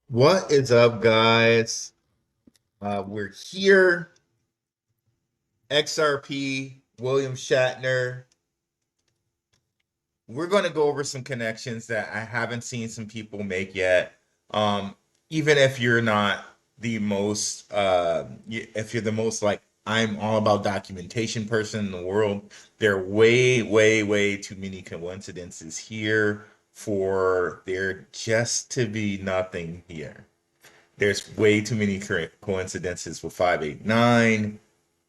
What is up, guys? We're here. XRP, William Shatner. We're going to go over some connections that I haven't seen some people make yet. Um, Even if you're not the most, if you're the most like I'm all about documentation person in the world, there are way too many coincidences here for there just to be nothing here. There's way too many coincidences with 589,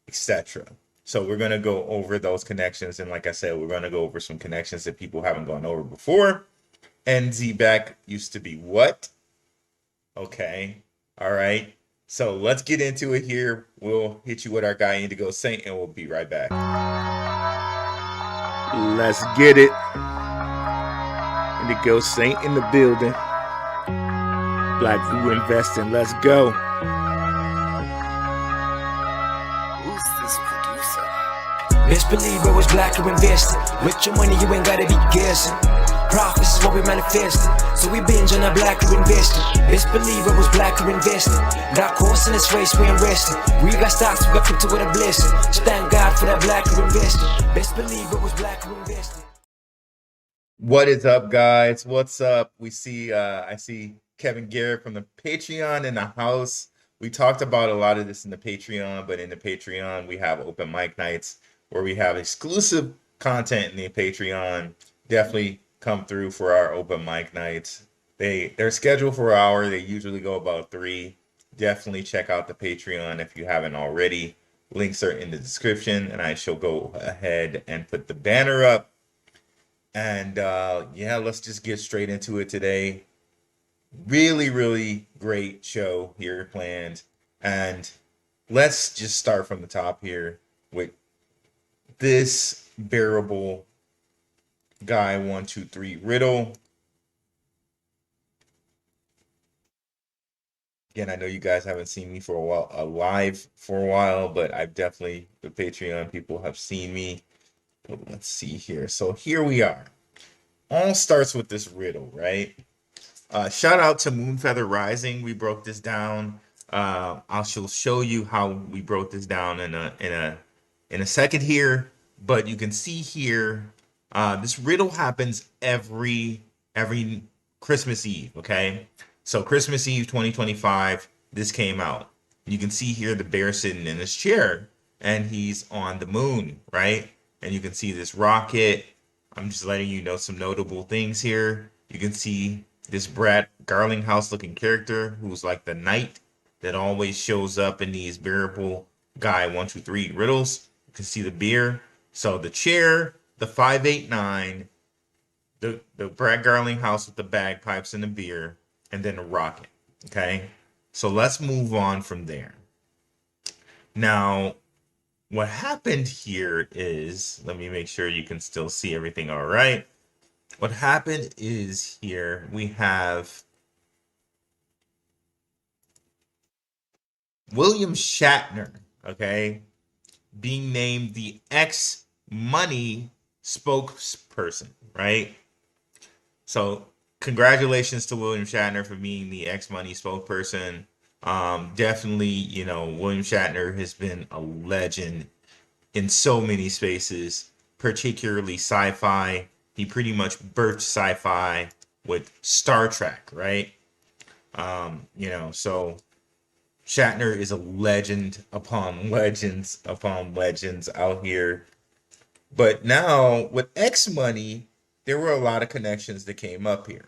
etc. So we're going to go over those connections. And like I said, we're going to go over some connections that people haven't gone over before. And Zebec used to be what? Okay. All right. So let's get into it here. We'll hit you with our guy Indigo Saint and we'll be right back. Let's get it. Indigo Saint in the building. Blackrue Investing. Let's go. Who's this producer? Best believe it was Blackrue Investing. With your money, you ain't gotta be guessing. Profits is what we manifested, so we binge on that Blackrue Investing. Best believe it was Blackrue Investing. Got course in this race, we ain't resting. We got stocks, we got crypto with a blessing. So thank God for that Blackrue Investing. Best believe it was Blackrue Investing. What is up, guys? What's up? We see I see Kevin Garrett from the Patreon in the house. We talked about a lot of this in the Patreon, but in the Patreon we have open mic nights where we have exclusive content in the Patreon. Definitely come through for our open mic nights. They're scheduled for an hour. They usually go about 3. Definitely check out the Patreon if you haven't already. Links are in the description, and I shall go ahead and put the banner up. And yeah, let's just get straight into it today. Really great show here planned. And let's just start from the top here with this bearable guy 123 Riddle. Again, I know you guys haven't seen me for a while, live for a while, but I've definitely, the Patreon people have seen me. But let's see here. So here we are. All starts with this riddle, right? Shout out to Moonfeather Rising. We broke this down. I shall show you how we broke this down in a second here. But you can see here, this riddle happens every Christmas Eve. Okay, so Christmas Eve 2025, this came out. You can see here the bear sitting in his chair, and he's on the moon, right? And you can see this rocket. I'm just letting you know some notable things here. You can see this Brad Garlinghouse looking character who's like the knight that always shows up in these bearable guy 123 riddles. You can see the beer. So the chair, the 589, the Brad Garlinghouse with the bagpipes and the beer, and then a rocket. Okay, so let's move on from there. Now, what happened here is, let me make sure you can still see everything all right. What happened is here we have William Shatner, okay, being named the X Money spokesperson, right? So congratulations to William Shatner for being the X Money spokesperson. Definitely, you know, William Shatner has been a legend in so many spaces, particularly sci-fi. He pretty much birthed sci-fi with Star Trek, right? You know, so Shatner is a legend upon legends upon legends out here. But now with X Money, there were a lot of connections that came up here.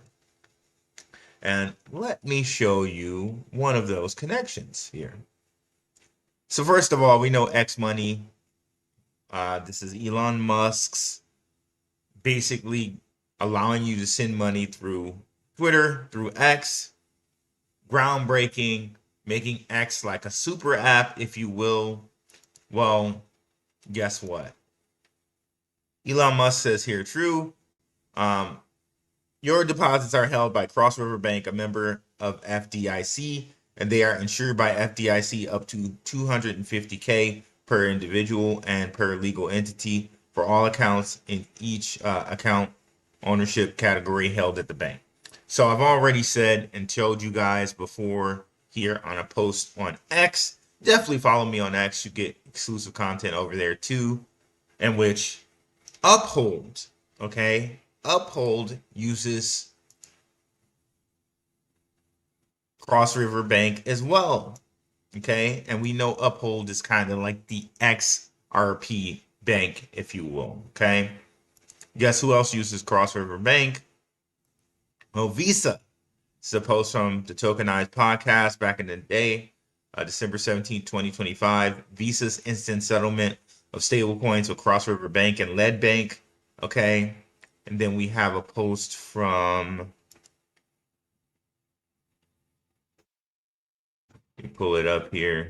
And let me show you one of those connections here. So first of all, we know X Money. This is Elon Musk's basically allowing you to send money through Twitter, through X. Groundbreaking, making X like a super app, if you will. Well, guess what? Elon Musk says here, true. Your deposits are held by Cross River Bank, a member of FDIC, and they are insured by FDIC up to 250K per individual and per legal entity for all accounts in each account ownership category held at the bank. So I've already said and told you guys before here on a post on X. Definitely follow me on X. You get exclusive content over there too, in which Uphold, okay? Uphold uses Cross River Bank as well, okay? And we know Uphold is kind of like the XRP bank, if you will, okay? Guess who else uses Cross River Bank? Well, Visa. This is a post from the Tokenized podcast back in the day, December 17, 2025. Visa's instant settlement of stablecoins with Cross River Bank and Lead Bank, okay? And then we have a post from, let me pull it up here.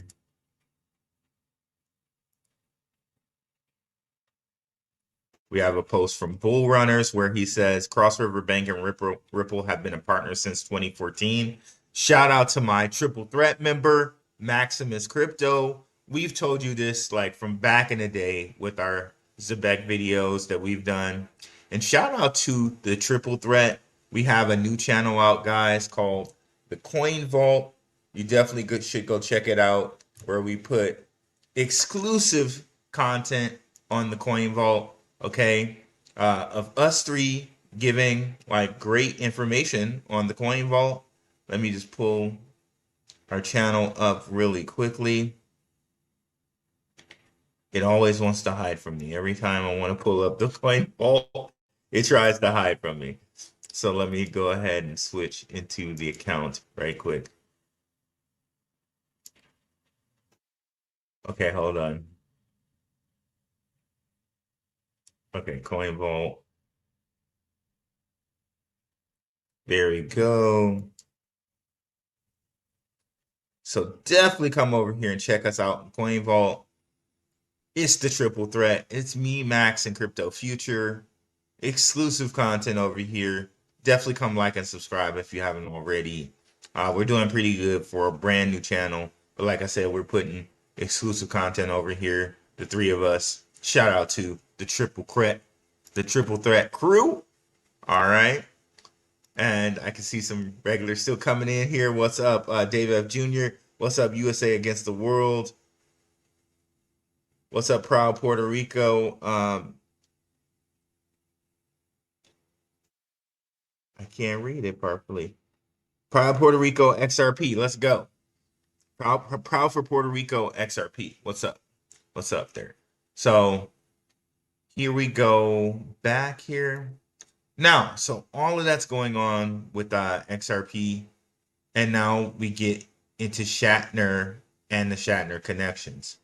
We have a post from Bull Runners where he says Cross River Bank and Ripple have been a partner since 2014. Shout out to my Triple Threat member, Maximus Crypto. We've told you this like from back in the day with our Zebec videos that we've done. And shout out to the Triple Threat. We have a new channel out, guys, called the Coin Vault. You definitely should go check it out, where we put exclusive content on the Coin Vault. Okay, of us three giving like great information on the Coin Vault. Let me just pull our channel up really quickly. It always wants to hide from me. Every time I want to pull up the Coin Vault, it tries to hide from me. So let me go ahead and switch into the account right quick. Okay, hold on. Okay, Coin Vault. There we go. So definitely come over here and check us out in Coin Vault. It's the Triple Threat. It's me, Max, and Crypto Future. Exclusive content over here. Definitely come like and subscribe if you haven't already. We're doing pretty good for a brand new channel. But like I said, we're putting exclusive content over here. The three of us. Shout out to the Triple Threat crew. All right. And I can see some regulars still coming in here. What's up, Dave F. Jr.? What's up, USA Against the World? What's up, Proud Puerto Rico? I can't read it properly. Proud Puerto Rico XRP. Let's go. Proud for Puerto Rico XRP. What's up? What's up there? So here we go back here. Now, so all of that's going on with XRP, and now we get into Shatner and the Shatner connections.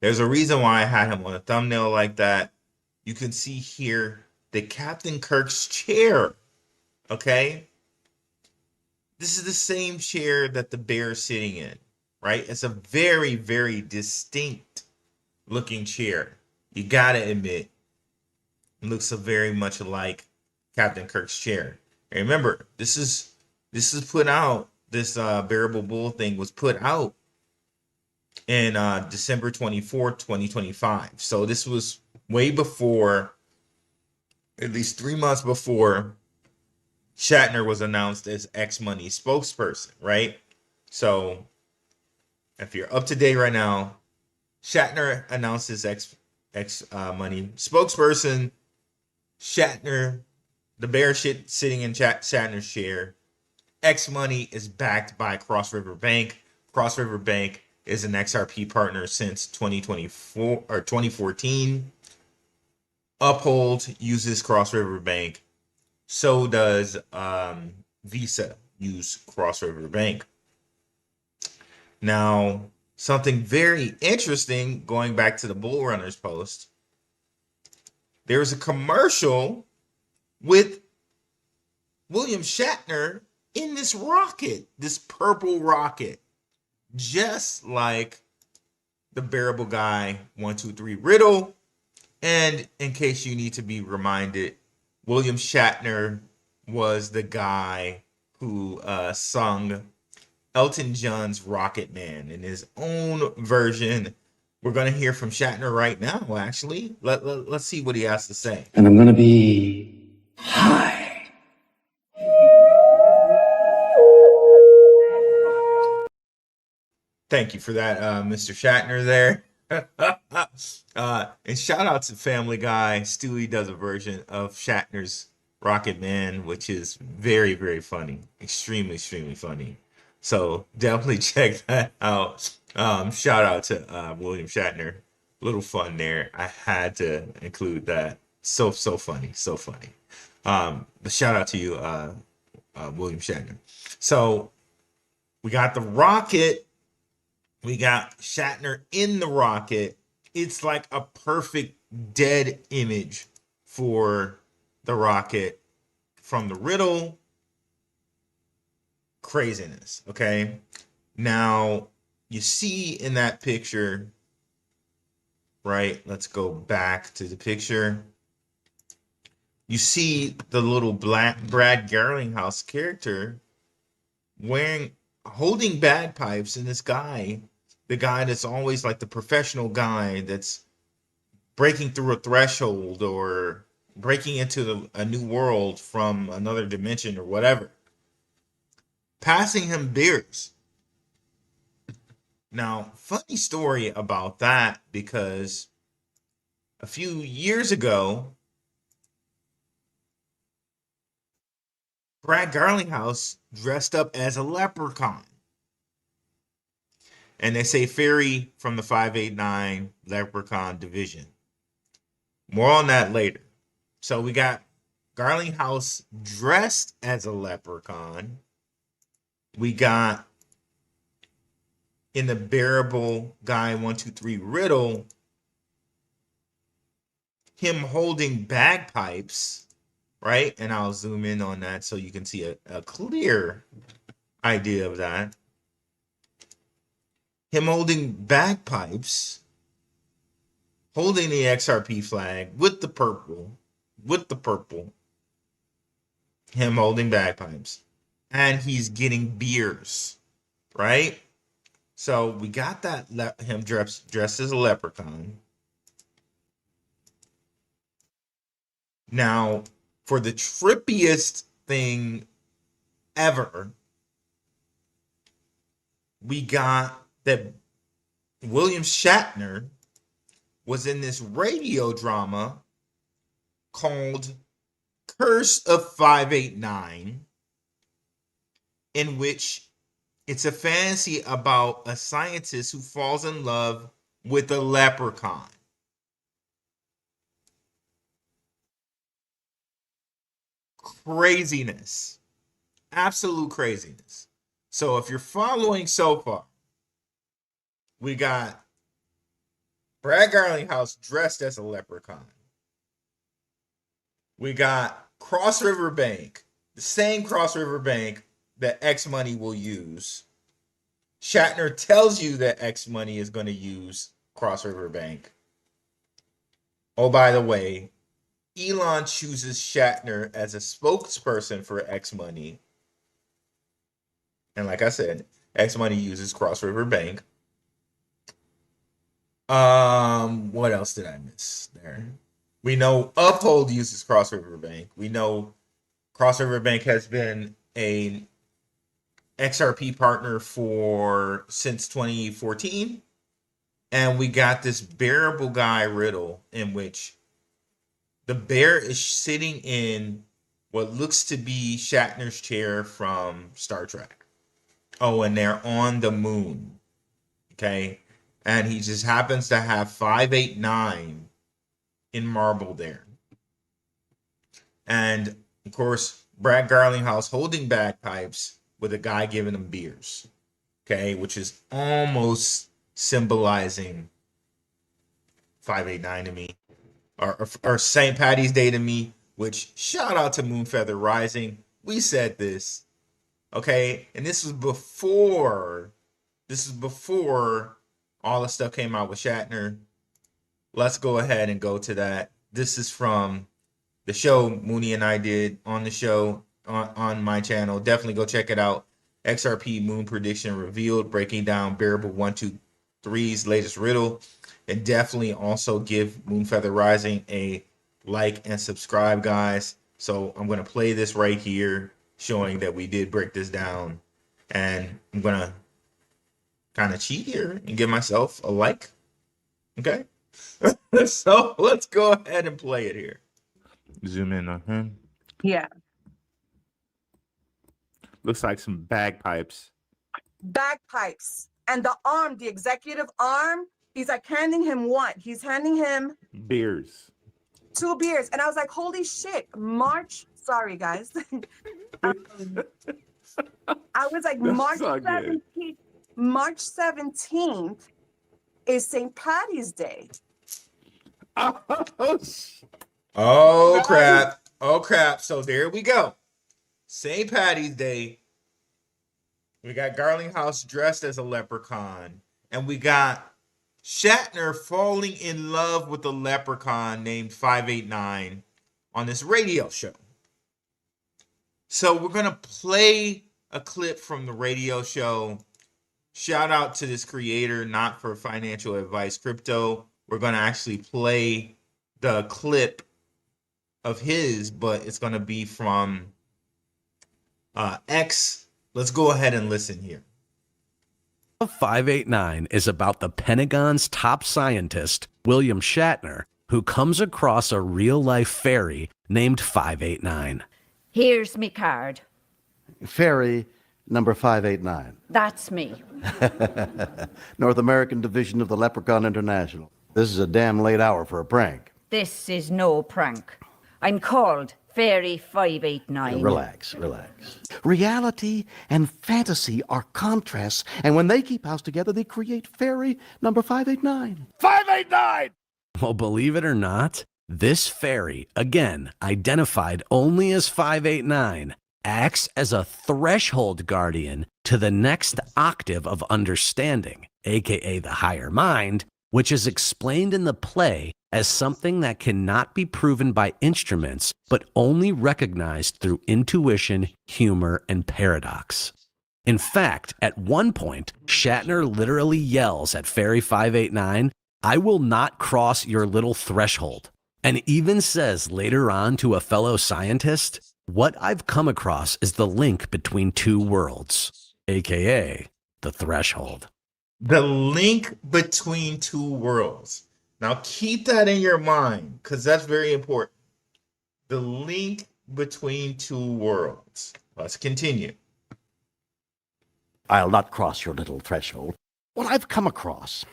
There's a reason why I had him on a thumbnail like that. You can see here the Captain Kirk's chair, okay? This is the same chair that the bear is sitting in, right? It's a very, very distinct looking chair. You gotta admit, it looks so very much like Captain Kirk's chair. And remember, this is put out. This bearable bull thing was put out in December 24th, 2025. So this was way before, at least 3 months before Shatner was announced as X Money spokesperson, right? So if you're up to date right now, Shatner announced his X Money spokesperson. Shatner, the bear shit sitting in Shatner's chair. X Money is backed by Cross River Bank. Cross River Bank is an XRP partner since 2024 or 2014. Uphold uses Cross River Bank. So does Visa use Cross River Bank. Now, something very interesting, going back to the Bull Runners post, there's a commercial with William Shatner in this rocket, this purple rocket, just like the bearable guy 123 Riddle. And in case you need to be reminded, William Shatner was the guy who sung Elton John's Rocket Man in his own version. We're going to hear from Shatner right now, actually. Let's see what he has to say. And I'm going to be high. Thank you for that, Mr. Shatner there. And shout out to Family Guy. Stewie does a version of Shatner's Rocket Man, which is very, very funny. Extremely, extremely funny. So definitely check that out. Shout out to William Shatner. Little fun there. I had to include that. So, so funny. So funny. But shout out to you, William Shatner. So we got the rocket. We got Shatner in the rocket. It's like a perfect dead image for the rocket from the Riddle. Craziness. Okay. Now, you see in that picture, right? Let's go back to the picture. You see the little black Brad Garlinghouse character holding bagpipes, and this guy, the guy that's always like the professional guy that's breaking through a threshold or breaking into a new world from another dimension or whatever, passing him beers. Now, funny story about that, because a few years ago, Brad Garlinghouse dressed up as a leprechaun. And they say Fairy from the 589 Leprechaun Division. More on that later. So we got Garlinghouse dressed as a leprechaun. We got in the bearable guy 123 Riddle, him holding bagpipes, right? And I'll zoom in on that so you can see a clear idea of that. Him holding bagpipes, holding the XRP flag with the purple, him holding bagpipes, and he's getting beers, right? So we got that him dressed as a leprechaun. Now, for the trippiest thing ever, we got that William Shatner was in this radio drama called Curse of 589, in which it's a fantasy about a scientist who falls in love with a leprechaun. Craziness. Absolute craziness. So if you're following so far, we got Brad Garlinghouse dressed as a leprechaun. We got Cross River Bank, the same Cross River Bank that X Money will use. Shatner tells you that X Money is going to use Cross River Bank. Oh, by the way, Elon chooses Shatner as a spokesperson for X Money. And like I said, X Money uses Cross River Bank. What else did I miss there? We know Uphold uses Cross River Bank. We know Cross River Bank has been a XRP partner since 2014. And we got this bearable guy Riddle, in which the bear is sitting in what looks to be Shatner's chair from Star Trek. Oh, and they're on the moon. Okay. And he just happens to have 589 in marble there. And of course, Brad Garlinghouse holding bagpipes with a guy giving him beers. Okay, which is almost symbolizing 589 to me. Or St. Patty's Day to me, which shout out to Moonfeather Rising. We said this. Okay, and this was before all the stuff came out with Shatner. Let's go ahead and go to that. This is from the show Mooney and I did on the show on my channel. Definitely go check it out. XRP Moon Prediction Revealed, breaking down Bearable 123's latest riddle. And definitely also give Moonfeather Rising a like and subscribe, guys. So I'm going to play this right here, showing that we did break this down. And I'm going to kind of cheat here and give myself a like. Okay. So let's go ahead and play it here. Zoom in on him. Yeah. Looks like some bagpipes. Bagpipes. And the arm, the executive arm, he's like handing him what? He's handing him Beers. 2 beers. And I was like, holy shit, sorry guys. I was like, That's March so good. 17th, March 17th is St. Patty's Day. Oh crap. Oh crap. So there we go. St. Patty's Day. We got Garlinghouse dressed as a leprechaun. And we got Shatner falling in love with a leprechaun named 589 on this radio show. So we're going to play a clip from the radio show. Shout out to this creator, not for financial advice, crypto. We're going to actually play the clip of his, but it's going to be from X. Let's go ahead and listen here. 589 is about the Pentagon's top scientist, William Shatner, who comes across a real-life fairy named 589. Here's me card. Ferry number 589. That's me. North American Division of the Leprechaun International. This is a damn late hour for a prank. This is no prank. I'm called Fairy 589. Relax. Reality and fantasy are contrasts, and when they keep house together, they create fairy number 589. 589! Well, believe it or not, this fairy, again identified only as 589, acts as a threshold guardian to the next octave of understanding, aka the higher mind, which is explained in the play as something that cannot be proven by instruments, but only recognized through intuition, humor, and paradox. In fact, at one point, Shatner literally yells at Fairy 589, "I will not cross your little threshold," and even says later on to a fellow scientist, "What I've come across is the link between two worlds," aka the threshold. The link between two worlds. Now keep that in your mind because that's very important. The link between two worlds. Let's continue. I'll not cross your little threshold. What I've come across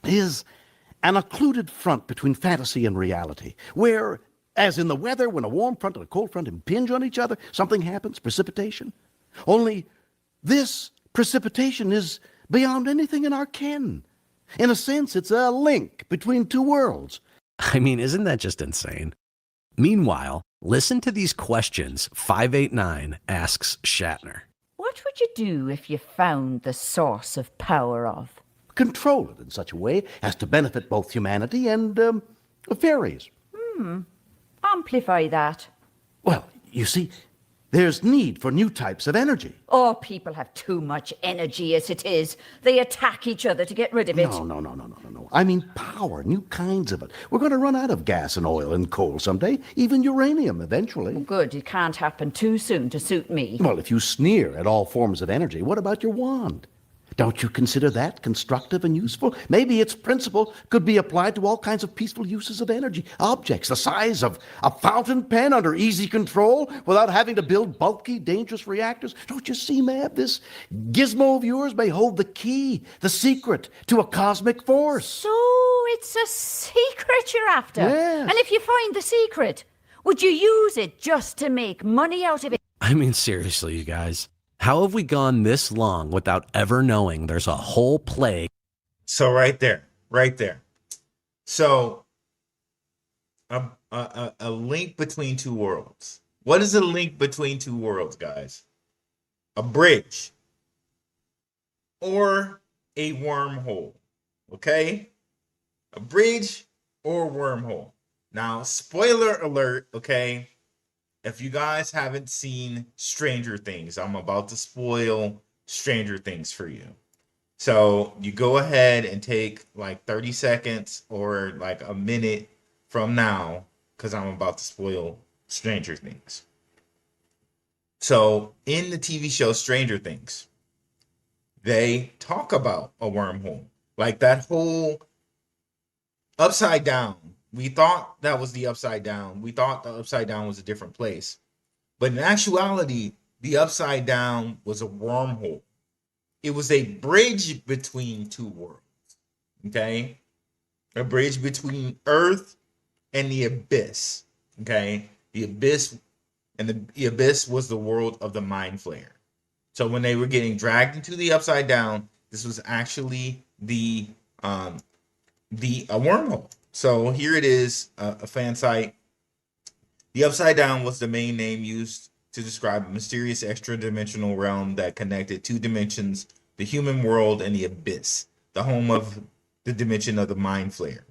is an occluded front between fantasy and reality, where, as in the weather, when a warm front and a cold front impinge on each other, something happens, precipitation. Only this precipitation is beyond anything in our ken. In a sense, it's a link between two worlds. I mean, isn't that just insane? Meanwhile, listen to these questions 589 asks Shatner. What would you do if you found the source of power of? Control it in such a way as to benefit both humanity and fairies. Amplify that. Well, you see, there's need for new types of energy. Oh, people have too much energy as it is. They attack each other to get rid of it. No. I mean power, new kinds of it. We're going to run out of gas and oil and coal someday, even uranium eventually. Good, it can't happen too soon to suit me. Well, if you sneer at all forms of energy, what about your wand? Don't you consider that constructive and useful? Maybe its principle could be applied to all kinds of peaceful uses of energy. Objects the size of a fountain pen under easy control without having to build bulky, dangerous reactors. Don't you see, Mab? This gizmo of yours may hold the key, the secret to a cosmic force. So it's a secret you're after? Yes. And if you find the secret, would you use it just to make money out of it? I mean, seriously, you guys. How have we gone this long without ever knowing there's a whole play? So right there. So a link between two worlds. What is a link between two worlds, guys? A bridge or a wormhole. Okay? A bridge or wormhole. Now, spoiler alert, okay? If you guys haven't seen Stranger Things, I'm about to spoil Stranger Things for you. So you go ahead and take like 30 seconds or like a minute from now because I'm about to spoil Stranger Things. So in the TV show Stranger Things, they talk about a wormhole. Like that whole upside down. We thought that was the upside down. We thought the upside down was a different place. But in actuality, the upside down was a wormhole. It was a bridge between two worlds. Okay? A bridge between Earth and the abyss. Okay? The abyss, and the abyss was the world of the mind flayer. So when they were getting dragged into the upside down, this was actually the a wormhole. So here it is, a fan site. The upside down was the main name used to describe a mysterious extra-dimensional realm that connected two dimensions, the human world and the abyss, the home of the dimension of the mind flayer.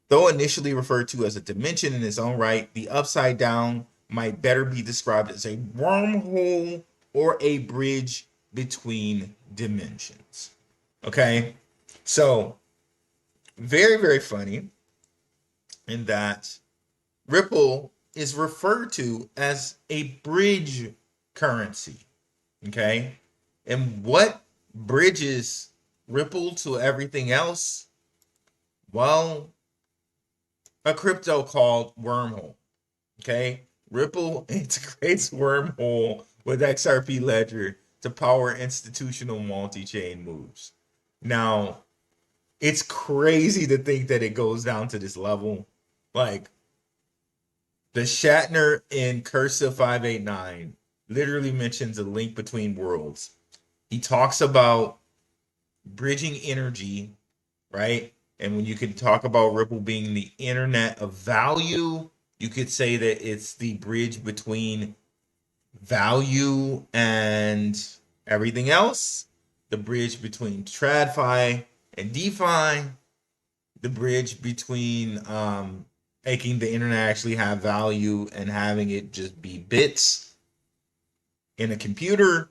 Though initially referred to as a dimension in its own right, the upside down might better be described as a wormhole or a bridge between dimensions. Okay, so very, very funny in that Ripple is referred to as a bridge currency. Okay, and what bridges Ripple to everything else? Well, a crypto called Wormhole. Okay, Ripple integrates Wormhole with XRP Ledger to power institutional multi-chain moves. Now, it's crazy to think that it goes down to this level. Like, the Shatner in Cursive 589 literally mentions a link between worlds. He talks about bridging energy, right? And when you can talk about Ripple being the internet of value, you could say that it's the bridge between value and everything else, the bridge between TradFi and DeFi, the bridge between making the internet actually have value and having it just be bits in a computer.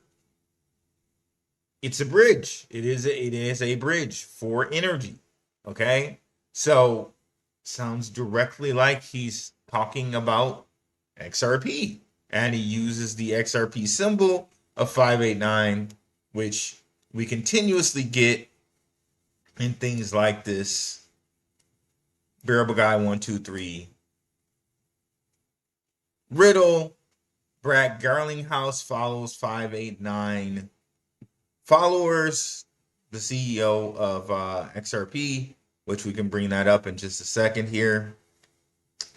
It's a bridge. It is a bridge for energy. Okay, so sounds directly like he's talking about XRP, and he uses the XRP symbol of 589, which we continuously get in things like this. Bearable Guy 123, Riddle, Brad Garlinghouse follows 589 followers, the CEO of XRP, which we can bring that up in just a second here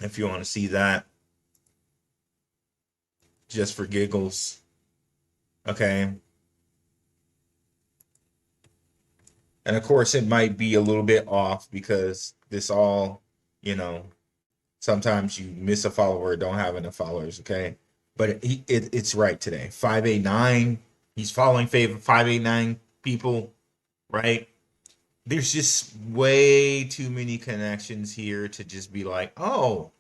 if you want to see that, just for giggles. Okay. And of course, it might be a little bit off because this all, sometimes you miss a follower, don't have enough followers. Okay. But it's right today. 589. He's following 589 people, right? There's just way too many connections here to just be like, oh,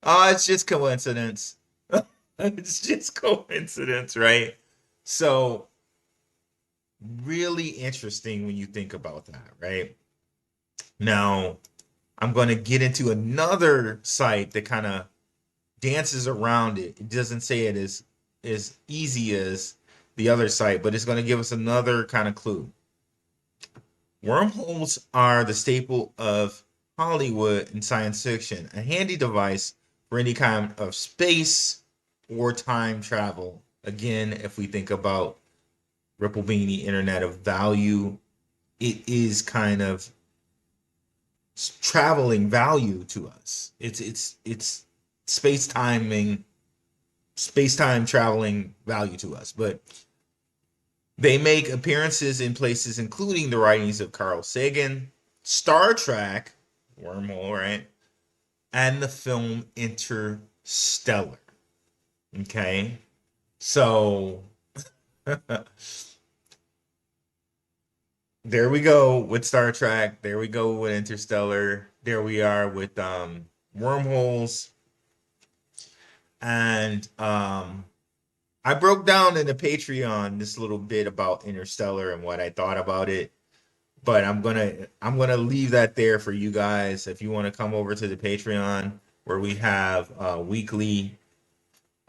it's just coincidence. It's just coincidence, right? So really interesting when you think about that, right? Now, I'm going to get into another site that kind of dances around it. It doesn't say it is as easy as the other site, but it's going to give us another kind of clue. Wormholes are the staple of Hollywood and science fiction, a handy device for any kind of space or time travel. Again, if we think about Ripple being the internet of value, it is kind of traveling value to us. It's space-time traveling value to us. But they make appearances in places including the writings of Carl Sagan, Star Trek, Wormhole, right? And the film Interstellar. Okay? So there we go with Star Trek. There we go with Interstellar. There we are with Wormholes. And I broke down in the Patreon this little bit about Interstellar and what I thought about it, but I'm gonna leave that there for you guys. If you want to come over to the Patreon where we have weekly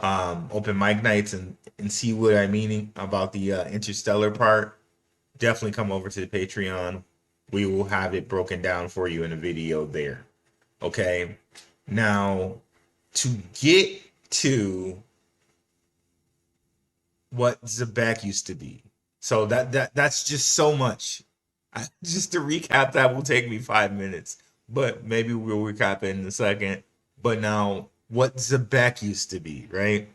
open mic nights and see what I mean about the Interstellar part, definitely come over to the Patreon. We will have it broken down for you in a video there. Okay. Now, to get to what Zebec used to be. So that's just so much. Just to recap, that will take me 5 minutes, but maybe we'll recap it in a second. But now, what Zebec used to be, right?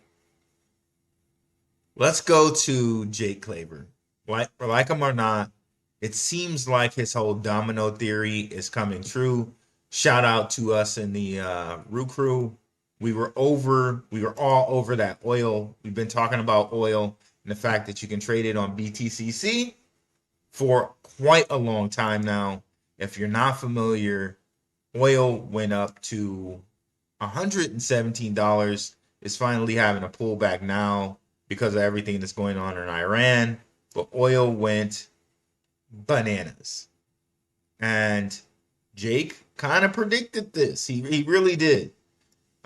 Let's go to Jake Claver. Like him or not, it seems like his whole domino theory is coming true. Shout out to us in the Root Crew. We were all over that oil. We've been talking about oil and the fact that you can trade it on BTCC for quite a long time now. If you're not familiar, oil went up to $117. It's finally having a pullback now because of everything that's going on in Iran. But oil went bananas. And Jake kind of predicted this. He really did.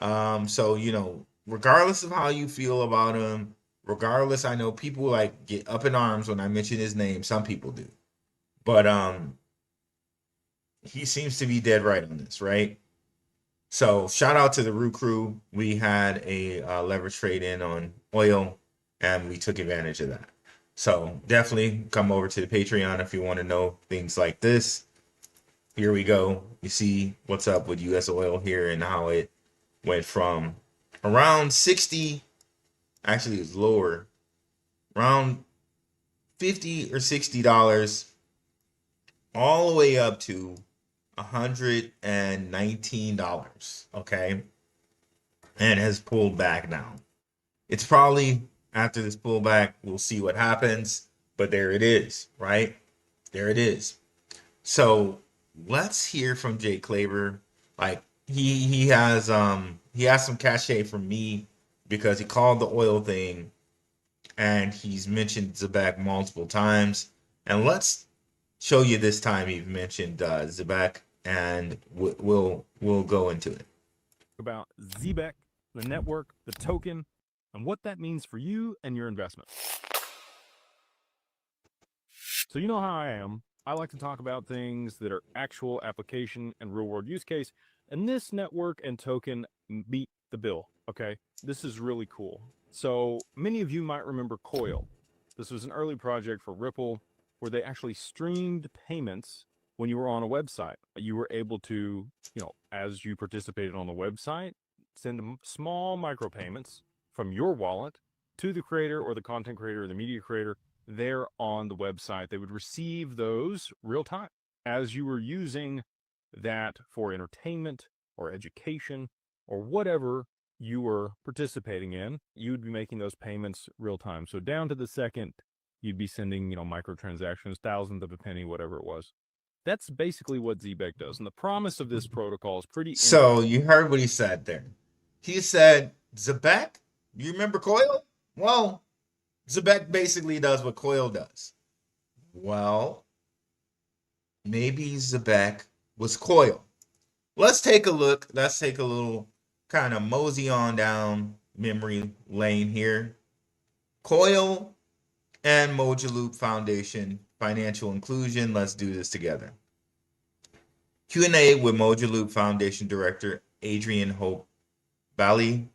So, you know, regardless of how you feel about him, regardless, I know people like get up in arms when I mention his name. Some people do. But he seems to be dead right on this, right? So shout out to the Root Crew. We had a leverage trade in on oil, and we took advantage of that. So definitely come over to the Patreon if you want to know things like this. Here we go. You see what's up with US oil here and how it went from around 60, actually it was lower, around 50 or $60, all the way up to $119, okay? And has pulled back now. It's probably after this pullback, we'll see what happens, but there it is, right? There it is. So let's hear from Jake Claver. Like he has some cachet from me because he called the oil thing and he's mentioned Zebec multiple times. And let's show you this time he mentioned Zebec, and we'll go into it. About Zebec, the network, the token, and what that means for you and your investment. So you know how I am. I like to talk about things that are actual application and real world use case, and this network and token beat the bill, okay? This is really cool. So many of you might remember Coil. This was an early project for Riddle where they actually streamed payments when you were on a website. You were able to, you know, as you participated on the website, send them small micropayments from your wallet to the creator or the content creator or the media creator there on the website. They would receive those real time as you were using that for entertainment or education or whatever you were participating in. You would be making those payments real time. So down to the second, you'd be sending, you know, microtransactions, thousandth of a penny, whatever it was. That's basically what Zebec does. And the promise of this protocol is pretty. So you heard what he said there. He said, Zebec, you remember Coil? Well, Zebec basically does what Coil does. Well, maybe Zebec was Coil. Let's take a look. Let's take a little kind of mosey on down memory lane here. Coil and Mojaloop Foundation, financial inclusion. Let's do this together. Q&A with Mojaloop Foundation Director Adrian Hope Valley,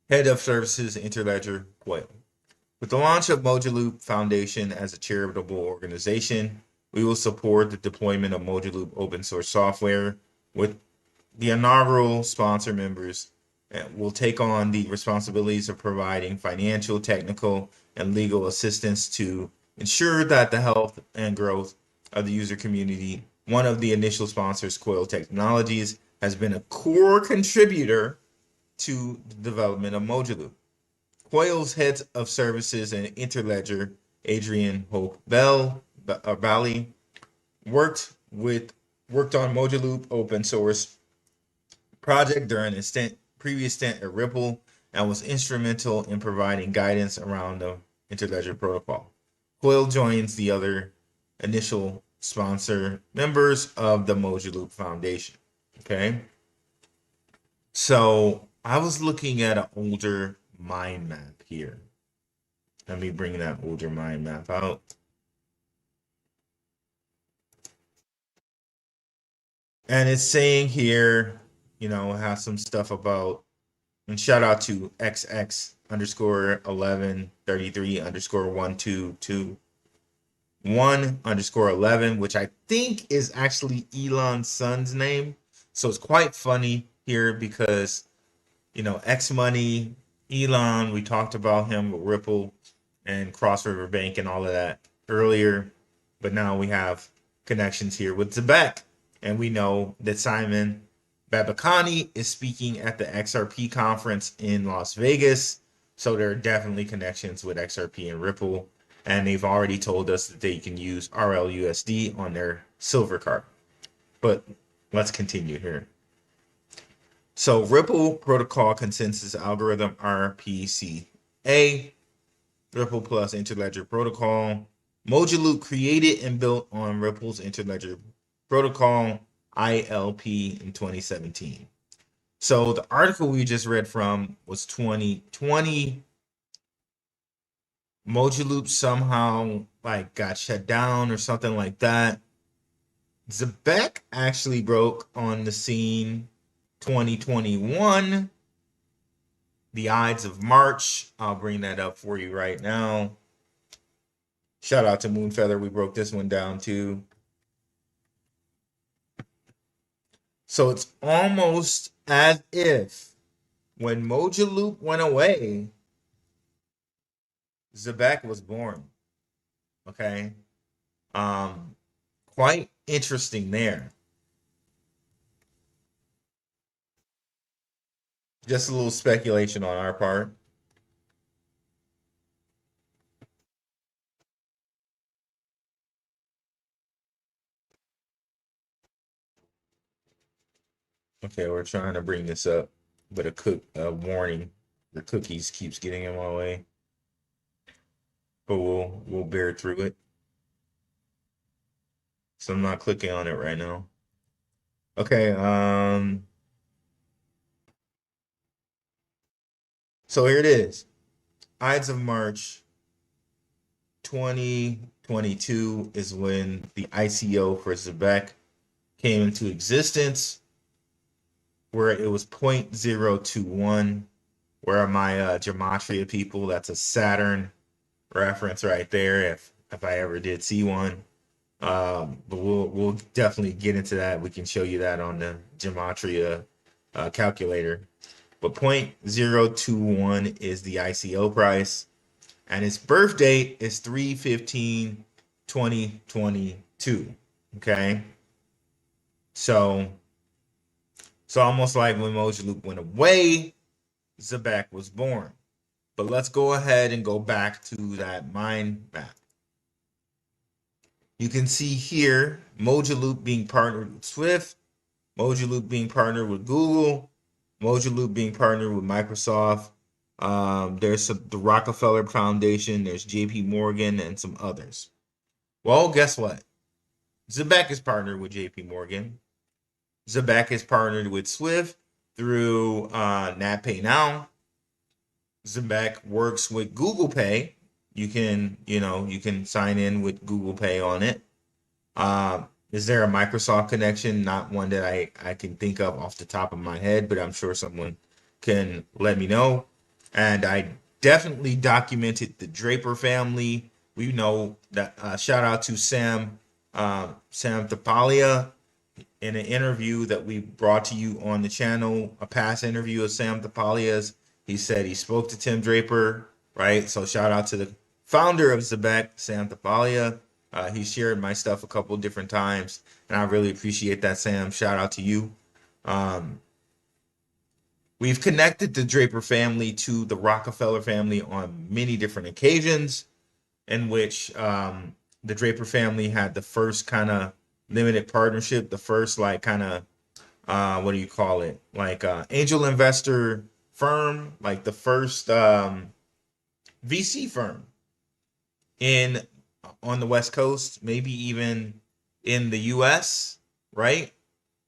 Head of Services Interledger Coil. With the launch of Mojaloop Foundation as a charitable organization, we will support the deployment of Mojaloop open source software. With the inaugural sponsor members, will take on the responsibilities of providing financial, technical, and legal assistance to ensure that the health and growth of the user community. One of the initial sponsors, Coil Technologies, has been a core contributor to the development of Mojaloop. Coil's head of services and interledger, Adrian Hope Valley, worked on Mojaloop open source project during his previous stint at Riddle and was instrumental in providing guidance around the interledger protocol. Coil joins the other initial sponsor members of the Mojaloop Foundation. Okay. So I was looking at an older mind map here. Let me bring that older mind map out. And it's saying here, you know, has some stuff about, and shout out to XX underscore 1133 underscore 1221 underscore 11, which I think is actually Elon's son's name. So it's quite funny here because, you know, X Money, Elon, we talked about him with Ripple and Cross River Bank and all of that earlier. But now we have connections here with Zebec. And we know that Simon Babakani is speaking at the XRP conference in Las Vegas. So there are definitely connections with XRP and Ripple. And they've already told us that they can use RLUSD on their silver card. But let's continue here. So Ripple Protocol Consensus Algorithm, RPCA, Ripple plus Interledger Protocol. Mojaloop created and built on Ripple's Interledger Protocol, ILP, in 2017. So the article we just read from was 2020. Mojaloop somehow like got shut down or something like that. Zebec actually broke on the scene 2021. The Ides of March. I'll bring that up for you right now. Shout out to Moonfeather. We broke this one down too. So it's almost as if when Mojaloop went away, Zebec was born. Okay. Quite interesting there. Just a little speculation on our part. Okay, we're trying to bring this up, but a warning. The cookies keeps getting in my way. But we'll bear through it. So I'm not clicking on it right now. Okay, so here it is. Ides of March 2022 is when the ICO for Zebec came into existence, where it was 0.021. Where are my gematria people? That's a Saturn reference right there, if I ever did see one. But we'll definitely get into that. We can show you that on the gematria calculator. But 0.021 is the ICO price, and its birth date is 3/15/2022. Okay, so almost like when Mojaloop went away, Zebec was born. But let's go ahead and go back to that mind map. You can see here Mojaloop being partnered with Swift, Mojaloop being partnered with Google, Mojaloop being partnered with Microsoft. There's the Rockefeller Foundation, there's JP Morgan, and some others. Well, guess what? Zebec is partnered with JP Morgan. Zebec is partnered with Swift through NatPay Now. Zebec works with Google Pay. You can sign in with Google Pay on it. Is there a Microsoft connection? Not one that I can think of off the top of my head, but I'm sure someone can let me know. And I definitely documented the Draper family. We know that shout out to Sam Tapalia in an interview that we brought to you on the channel, a past interview of Sam Tapalia's. He said he spoke to Tim Draper, right? So shout out to the founder of Zebec, Sam Tapalia. He shared my stuff a couple different times, and I really appreciate that, Sam. Shout out to you. We've connected the Draper family to the Rockefeller family on many different occasions, in which the Draper family had the first kind of limited partnership, the first like kind of what do you call it? Like angel investor firm, like the first VC firm on the West Coast, maybe even in the US, right?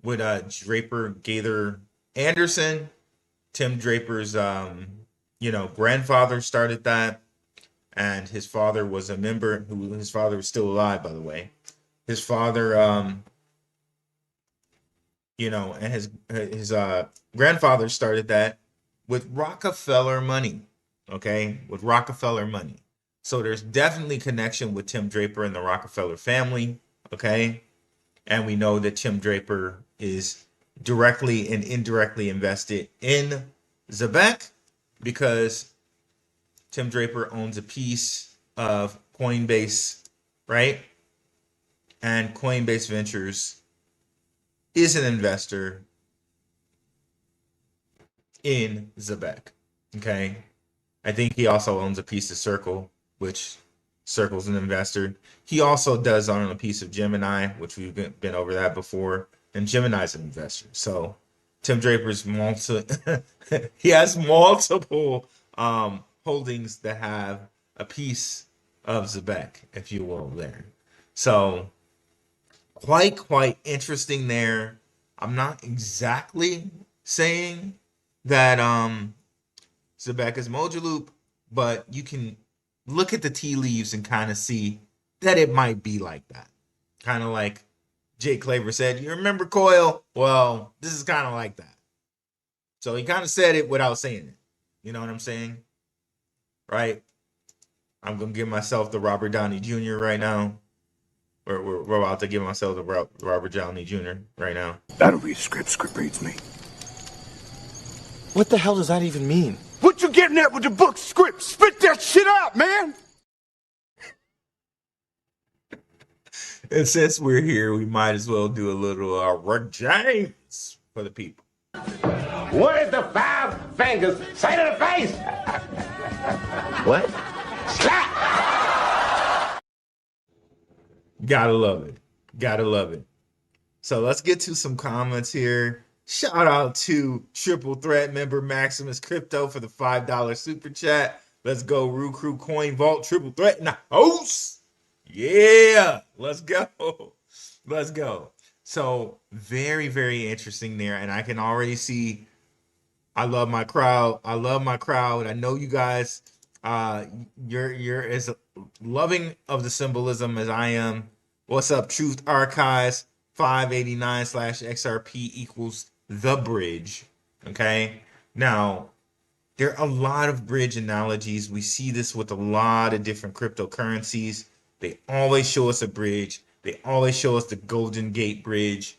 With Draper Gaither Anderson, Tim Draper's grandfather started that, and his father was a member. His father was still alive, by the way. His father you know, and his grandfather started that with Rockefeller money. Okay, with Rockefeller money. So there's definitely connection with Tim Draper and the Rockefeller family. Okay, and we know that Tim Draper is directly and indirectly invested in Zebec because Tim Draper owns a piece of Coinbase, right? And Coinbase Ventures is an investor in Zebec. Okay. I think he also owns a piece of Circle, which Circle's an investor. He also does own a piece of Gemini, which we've been over that before. And Gemini's an investor. So Tim Draper's he has multiple holdings that have a piece of Zebec, if you will, there. So quite interesting there. I'm not exactly saying that Zebec is Mojaloop, but you can look at the tea leaves and kind of see that it might be like that. Kind of like Jake Claver said, you remember Coil? Well, this is kind of like that. So he kind of said it without saying it. You know what I'm saying? Right? I'm going to give myself the Robert Downey Jr. right now. We're about to give myself the Robert Downey Jr. right now. I don't read script. Script reads me. What the hell does that even mean? What you getting at with the book script? Spit that shit out, man! And since we're here, we might as well do a little Rick James for the people. Where's the 5 fingers? Say to the face! What? Slap! Gotta love it. Gotta love it. So let's get to some comments here. Shout out to Triple Threat member Maximus Crypto for the $5 super chat. Let's go, Rue Crew Coin Vault Triple Threat in the house. Yeah, let's go. Let's go. So very interesting there, and I can already see. I love my crowd. I love my crowd. I know you guys. You're as loving of the symbolism as I am. What's up, Truth Archives? 589/XRP equals the bridge. Okay. Now, there are a lot of bridge analogies. We see this with a lot of different cryptocurrencies. They always show us a bridge. They always show us the Golden Gate Bridge.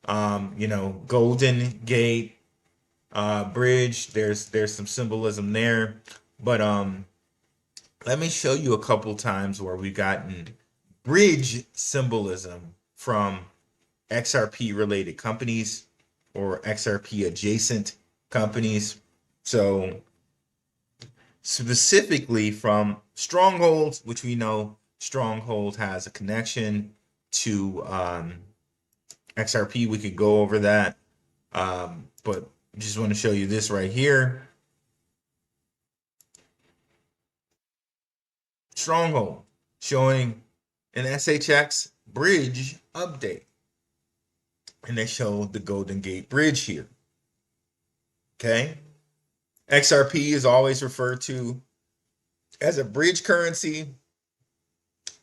Golden Gate Bridge. There's some symbolism there. But let me show you a couple times where we've gotten bridge symbolism from XRP related companies or XRP adjacent companies. So specifically from Strongholds, which we know Stronghold has a connection to XRP. We could go over that. But just want to show you this right here. Stronghold showing an SHX bridge update. And they show the Golden Gate Bridge here. Okay. XRP is always referred to as a bridge currency.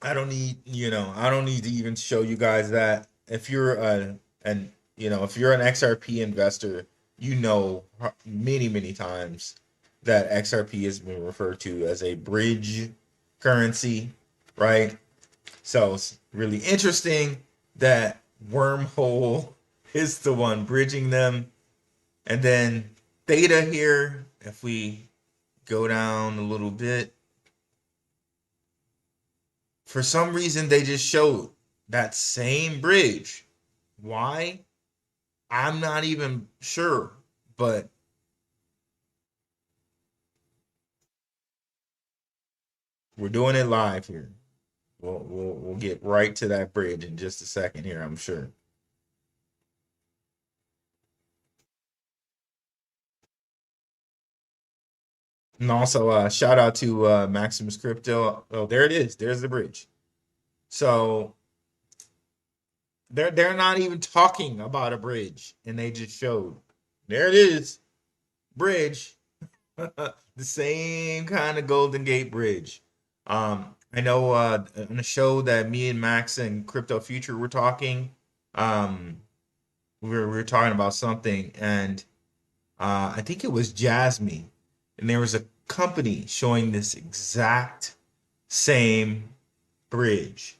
I don't need to even show you guys that. If you're if you're an XRP investor, you know many times that XRP has been referred to as a bridge currency, right? So it's really interesting that Wormhole is the one bridging them. And then Theta here, if we go down a little bit, for some reason they just showed that same bridge. Why? I'm not even sure, but we're doing it live here. We'll get right to that bridge in just a second here, I'm sure. And also, shout out to Maximus Crypto. Oh, there it is. There's the bridge. So they're not even talking about a bridge, and they just showed. There it is, bridge. The same kind of Golden Gate Bridge. I know on a show that me and Max and Crypto Future were talking, we were talking about something, and I think it was Jasmine, and there was a company showing this exact same bridge.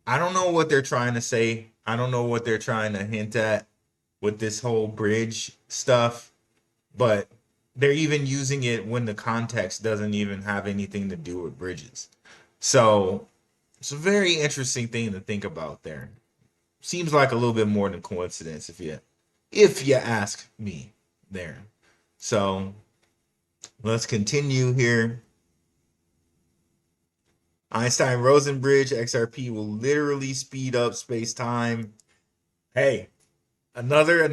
I don't know what they're trying to say. I don't know what they're trying to hint at with this whole bridge stuff, but they're even using it when the context doesn't even have anything to do with bridges. So it's a very interesting thing to think about there. Seems like a little bit more than coincidence if you ask me there. So let's continue here. Einstein-Rosen bridge, XRP will literally speed up space-time. Hey, another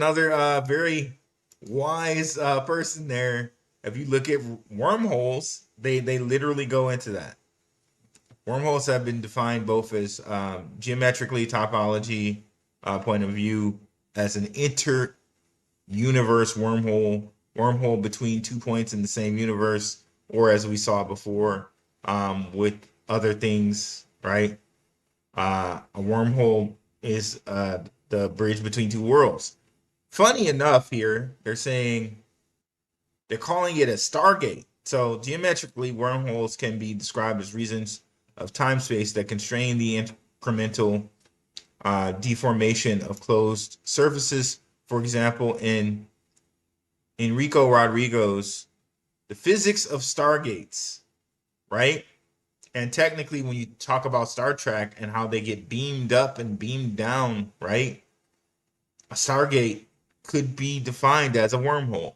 very wise person there. If you look at wormholes, they literally go into that. Wormholes have been defined both as geometrically topology point of view, as an inter-universe wormhole between 2 points in the same universe, or as we saw before with other things, right? A wormhole is the bridge between two worlds. Funny enough, here they're calling it a Stargate. So geometrically, wormholes can be described as regions of time-space that constrain the incremental deformation of closed surfaces. For example, in Enrico Rodrigo's The Physics of Stargates, right? And technically, when you talk about Star Trek and how they get beamed up and beamed down, right? A Stargate could be defined as a wormhole.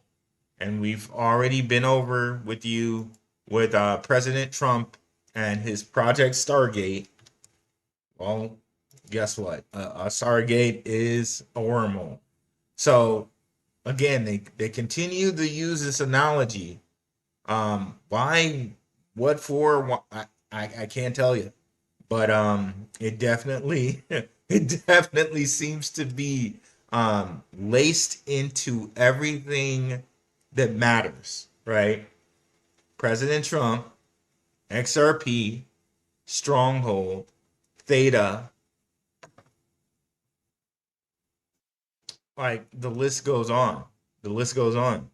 And we've already been over with you with President Trump and his Project Stargate. Well, guess what? A Stargate is a wormhole. So, again, they continue to use this analogy. Why, what for? I can't tell you, but it definitely seems to be laced into everything that matters, right? President Trump, XRP, Stronghold, Theta, like the list goes on. The list goes on.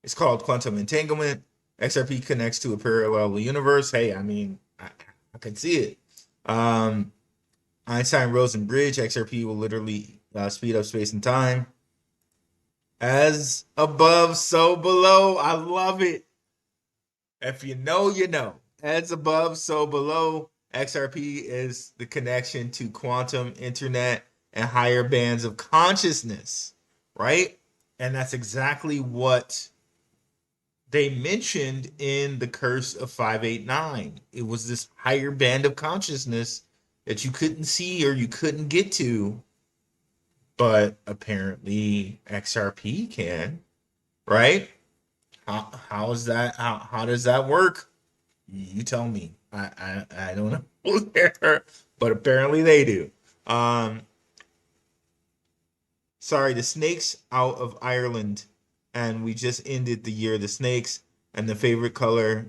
It's called quantum entanglement. XRP connects to a parallel universe. Hey, I mean, I can see it. Einstein-Rosen bridge. XRP will literally speed up space and time. As above, so below. I love it. If you know, you know. As above, so below. XRP is the connection to quantum, internet, and higher bands of consciousness, right? And that's exactly what they mentioned in the Curse of 589. It was this higher band of consciousness that you couldn't see or you couldn't get to, but apparently XRP can, right? How is that? How does that work? You tell me. I don't know there, but apparently they do. Sorry, the snakes out of Ireland. And we just ended the year of the snakes, and the favorite color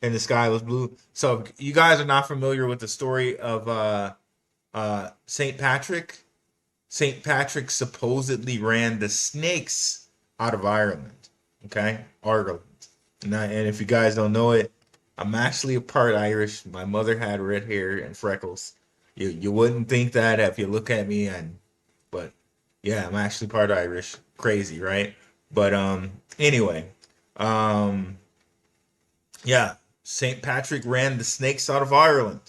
in the sky was blue. So if you guys are not familiar with the story of St. Patrick, St. Patrick supposedly ran the snakes out of Ireland. Okay, Ireland. And if you guys don't know it, I'm actually a part Irish. My mother had red hair and freckles. You wouldn't think that if you look at me, but yeah, I'm actually part Irish. Crazy, right? But anyway, yeah, St. Patrick ran the snakes out of Ireland.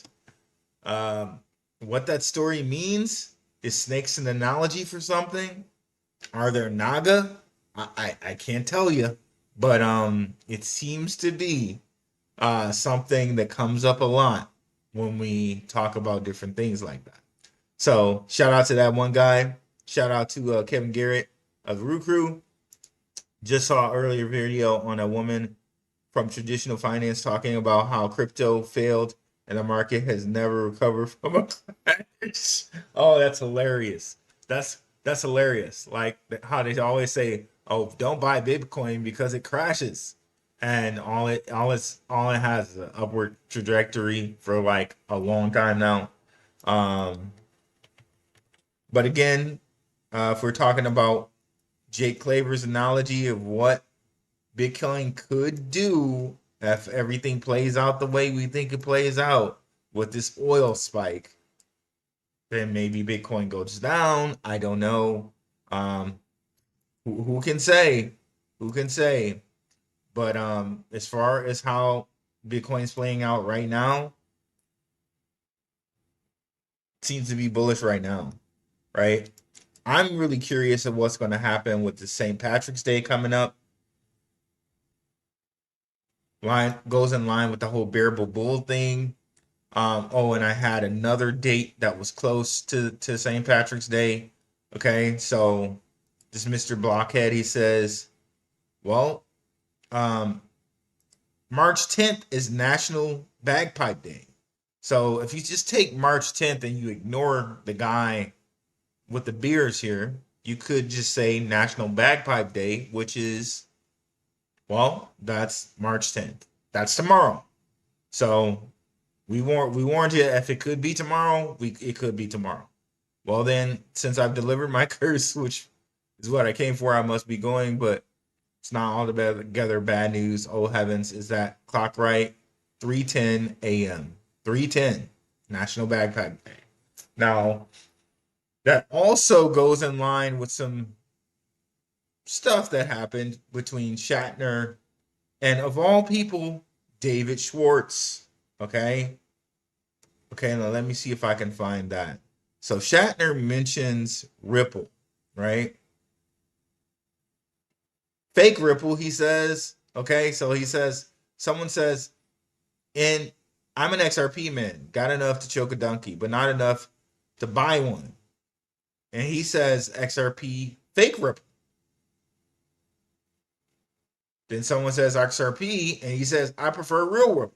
What that story means is snakes an analogy for something? Are there naga? I can't tell you, but it seems to be something that comes up a lot when we talk about different things like that. So shout out to that one guy. Shout out to Kevin Garrett of the Root Crew. Just saw an earlier video on a woman from traditional finance talking about how crypto failed and the market has never recovered from a crash. Oh, that's hilarious. That's hilarious. Like how they always say, "Oh, don't buy Bitcoin because it crashes," and all it has is an upward trajectory for like a long time now. But again, if we're talking about Jake Claver's analogy of what Bitcoin could do if everything plays out the way we think it plays out with this oil spike, then maybe Bitcoin goes down. I don't know. Who can say? Who can say? But as far as how Bitcoin's playing out right now, it seems to be bullish right now, right? I'm really curious of what's going to happen with the St. Patrick's Day coming up. Goes in line with the whole bearable bull thing. And I had another date that was close to St. Patrick's Day. Okay, so this Mr. Blockhead, he says, well, March 10th is National Bagpipe Day. So if you just take March 10th and you ignore the guy with the beers here, you could just say National Bagpipe Day, which is, well, that's March 10th. That's tomorrow. So we warned you, if it could be tomorrow, it could be tomorrow. Well then, since I've delivered my curse, which is what I came for, I must be going, but it's not altogether bad news. Oh heavens, is that clock right? 3:10 a.m. 3:10, National Bagpipe Day. Now, that also goes in line with some stuff that happened between Shatner and, of all people, David Schwartz. Okay, now let me see if I can find that. So Shatner mentions Ripple, right? Fake Ripple, he says. Okay, so he says, someone says, and I'm an XRP man, got enough to choke a donkey, but not enough to buy one. And he says XRP fake Ripple. Then someone says XRP, and he says, I prefer real Ripple.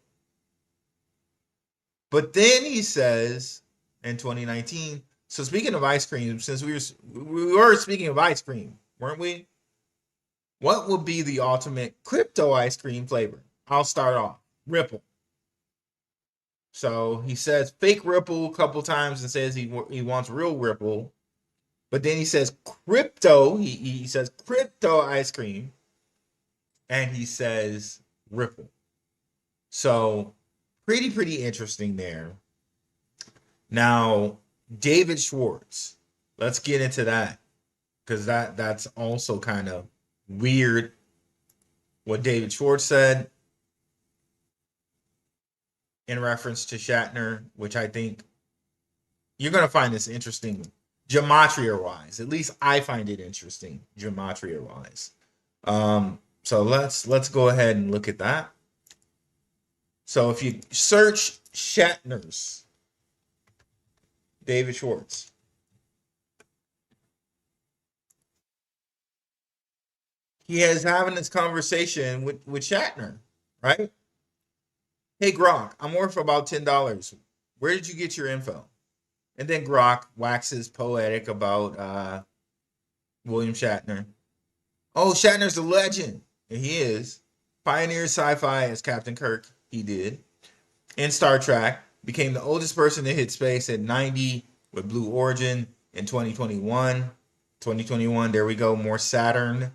But then he says in 2019, so speaking of ice cream, since we were speaking of ice cream, weren't we? What would be the ultimate crypto ice cream flavor? I'll start off. Ripple. So he says fake Ripple a couple times and says he wants real Ripple. But then he says crypto. He says crypto ice cream. And he says Ripple. So pretty interesting there. Now, David Schwartz. Let's get into that. Because that's also kind of weird what David Schwartz said in reference to Shatner, which I think you're going to find this interesting gematria-wise. At least I find it interesting gematria-wise. So let's go ahead and look at that. So if you search Shatner's David Schwartz, he is having this conversation with Shatner, right? Hey, Grok, I'm worth about $10. Where did you get your info? And then Grok waxes poetic about William Shatner. Oh, Shatner's a legend. And he is. Pioneered sci-fi as Captain Kirk. He did. In Star Trek. Became the oldest person to hit space at 90 with Blue Origin in 2021. 2021, there we go. More Saturn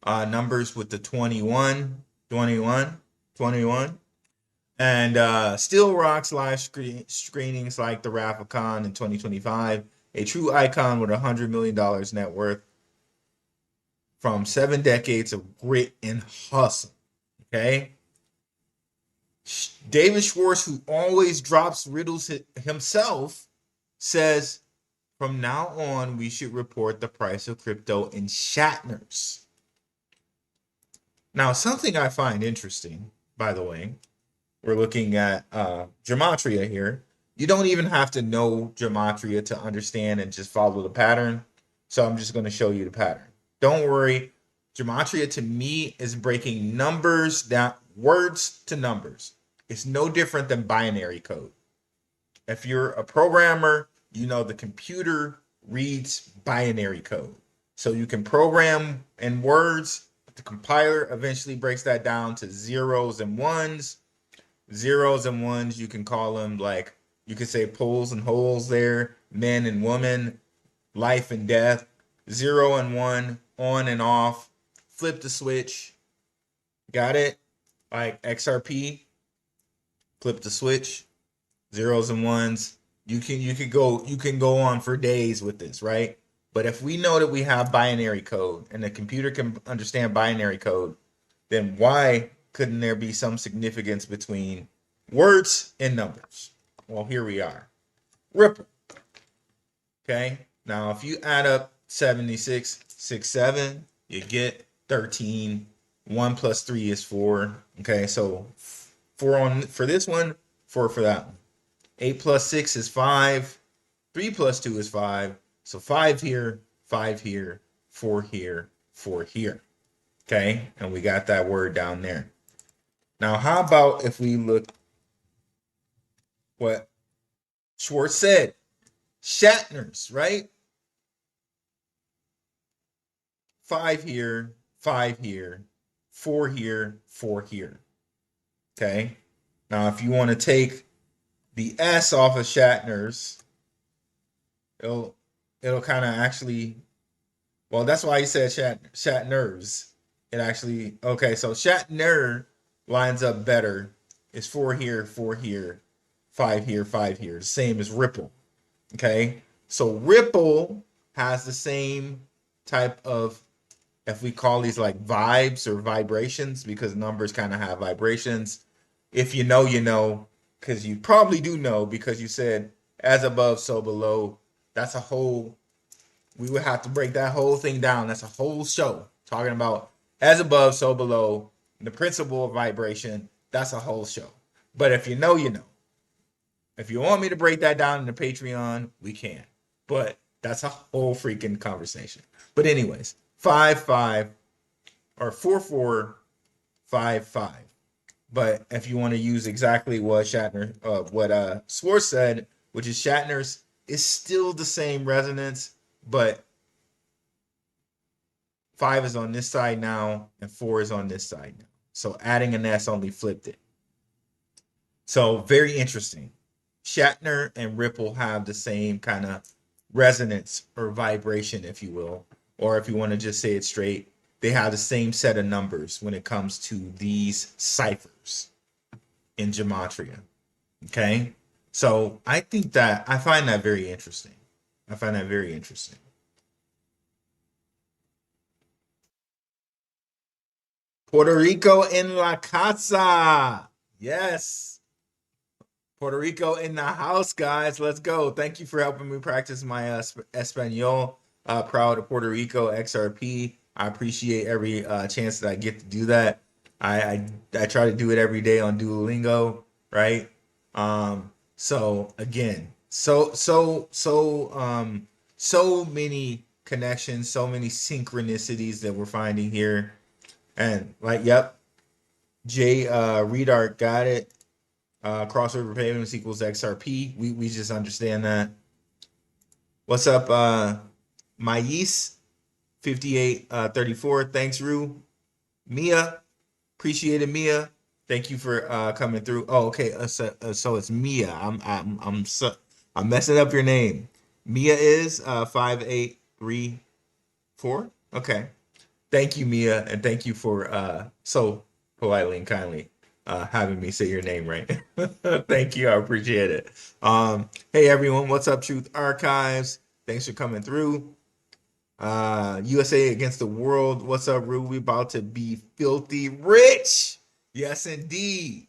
numbers with the 21. And still rocks live screenings like The Wrath of Khan in 2025. A true icon with $100 million net worth from 7 decades of grit and hustle. Okay? David Schwartz, who always drops riddles himself, says, from now on, we should report the price of crypto in Shatners. Now, something I find interesting, by the way, we're looking at gematria here. You don't even have to know gematria to understand and just follow the pattern. So I'm just going to show you the pattern. Don't worry. Gematria to me is breaking numbers down, words to numbers. It's no different than binary code. If you're a programmer, you know the computer reads binary code. So you can program in words, but the compiler eventually breaks that down to zeros and ones. Zeros and ones, you can call them, like, you could say poles and holes there, men and women. life and death, 0 and 1, on and off, flip the switch. Got it? Like XRP, flip the switch, zeros and ones. You can go on for days with this, right? But if we know that we have binary code and the computer can understand binary code, then why couldn't there be some significance between words and numbers? Well, here we are. Ripple. Okay. Now, if you add up 7667, you get 13. 1 plus 3 is 4. Okay, so 4 for this one, 4 for that one. 8 plus 6 is 5. 3 plus 2 is 5. So 5 here, 5 here, 4 here, 4 here. Okay, and we got that word down there. Now, how about if we look what Schwartz said? Shatner's, right? 5 here, 5 here, 4 here, 4 here. Okay. Now, if you want to take the S off of Shatner's, it'll kind of actually, well, that's why he said Shatner's. It actually, okay, so Shatner lines up better. It's 4 here, 4 here, 5 here, 5 here. Same as Ripple. Okay. So Ripple has the same type of, if we call these like vibes or vibrations, because numbers kind of have vibrations. If you know, you know, because you probably do know, because you said as above, so below. That's a whole, we would have to break that whole thing down. That's a whole show talking about as above, so below, the principle of vibration. That's a whole show. But if you know, you know. If you want me to break that down in the Patreon, we can. But that's a whole freaking conversation. But anyways, 5-5 or 4-4-5-5. But if you want to use exactly what Shatner, what Schwartz said, which is Shatner's, is still the same resonance, but 5 is on this side now and 4 is on this side now. So adding an S only flipped it. So very interesting. Shatner and Ripple have the same kind of resonance or vibration, if you will, or if you want to just say it straight, they have the same set of numbers when it comes to these ciphers in gematria. Okay, so I find that very interesting. I find that very interesting. Puerto Rico in la casa. Yes. Puerto Rico in the house, guys. Let's go. Thank you for helping me practice my Espanol. Proud of Puerto Rico, XRP. I appreciate every chance that I get to do that. I try to do it every day on Duolingo, right? So again, so many connections, so many synchronicities that we're finding here. And like, yep, Jay Redart got it. Crossover payments equals XRP. We just understand that. What's up, Mais 5834? Thanks, Rue. Mia, appreciate it, Mia. Thank you for coming through. Oh, okay. So it's Mia. I'm messing up your name. Mia is 5834. Okay. Thank you, Mia, and thank you for so politely and kindly having me say your name right. Thank you. I appreciate it. Hey everyone, what's up, Truth Archives? Thanks for coming through. USA against the world. What's up, Rue? We about to be filthy rich. Yes, indeed.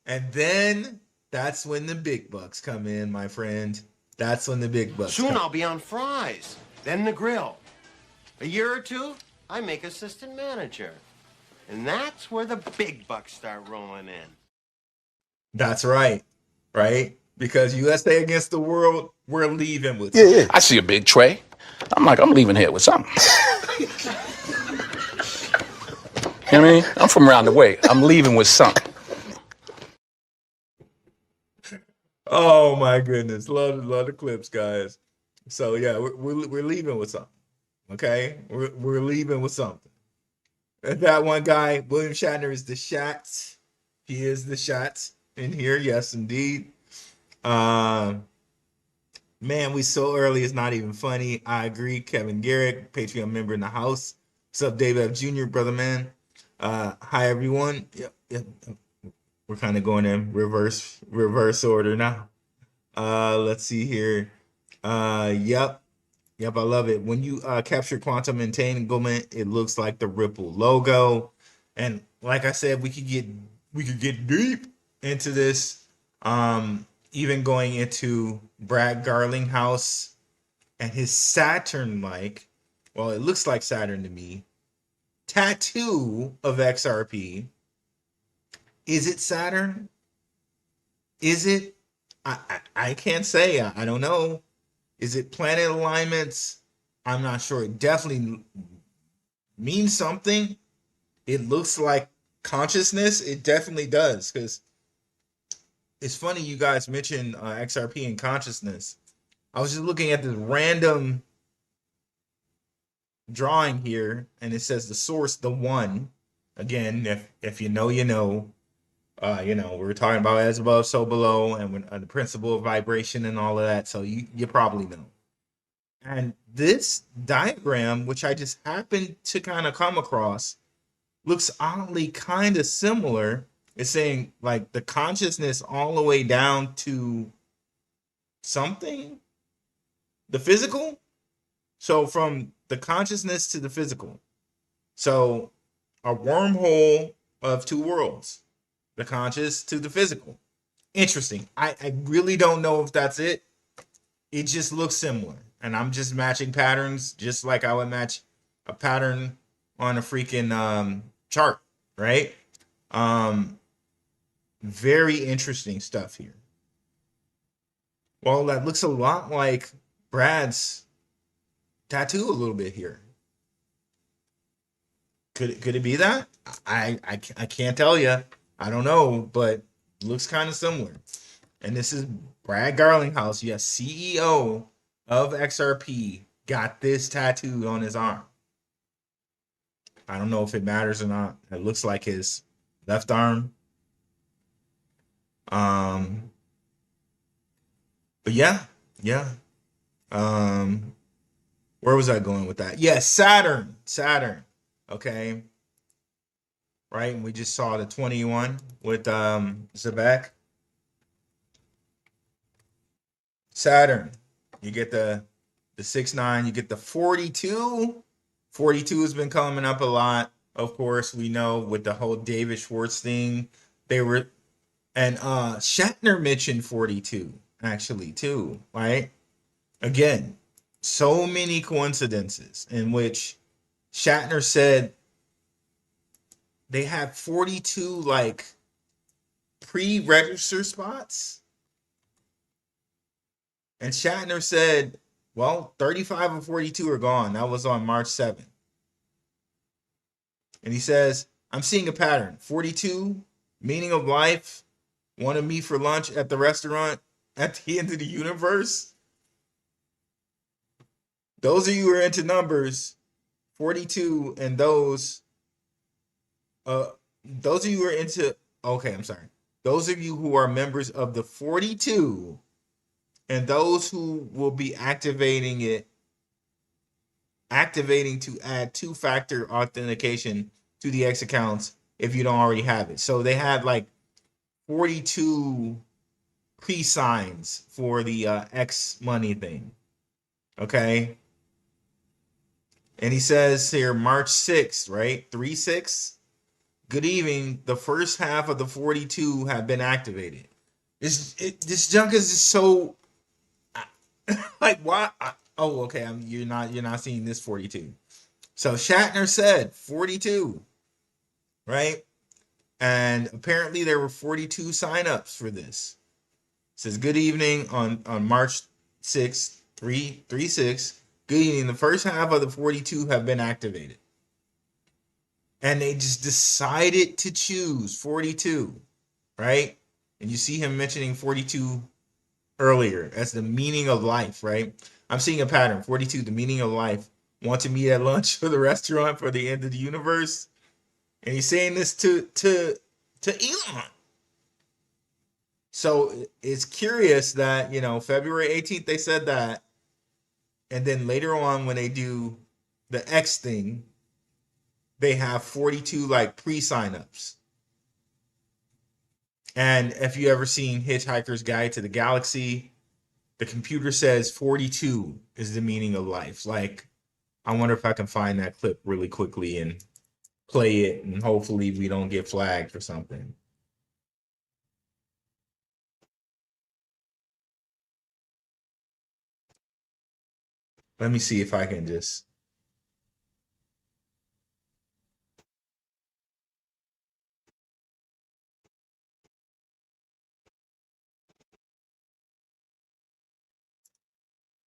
And then that's when the big bucks come in, my friend. That's when the big bucks Soon come. I'll be on fries, then the grill. A year or two, I make assistant manager. And that's where the big bucks start rolling in. That's right. Right? Because USA against the world, we're leaving with Yeah. I see a big tray. I'm like, I'm leaving here with something. You know what I mean? I'm from around the way. I'm leaving with something. Oh my goodness. Love the clips, guys. So yeah, we're leaving with something. Okay? We're leaving with something. And that one guy, William Shatner, is the Shat. He is the Shat in here. Yes, indeed. Man, we so early, it's not even funny. I agree. Kevin Garrick, Patreon member in the house. What's up, Dave F. Jr., brother man? Hi, everyone. Yep. We're kind of going in reverse order now. Let's see here. Yep, I love it. When you capture quantum entanglement, it looks like the Ripple logo. And like I said, we could get deep into this. Even going into Brad Garlinghouse and his Saturn well, it looks like Saturn to me, tattoo of XRP. Is it Saturn? Is it? I can't say. I don't know. Is it planet alignments? I'm not sure. It definitely means something. It looks like consciousness. It definitely does, because it's funny you guys mentioned XRP and consciousness. I was just looking at this random drawing here, and it says the source, the one. Again, if you know, you know. We were talking about as above, so below, and when, the principle of vibration and all of that. So you probably know. And this diagram, which I just happened to kind of come across, looks oddly kind of similar. It's saying like the consciousness all the way down to something, the physical. So from the consciousness to the physical. So a wormhole of two worlds, the conscious to the physical. Interesting. I really don't know if that's it. It just looks similar. And I'm just matching patterns just like I would match a pattern on a freaking chart, right? Very interesting stuff here. Well, that looks a lot like Brad's tattoo a little bit here. Could it be that? I can't tell you. I don't know, but it looks kind of similar. And this is Brad Garlinghouse, yes, CEO of XRP, got this tattooed on his arm. I don't know if it matters or not. It looks like his left arm. But yeah. Where was I going with that? Yeah, Saturn. Okay. Right, and we just saw the 21 with Zebec. Saturn. You get the 6-9, you get the 42. 42 has been coming up a lot. Of course, we know with the whole David Schwartz thing, and Shatner mentioned 42 actually too, right? Again, so many coincidences in which Shatner said they have 42 like pre-register spots. And Shatner said, well, 35 of 42 are gone. That was on March 7th. And he says, I'm seeing a pattern. 42, meaning of life, wanted me for lunch at the restaurant at the end of the universe. Those of you who are into numbers, 42, and those of you who are into, okay, I'm sorry. Those of you who are members of the 42 and those who will be activating to add two-factor authentication to the X accounts if you don't already have it. So they had like 42 pre-signs for the X money thing. Okay. And he says here, March 6th, right? 3-6. Good evening. The first half of the 42 have been activated. This junk is just so like why? Oh, okay. You're not seeing this 42. So Shatner said 42, right? And apparently there were 42 signups for this. It says good evening on March 6th, 3-6. Good evening. The first half of the 42 have been activated. And they just decided to choose 42, right? And you see him mentioning 42 earlier as the meaning of life, right? I'm seeing a pattern. 42, the meaning of life. Want to meet at lunch for the restaurant for the end of the universe. And he's saying this to Elon. So it's curious that, February 18th, they said that. And then later on, when they do the X thing, they have 42 like pre-signups. And if you ever seen Hitchhiker's Guide to the Galaxy, the computer says 42 is the meaning of life. Like, I wonder if I can find that clip really quickly and play it, and hopefully we don't get flagged or something. Let me see if I can just.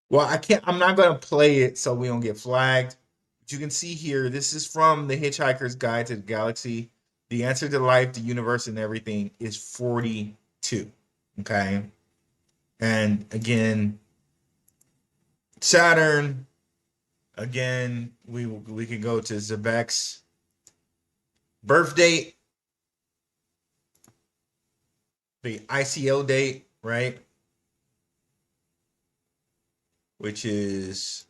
Well, I'm not going to play it so we don't get flagged. But you can see here, this is from the Hitchhiker's Guide to the Galaxy. The answer to life, the universe, and everything is 42. Okay. And again, Saturn, again, we can go to Zebec's birth date, the ICO date, right? Which is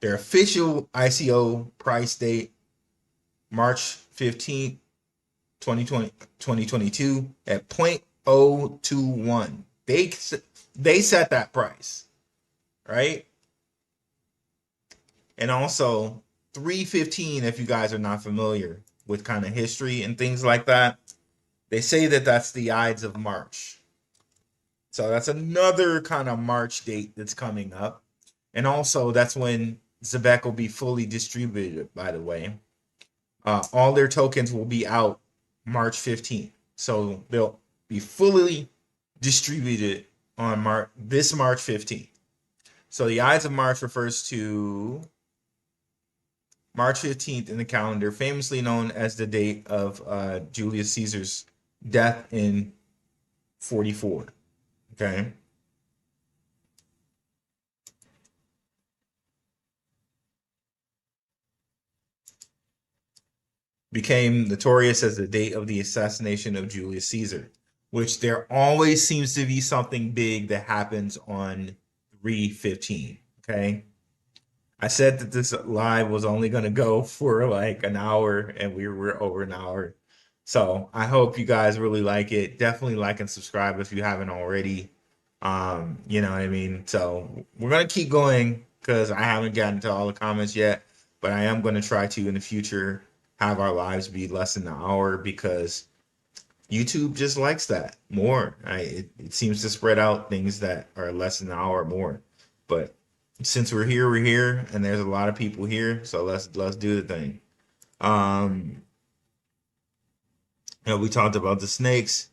their official ICO price date, March 15th, 2022 at 0.021. They set that price, right? And also 315, if you guys are not familiar with kind of history and things like that, they say that that's the Ides of March. So that's another kind of March date that's coming up. And also that's when Zebec will be fully distributed, by the way. All their tokens will be out March 15th. So they'll be fully distributed on this March 15th. So the Ides of March refers to March 15th in the calendar, famously known as the date of Julius Caesar's death in 44. Okay. Became notorious as the date of the assassination of Julius Caesar, which there always seems to be something big that happens on 3/15. Okay. I said that this live was only going to go for like an hour, and we were over an hour. So I hope you guys really like it. Definitely like and subscribe if you haven't already. You know what I mean? So we're going to keep going because I haven't gotten to all the comments yet, but I am going to try to in the future have our lives be less than an hour because YouTube just likes that more. It seems to spread out things that are less than an hour more. But since we're here, and there's a lot of people here, so let's do the thing. We talked about the snakes.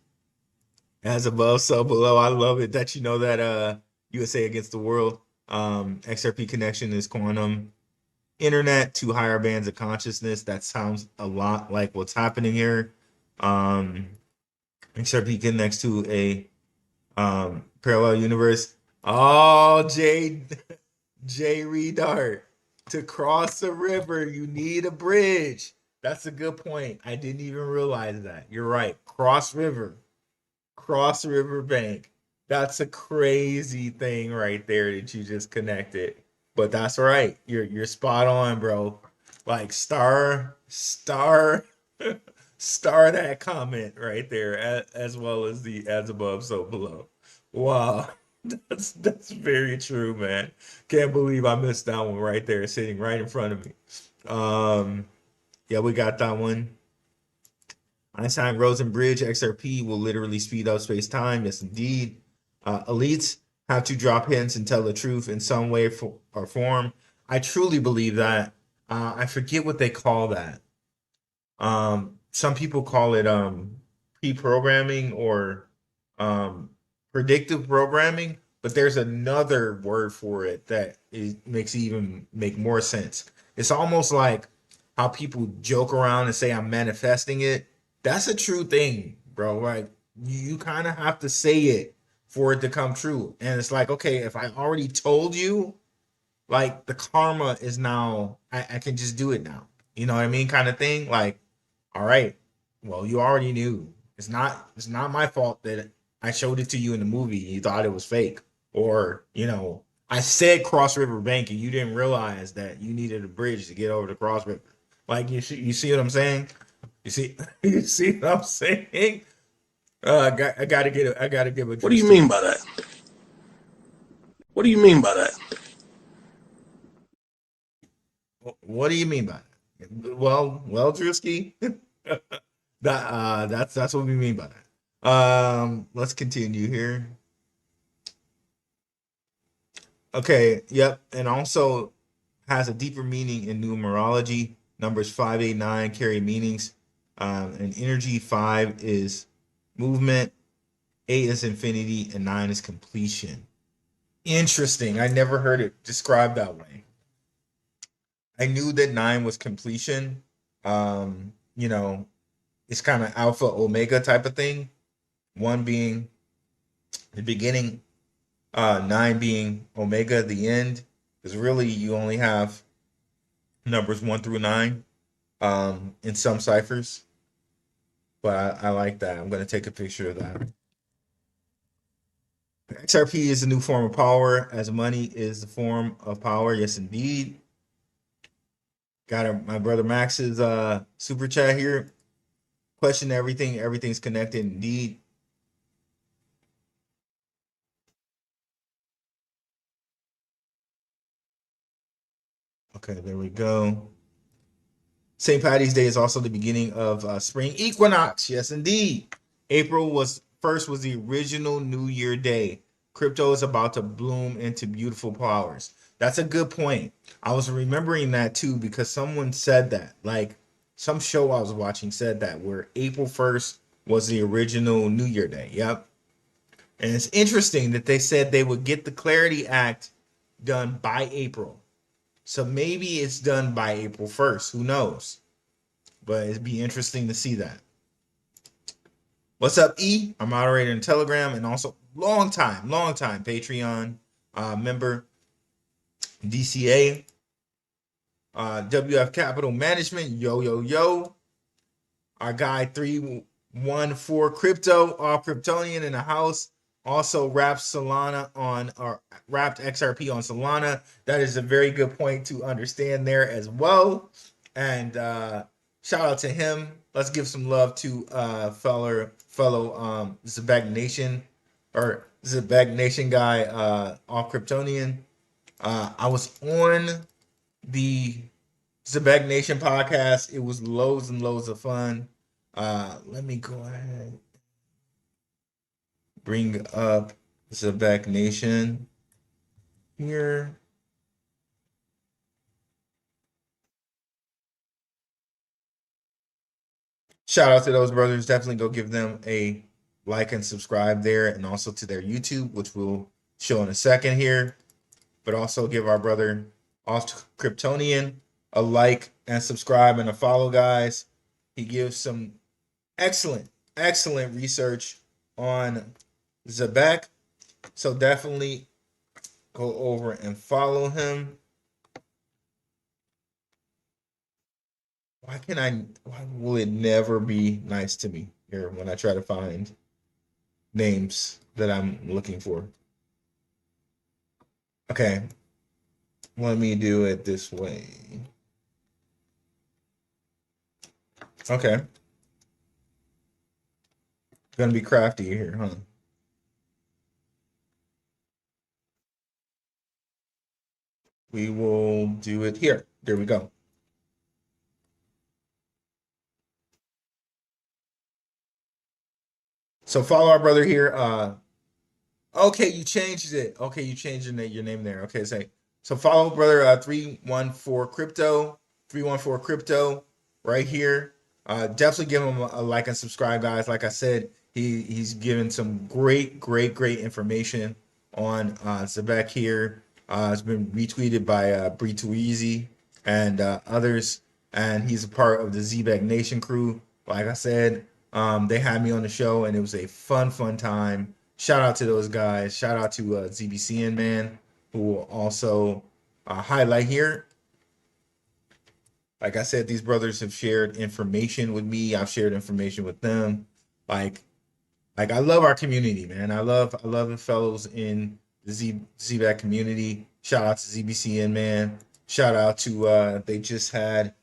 As above, so below. I love it that you know that USA against the world. XRP connection is quantum internet to higher bands of consciousness. That sounds a lot like what's happening here. XRP connects to a parallel universe. Oh, J Redart. To cross the river, you need a bridge. That's a good point. I didn't even realize that. You're right. Cross river bank. That's a crazy thing right there that you just connected. But that's right. You're spot on, bro. Like star that comment right there, as well as the as above, so below. Wow. That's very true, man. Can't believe I missed that one right there, sitting right in front of me. Yeah, we got that one. Einstein-Rosen bridge XRP will literally speed up space-time. Yes, indeed. Elites have to drop hints and tell the truth in some way or form. I truly believe that. I forget what they call that. Some people call it pre-programming or predictive programming, but there's another word for it that makes it even make more sense. It's almost like how people joke around and say I'm manifesting it. That's a true thing, bro. Like you kind of have to say it for it to come true. And it's like, okay, if I already told you, like the karma is now, I can just do it now. You know what I mean? Kind of thing. Like, all right, Well, you already knew. It's not my fault that I showed it to you in the movie. You thought it was fake. Or, I said Cross River Bank and you didn't realize that you needed a bridge to get over to Cross River. Like you see what I'm saying? You see you see what I'm saying? I gotta give a What do you mean by that? What do you mean by that? What do you mean by that? Well, Drewski. That's what we mean by that. Let's continue here. Okay, yep, and also has a deeper meaning in numerology. Numbers 5, 8, 9 carry meanings. And energy 5 is movement, 8 is infinity, and 9 is completion. Interesting. I never heard it described that way. I knew that 9 was completion. It's kind of alpha omega type of thing. 1 being the beginning, 9 being omega, the end. Because really you only have numbers 1 through 9 in some ciphers. But I like that. I'm going to take a picture of that. XRP is a new form of power, as money is the form of power. Yes, indeed. Got my brother Max's super chat here. Question everything. Everything's connected indeed. Okay, there we go. St. Patty's Day is also the beginning of spring equinox. Yes, indeed. April 1st was the original New Year day. Crypto is about to bloom into beautiful flowers. That's a good point. I was remembering that too because someone said that. Like some show I was watching said that where April 1st was the original New Year day. Yep. And it's interesting that they said they would get the Clarity Act done by April. So maybe it's done by April 1st. Who knows? But it'd be interesting to see that. What's up, E? I'm moderator in Telegram and also long time Patreon member, DCA, WF Capital Management. Yo. Our guy 314 Crypto, all Kryptonian in the house. Also wrapped XRP on Solana. That is a very good point to understand there as well. And shout out to him. Let's give some love to fellow Zebec Nation or Zebec Nation guy, all Kryptonian. I was on the Zebec Nation podcast. It was loads and loads of fun. Let me go ahead. Bring up Zebec Nation here. Shout out to those brothers. Definitely go give them a like and subscribe there, and also to their YouTube, which we'll show in a second here. But also give our brother Off Kryptonian a like and subscribe and a follow, guys. He gives some excellent research on Zebec. So definitely go over and follow him. Why will it never be nice to me here when I try to find names that I'm looking for? Okay. Let me do it this way. Okay. Gonna be crafty here, huh? We will do it here. There we go. So follow our brother here. Okay, you changed it. Okay, you changed your name there. Okay, so follow brother 314 Crypto right here. Definitely give him a like and subscribe, guys. Like I said, he's given some great information on Zebec here. It's been retweeted by Bree Too Easy and others, and he's a part of the Zebec Nation crew. Like I said, they had me on the show, and it was a fun time. Shout out to those guys. Shout out to ZBCN man, who will also highlight here. Like I said, these brothers have shared information with me. I've shared information with them. Like I love our community, man. I love the fellows in the Zebec community. Shout out to ZBCN, man. Shout out to they just had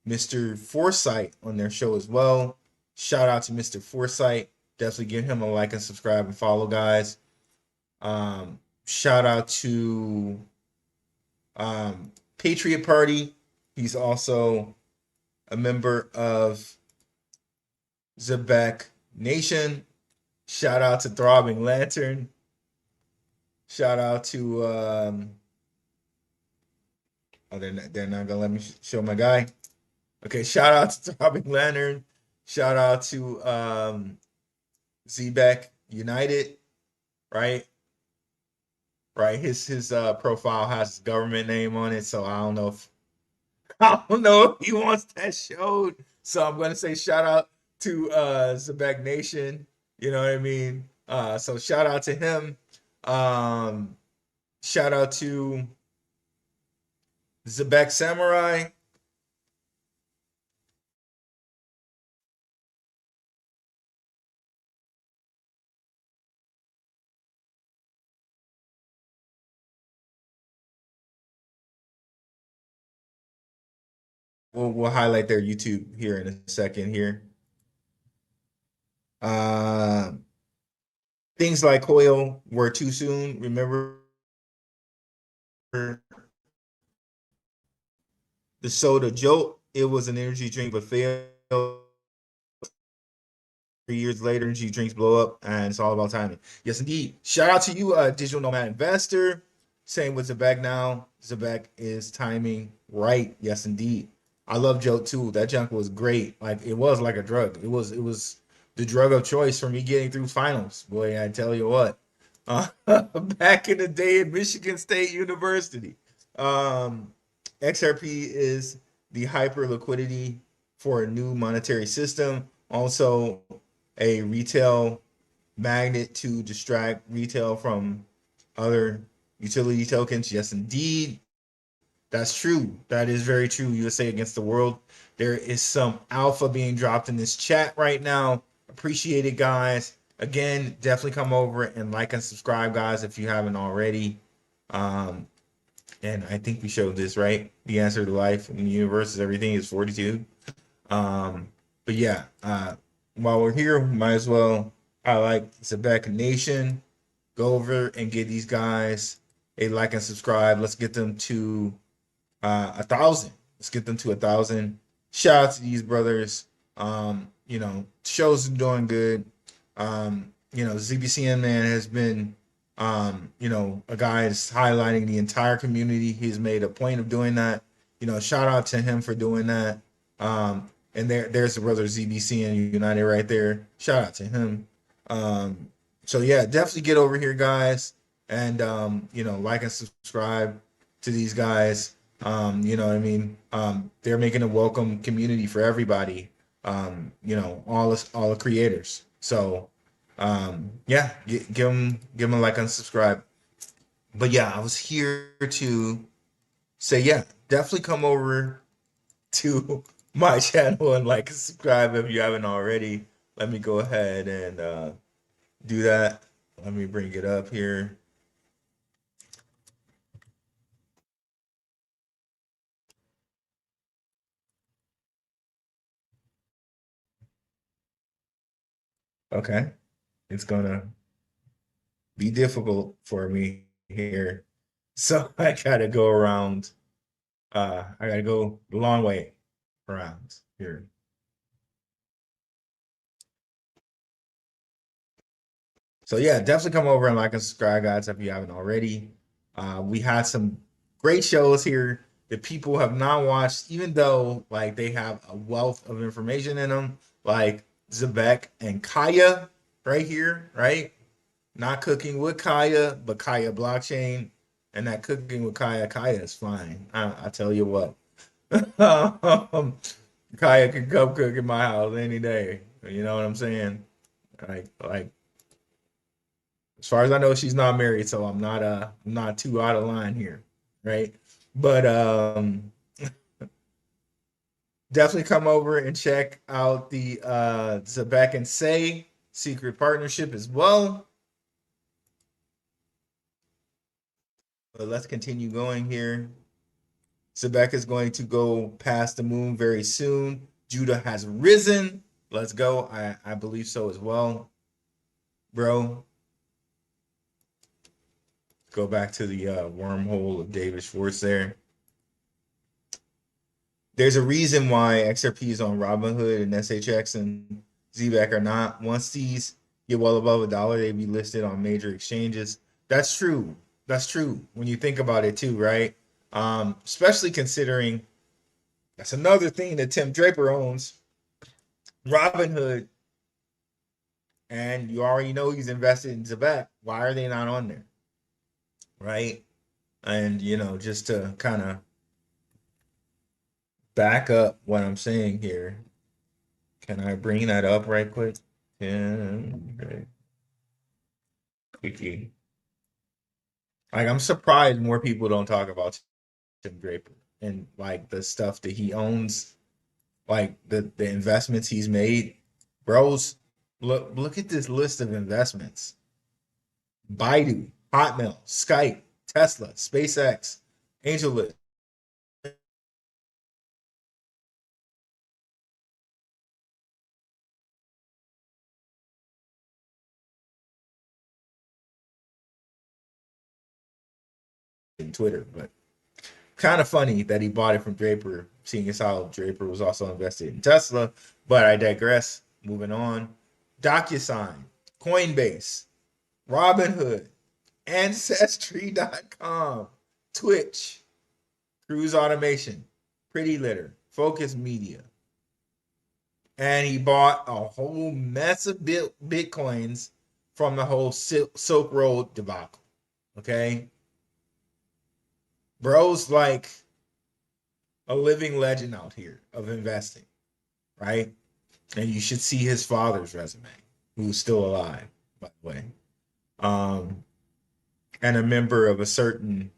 Mr. Foresight on their show as well. Shout out to Mr. Foresight. Definitely give him a like and subscribe and follow, guys. Shout out to Patriot Party. He's also a member of Zebec Nation. Shout out to Throbbing Lantern. Shout out to they're not gonna let me show my guy. Okay, shout out to Throbbing Lantern. Shout out to Zebec United, right? Right. His profile has his government name on it, so I don't know if he wants that showed. So I'm gonna say shout out to Zebec Nation. You know what I mean? So shout out to him. Shout out to Zebec Samurai. We'll highlight their YouTube here in a second here. Things like Coil were too soon. Remember the soda jolt? It was an energy drink, but failed. 3 years later, energy drinks blow up, and it's all about timing. Yes, indeed. Shout out to you, digital nomad investor. Same with Zebec now. Zebec is timing right. Yes, indeed. I love Jolt too. That junk was great. Like it was like a drug. It was the drug of choice for me getting through finals. Boy, I tell you what. Back in the day at Michigan State University. XRP is the hyper liquidity for a new monetary system. Also a retail magnet to distract retail from other utility tokens. Yes, indeed. That's true. That is very true. USA against the world. There is some alpha being dropped in this chat right now. Appreciate it, guys. Again, definitely come over and like and subscribe, guys, if you haven't already. And I think we showed this, right? The answer to life in the universe is everything is 42. But yeah, while we're here, might as well highlight Zebec Nation. Go over and get these guys a like and subscribe. Let's get them to 1,000. Let's get them to 1,000. Shout out to these brothers. You know, shows are doing good. You know, ZBCN man has been you know, a guy is highlighting the entire community. He's made a point of doing that. You know, shout out to him for doing that. And there's the brother ZBCN United right there. Shout out to him. So yeah, definitely get over here, guys, and you know, like and subscribe to these guys. You know what I mean? They're making a welcome community for everybody. You know, all the creators. So yeah, give them a like and subscribe. But yeah, I was here to say, yeah, definitely come over to my channel and like and subscribe if you haven't already. Let me go ahead and do that. Let me bring it up here. Okay, it's gonna be difficult for me here, so I gotta go around. I gotta go the long way around here. So yeah, definitely come over and like and subscribe, guys, if you haven't already. We had some great shows here that people have not watched, even though like they have a wealth of information in them, like Zebec and Kaya right here, right? Not cooking with Kaya, but Kaya blockchain, and that cooking with Kaya is fine. I tell you what, Kaya can come cook in my house any day. You know what I'm saying? Like. As far as I know, she's not married, so I'm not, too out of line here, right? But Definitely come over and check out the Zebec and Say secret partnership as well. But let's continue going here. Zebec is going to go past the moon very soon. Judah has risen. Let's go. I believe so as well, bro. Go back to the wormhole of David Schwartz there. There's a reason why XRP is on Robinhood and SHX and Zebec are not. Once these get well above $1, they be listed on major exchanges. That's true. That's true when you think about it too, right? Especially considering that's another thing that Tim Draper owns, Robinhood, and you already know he's invested in Zebec. Why are they not on there, right? And you know, just to kind of back up what I'm saying here, can I bring that up right quick? Yeah, okay. Like, I'm surprised more people don't talk about Tim Draper and like the stuff that he owns, like the investments he's made. Bros, look at this list of investments: Baidu, Hotmail, Skype, Tesla, SpaceX, AngelList. In Twitter, but kind of funny that he bought it from Draper, seeing as how Draper was also invested in Tesla. But I digress. Moving on. DocuSign, Coinbase, Robinhood, Ancestry.com, Twitch, Cruise Automation, Pretty Litter, Focus Media. And he bought a whole mess of Bitcoins from the whole Silk Road debacle. Okay? Bro's like a living legend out here of investing, right? And you should see his father's resume, who's still alive, by the way. And a member of a certain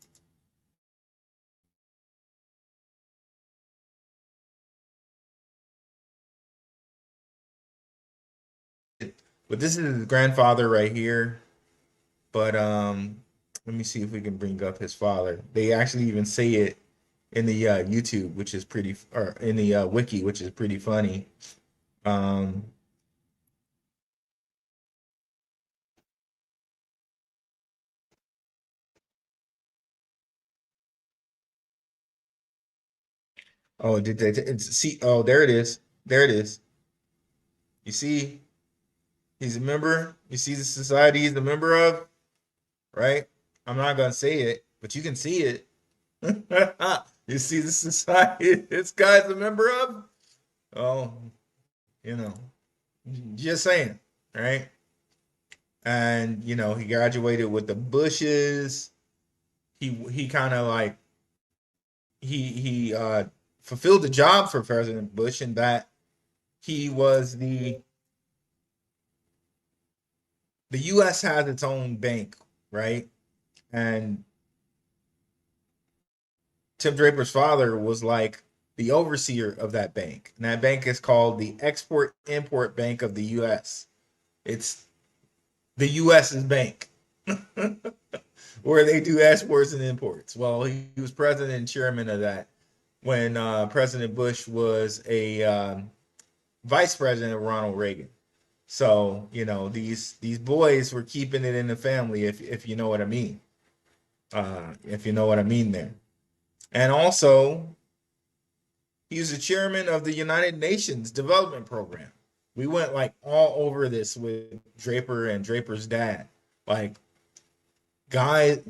but this is his grandfather right here. But let me see if we can bring up his father. They actually even say it in the YouTube, which is pretty, or in the wiki, which is pretty funny. Oh, did they see? Oh, there it is. There it is. You see, he's a member. You see the society he's a member of, right? I'm not gonna say it, but you can see it. You see the society this guy's a member of? Oh, you know, just saying, right? And you know, he graduated with the Bushes. He kind of like he fulfilled the job for President Bush in that he was the U.S. has its own bank, right? And Tim Draper's father was like the overseer of that bank. And that bank is called the Export-Import Bank of the U.S. It's the U.S.'s bank where they do exports and imports. Well, he was president and chairman of that when President Bush was a vice president of Ronald Reagan. So, you know, these boys were keeping it in the family, if you know what I mean. If you know what I mean there. And also, he was the chairman of the United Nations Development Program. We went like all over this with Draper and Draper's dad. Like, guys a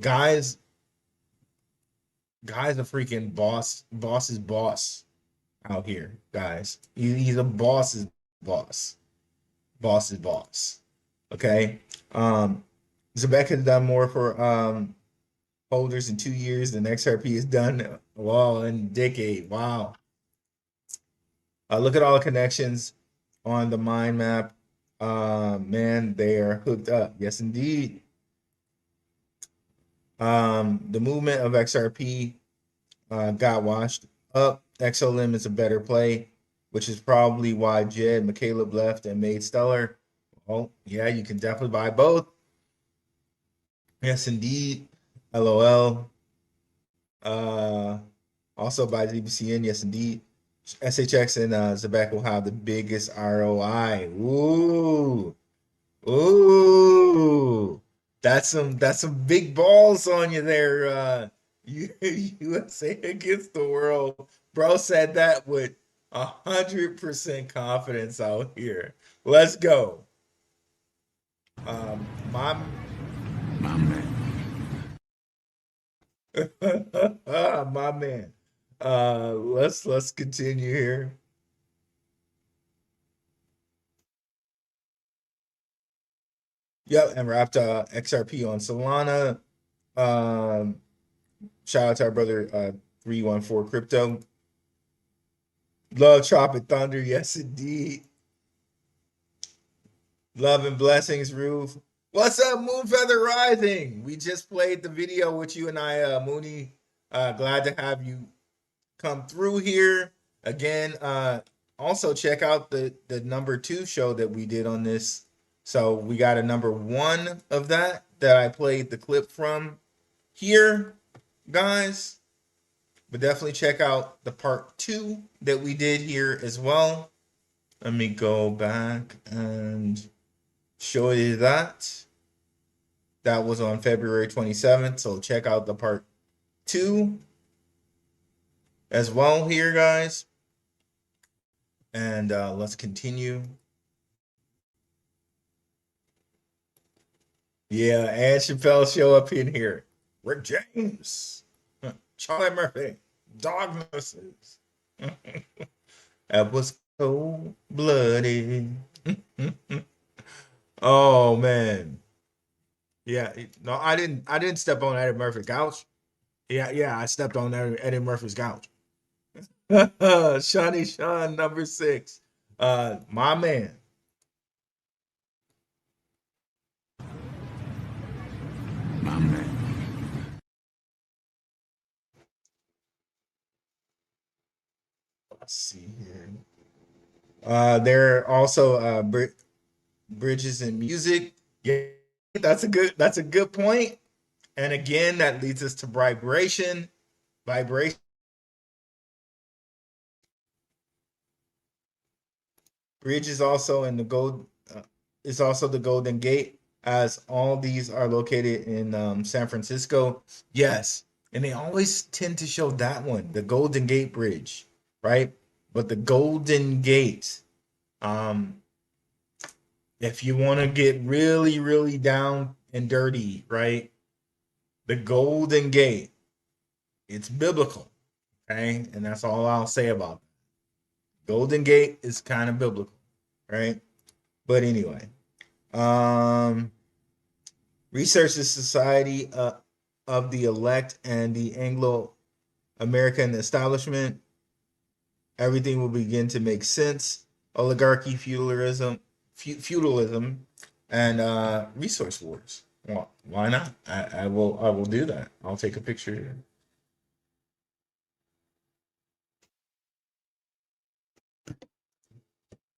freaking boss's boss out here, guys. He's a boss's boss. Boss's boss. Okay. Zebec has done more for holders in 2 years than XRP has done, well, in a decade. Wow. Look at all the connections on the mind map. Man, they are hooked up. Yes, indeed. The movement of XRP got watched up. XLM is a better play, which is probably why Jed, McCaleb left and made Stellar. Oh, yeah, you can definitely buy both. Yes, indeed. LOL. Also by ZBCN. Yes, indeed. SHX and Zebec will have the biggest ROI. Ooh. Ooh. That's some big balls on you there. USA against the world. Bro said that with 100% confidence out here. Let's go. My man. My man. Let's continue here. Yep, and wrapped XRP on Solana. Shout out to our brother 314 Crypto. Love Tropic Thunder, yes indeed. Love and blessings, Roof. What's up, Moonfeather Rising? We just played the video with you and I, Mooney. Glad to have you come through here again. Also check out the number 2 show that we did on this. So we got a number 1 of that I played the clip from here, guys. But definitely check out the part 2 that we did here as well. Let me go back and show you that. That was on February 27th. So check out the part 2 as well here, guys. And let's continue. Yeah, and Chappelle show up in here. Rick James, Charlie Murphy, Dog Nurses. That was cold blooded. Oh man. Yeah, no, I didn't step on Eddie Murphy's couch. Yeah, I stepped on Eddie Murphy's couch. Shawnee Sean number 6. My man. My man. Let's see here. There are also bridges in music. Yeah, that's a good point. And again, that leads us to vibration. Bridge is also in the gold. Is also the Golden Gate, as all these are located in San Francisco. Yes, and they always tend to show that one, the Golden Gate Bridge, right? But the Golden Gate, if you want to get really, really down and dirty, right? The Golden Gate, it's biblical, okay? And that's all I'll say about it. Golden Gate is kind of biblical, right? But anyway, research the society of the elect and the Anglo-American establishment. Everything will begin to make sense. Oligarchy, feudalism, and resource wars. Well, why not? I will do that. I'll take a picture here.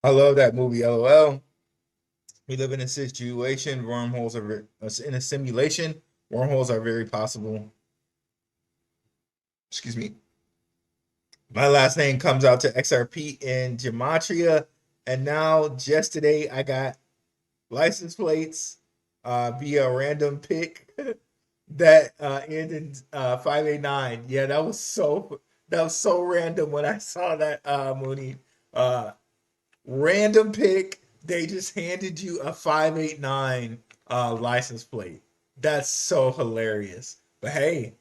I love that movie, LOL. We live in a situation. Wormholes are in a simulation. Wormholes are very possible. Excuse me. My last name comes out to XRP in Gematria. And now, just today, I got license plates via a random pick that ended 589. Yeah, that was so random when I saw that, Mooney. Random pick. They just handed you a 589 license plate. That's so hilarious. But hey,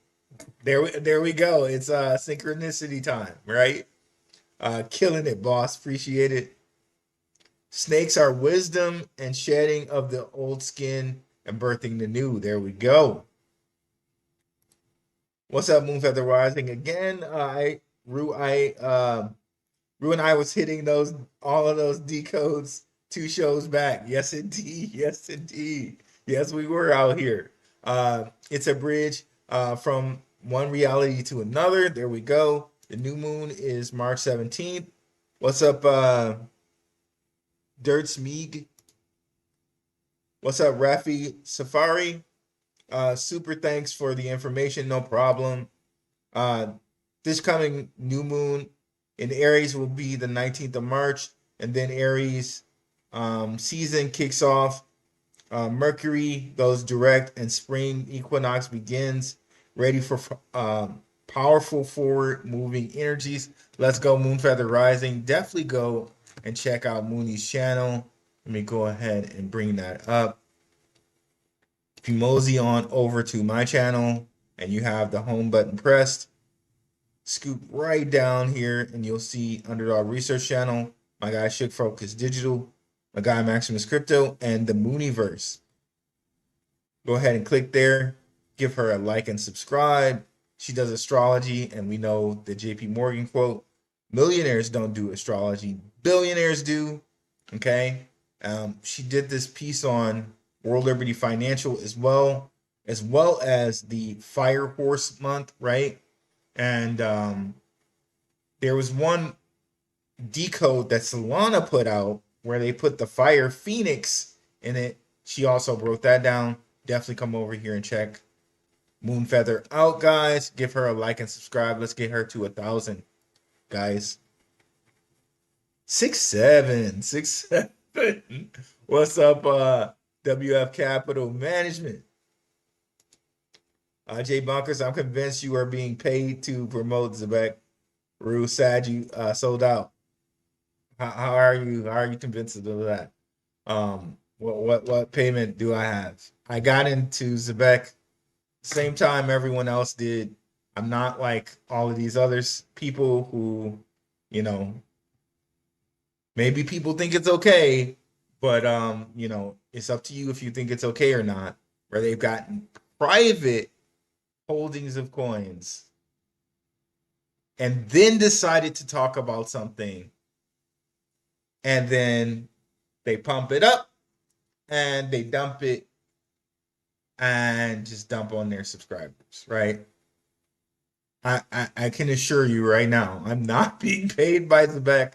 there we go. It's synchronicity time, right? Killing it, boss. Appreciate it. Snakes are wisdom and shedding of the old skin and birthing the new. There we go. What's up, Moonfeather Rising? Again, Rue and I was hitting all of those decodes 2 shows back. Yes, indeed. Yes, indeed. Yes, we were out here. It's a bridge from one reality to another. There we go. The new moon is March 17th. What's up, Dirts Meeg? What's up, Rafi Safari? Super thanks for the information. No problem. This coming new moon in Aries will be the 19th of March, and then Aries season kicks off. Mercury goes direct, and spring equinox begins. Ready for powerful forward moving energies. Let's go, Moonfeather Rising. Definitely go and check out Mooney's channel. Let me go ahead and bring that up. If you mosey on over to my channel and you have the home button pressed, scoop right down here and you'll see Underdog Research Channel, my guy Shook Focus Digital, my guy Maximus Crypto, and the Mooniverse. Go ahead and click there. Give her a like and subscribe. She does astrology, and we know the JP Morgan quote, millionaires don't do astrology, billionaires do. Okay. She did this piece on World Liberty Financial as well as the Fire Horse month, right? And there was one decode that Solana put out where they put the Fire Phoenix in it. She also broke that down. Definitely come over here and check Moonfeather out, guys. Give her a like and subscribe. Let's get her to 1,000, guys. 6'7". What's up, WF Capital Management? Jay Bunkers, I'm convinced you are being paid to promote Zebec. Rue, sad you sold out. How are you convinced of that? What payment do I have? I got into Zebec same time everyone else did. I'm not like all of these others people who, you know, maybe people think it's okay, but you know, it's up to you if you think it's okay or not. Where they've gotten private holdings of coins and then decided to talk about something, and then they pump it up and they dump it and just dump on their subscribers, right? I can assure you right now, I'm not being paid by Zebec.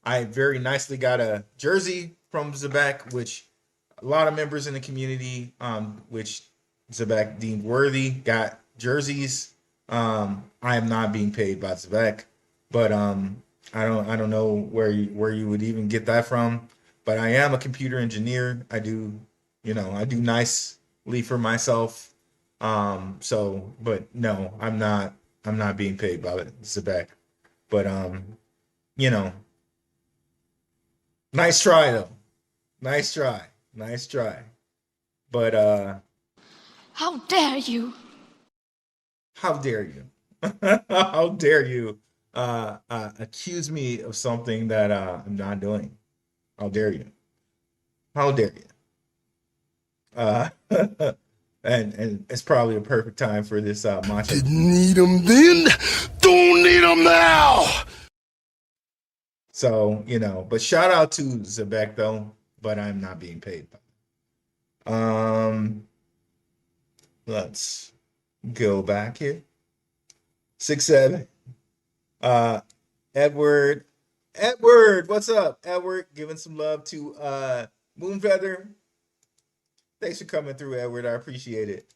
I very nicely got a jersey from Zebec, which a lot of members in the community, which Zebec deemed worthy, got jerseys. I am not being paid by Zebec, but I don't know where you would even get that from. But I am a computer engineer. I do nicely for myself. So, but no, I'm not being paid by Zebec. But you know, nice try though. Nice try. But how dare you? How dare you? How dare you accuse me of something that I'm not doing? How dare you? How dare you? And it's probably a perfect time for this matcha. Didn't need them then, don't need them now. So, you know, but shout out to Zebec though, but I'm not being paid. Let's go back here. 6'7". Edward, what's up? Edward, giving some love to Moonfeather. Thanks for coming through, Edward. I appreciate it.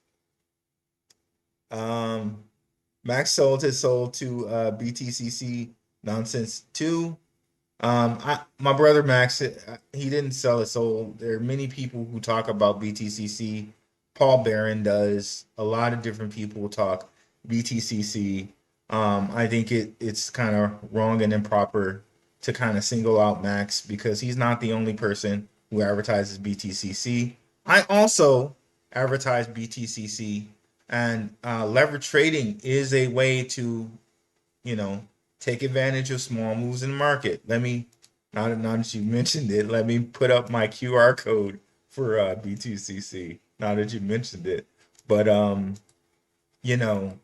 Max sold his soul to BTCC Nonsense 2. My brother Max, he didn't sell his soul. There are many people who talk about BTCC. Paul Barron does. A lot of different people talk BTCC. I think it's kind of wrong and improper to kind of single out Max because he's not the only person who advertises BTCC. I also advertise BTCC, and leverage trading is a way to, you know, take advantage of small moves in the market. Let me, now that you mentioned it, let me put up my QR code for BTCC. Now that you mentioned it, but you know,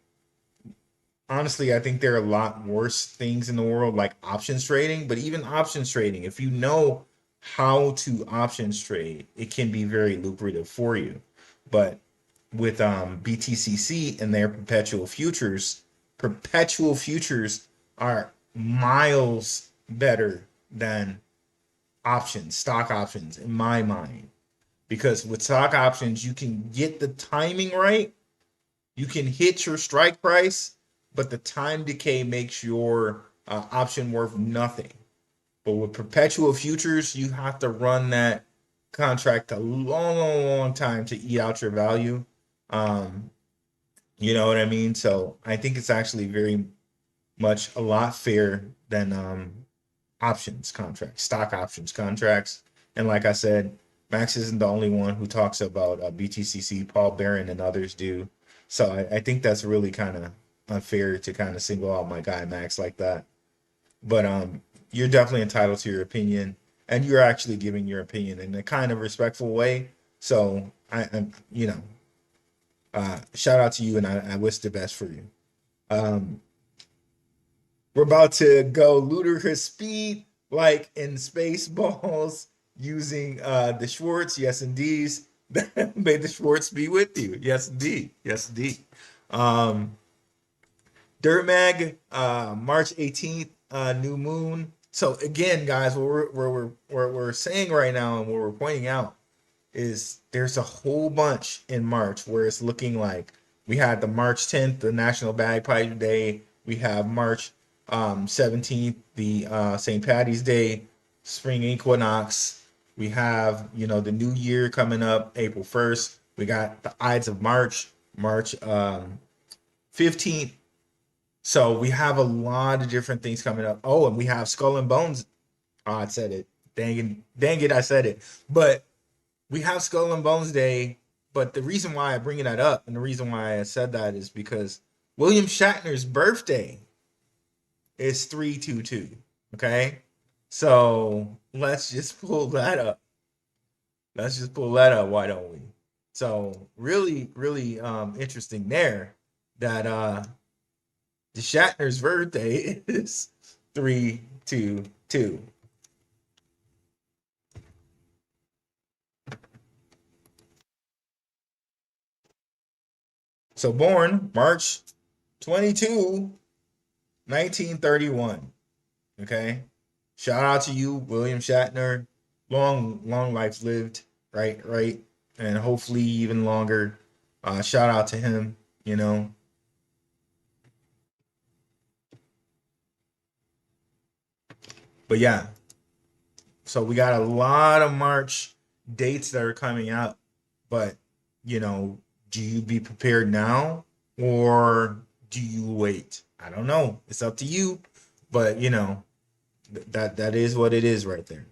honestly, I think there are a lot worse things in the world like options trading. But even options trading, if you know how to options trade, it can be very lucrative for you. But with BTCC and their perpetual futures are miles better than options, stock options, in my mind. Because with stock options, you can get the timing right, you can hit your strike price, but the time decay makes your option worth nothing. But with perpetual futures, you have to run that contract a long time to eat out your value. You know what I mean? So I think it's actually very much a lot fair than options contracts, stock options contracts. And like I said, Max isn't the only one who talks about BTCC. Paul Barron and others do. So I think that's really kind of unfair to kind of single out my guy Max like that. But you're definitely entitled to your opinion, and you're actually giving your opinion in a kind of respectful way. So I'm you know, shout out to you, and I wish the best for you. We're about to go ludicrous speed, like in Spaceballs, using the Schwartz. Yes, indeed. May the Schwartz be with you. Yes, indeed. Yes, indeed. Dirt Mag, March 18th, new moon. So again, guys, what we're saying right now and what we're pointing out is there's a whole bunch in March where it's looking like we had the March 10th, the National Bagpipe Day. We have March 17th, the St. Patty's Day, spring equinox. We have, you know, the new year coming up, April 1st. We got the Ides of March, March 15th. So we have a lot of different things coming up. Oh, and we have Skull and Bones. Oh, I said it. Dang it, I said it. But we have Skull and Bones Day. But the reason why I bring that up and the reason why I said that is because William Shatner's birthday is 322. Okay? So let's just pull that up. Let's just pull that up, why don't we? So really, really interesting there that the Shatner's birthday is 322. So born March 22, 1931. Okay. Shout out to you, William Shatner. Long life lived, right? And hopefully even longer. Shout out to him, you know. But yeah. So we got a lot of March dates that are coming out. But, you know, do you be prepared now or do you wait? I don't know. It's up to you. But, you know, that is what it is right there.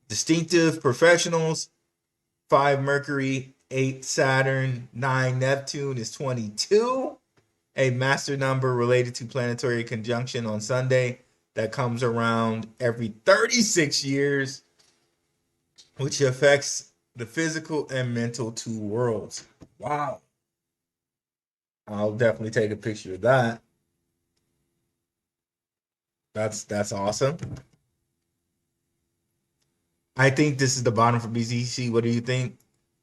Distinctive professionals, 5 Mercury, 8 Saturn, 9 Neptune is 22. A master number related to planetary conjunction on Sunday that comes around every 36 years, which affects the physical and mental 2 worlds. Wow. I'll definitely take a picture of that. That's awesome. I think this is the bottom for BTCC. What do you think?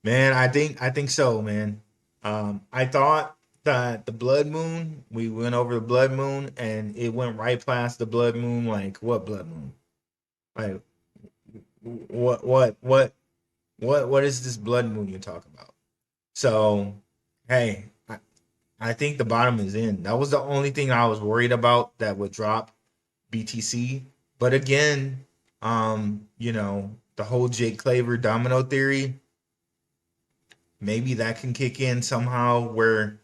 Man, I think so, man. I thought that the blood moon, we went over the blood moon and it went right past the blood moon. Like what blood moon? Like what is this blood moon you're talking about? So, hey, I think the bottom is in. That was the only thing I was worried about that would drop BTC. But again, you know, the whole Jake Claver domino theory, maybe that can kick in somehow where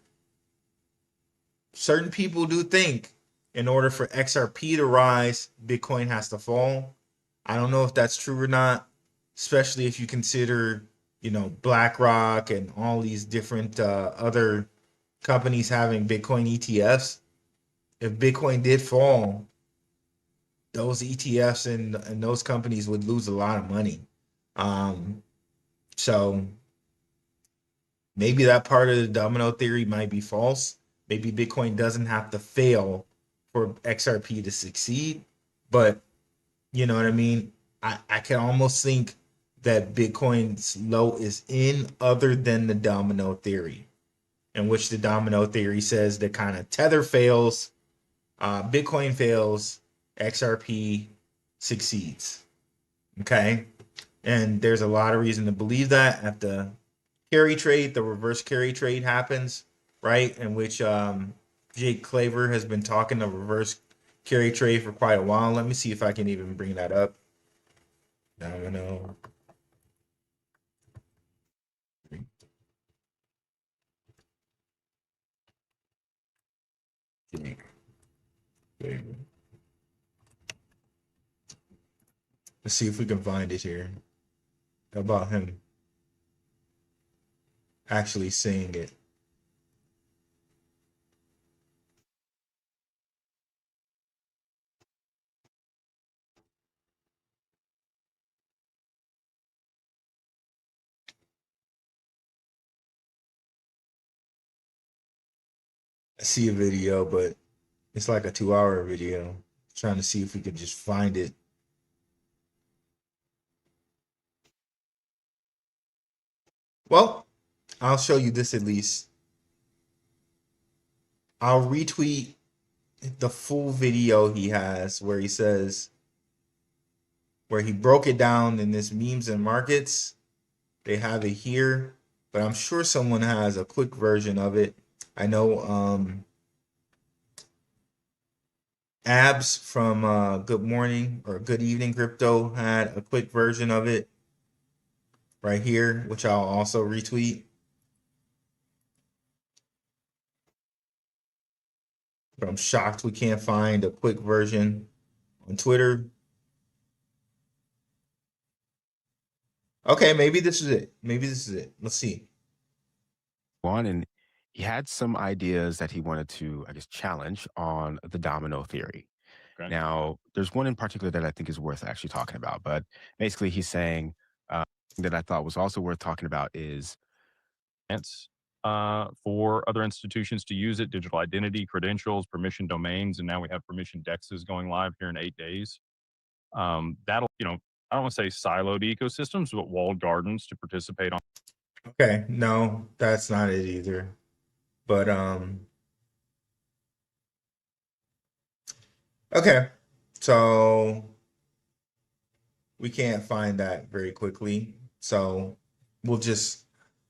certain people do think in order for XRP to rise, Bitcoin has to fall. I don't know if that's true or not, especially if you consider, you know, BlackRock and all these different other companies having Bitcoin ETFs. If Bitcoin did fall, those ETFs and those companies would lose a lot of money. So maybe that part of the domino theory might be false. Maybe Bitcoin doesn't have to fail for XRP to succeed. But you know what I mean? I can almost think that Bitcoin's low is in other than the domino theory, in which the domino theory says that kind of tether fails. Bitcoin fails, XRP succeeds. Okay. And there's a lot of reason to believe that. At the carry trade, the reverse carry trade happens, right? In which Jake Claver has been talking the reverse carry trade for quite a while. Let me see if I can even bring that up. Domino. Jake Claver. Let's see if we can find it here. About him actually saying it. I see a video, but it's like a 2-hour video. Trying to see if we could just find it. Well, I'll show you this at least. I'll retweet the full video he has where he says, where he broke it down in this memes and markets. They have it here, but I'm sure someone has a quick version of it. I know Abs from Good Morning or Good Evening Crypto had a quick version of it right here, which I'll also retweet. But I'm shocked we can't find a quick version on Twitter. Okay, maybe this is it. Maybe this is it. Let's see. And he had some ideas that he wanted to, I guess, challenge on the domino theory. Okay. Now, there's one in particular that I think is worth actually talking about. But basically, he's saying that I thought was also worth talking about is for other institutions to use it, digital identity, credentials, permission domains, and now we have permission dexes going live here in 8 days. That'll, I don't want to say siloed ecosystems, but walled gardens to participate on. Okay, no, that's not it either. But okay, so we can't find that very quickly. So we'll just,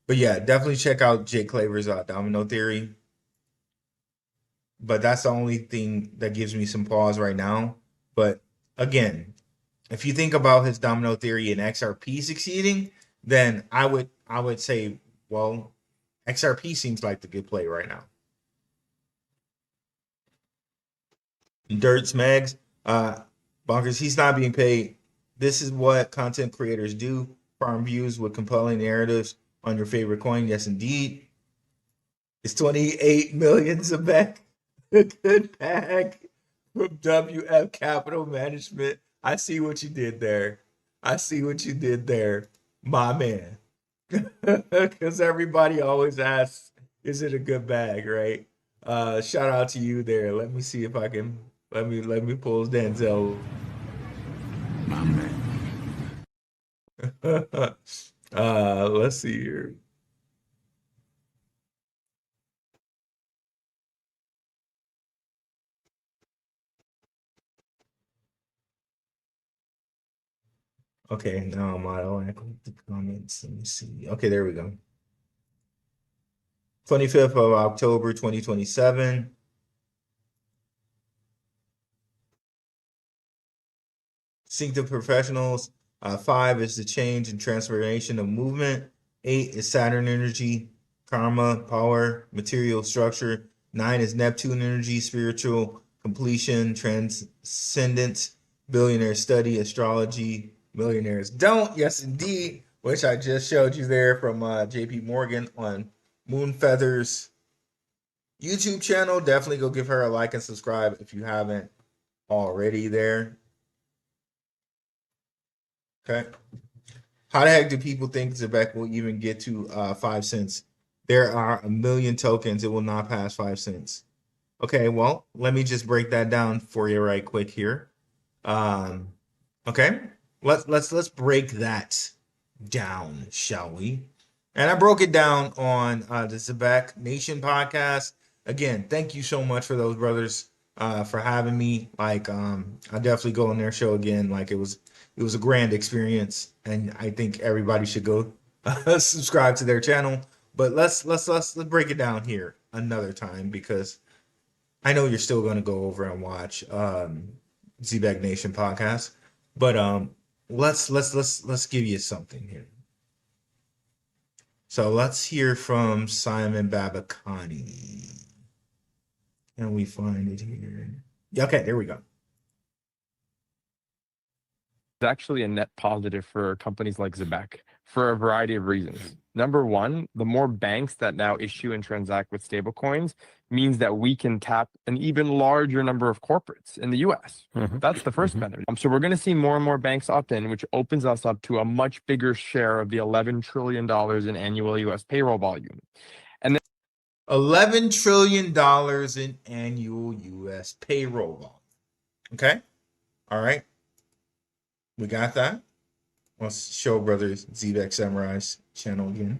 but yeah, definitely check out Jake Claver's domino theory. But that's the only thing that gives me some pause right now. But again, if you think about his domino theory and XRP succeeding, then I would say, well, XRP seems like the good play right now. Dirt's Megs, Bonkers, he's not being paid. This is what content creators do. Farm views with compelling narratives on your favorite coin. Yes, indeed. It's 28 million Zebec. A good bag from WF Capital Management. I see what you did there. I see what you did there, my man. Because everybody always asks, is it a good bag, right? Shout out to you there. Let me see if I can, let me pull Denzel. my man. Let's see here. Okay, now I'm out of the comments. Let me see. Okay, there we go. 25th of October, 2027. Sync the professionals. 5 is the change and transformation of movement. 8 is Saturn energy, karma, power, material structure. 9 is Neptune energy, spiritual completion, transcendence, billionaire study, astrology. Millionaires don't. Yes, indeed. Which I just showed you there from JP Morgan on Moonfeather's YouTube channel. Definitely go give her a like and subscribe if you haven't already there. Okay. How the heck do people think Zebec will even get to 5 cents? There are a million tokens. It will not pass 5 cents. Okay, well, let me just break that down for you right quick here. Okay. Let's break that down, shall we? And I broke it down on the Zebec Nation podcast. Again, thank you so much for those brothers for having me. Like, I'll definitely go on their show again. Like, it was a grand experience, and I think everybody should go subscribe to their channel. But let's break it down here another time, because I know you're still going to go over and watch Zebec Nation podcast. But let's give you something here. So let's hear from Simon Babakani. Can we find it here? Okay, there we go. It's actually a net positive for companies like Zebec for a variety of reasons. Number one, the more banks that now issue and transact with stablecoins means that we can tap an even larger number of corporates in the US. That's the first benefit. So we're going to see more and more banks opt in, which opens us up to a much bigger share of the $11 trillion in annual US payroll volume. And then $11 trillion in annual US payroll volume. Okay? All right. We got that. Let's show brothers Zebec Samurai's channel again.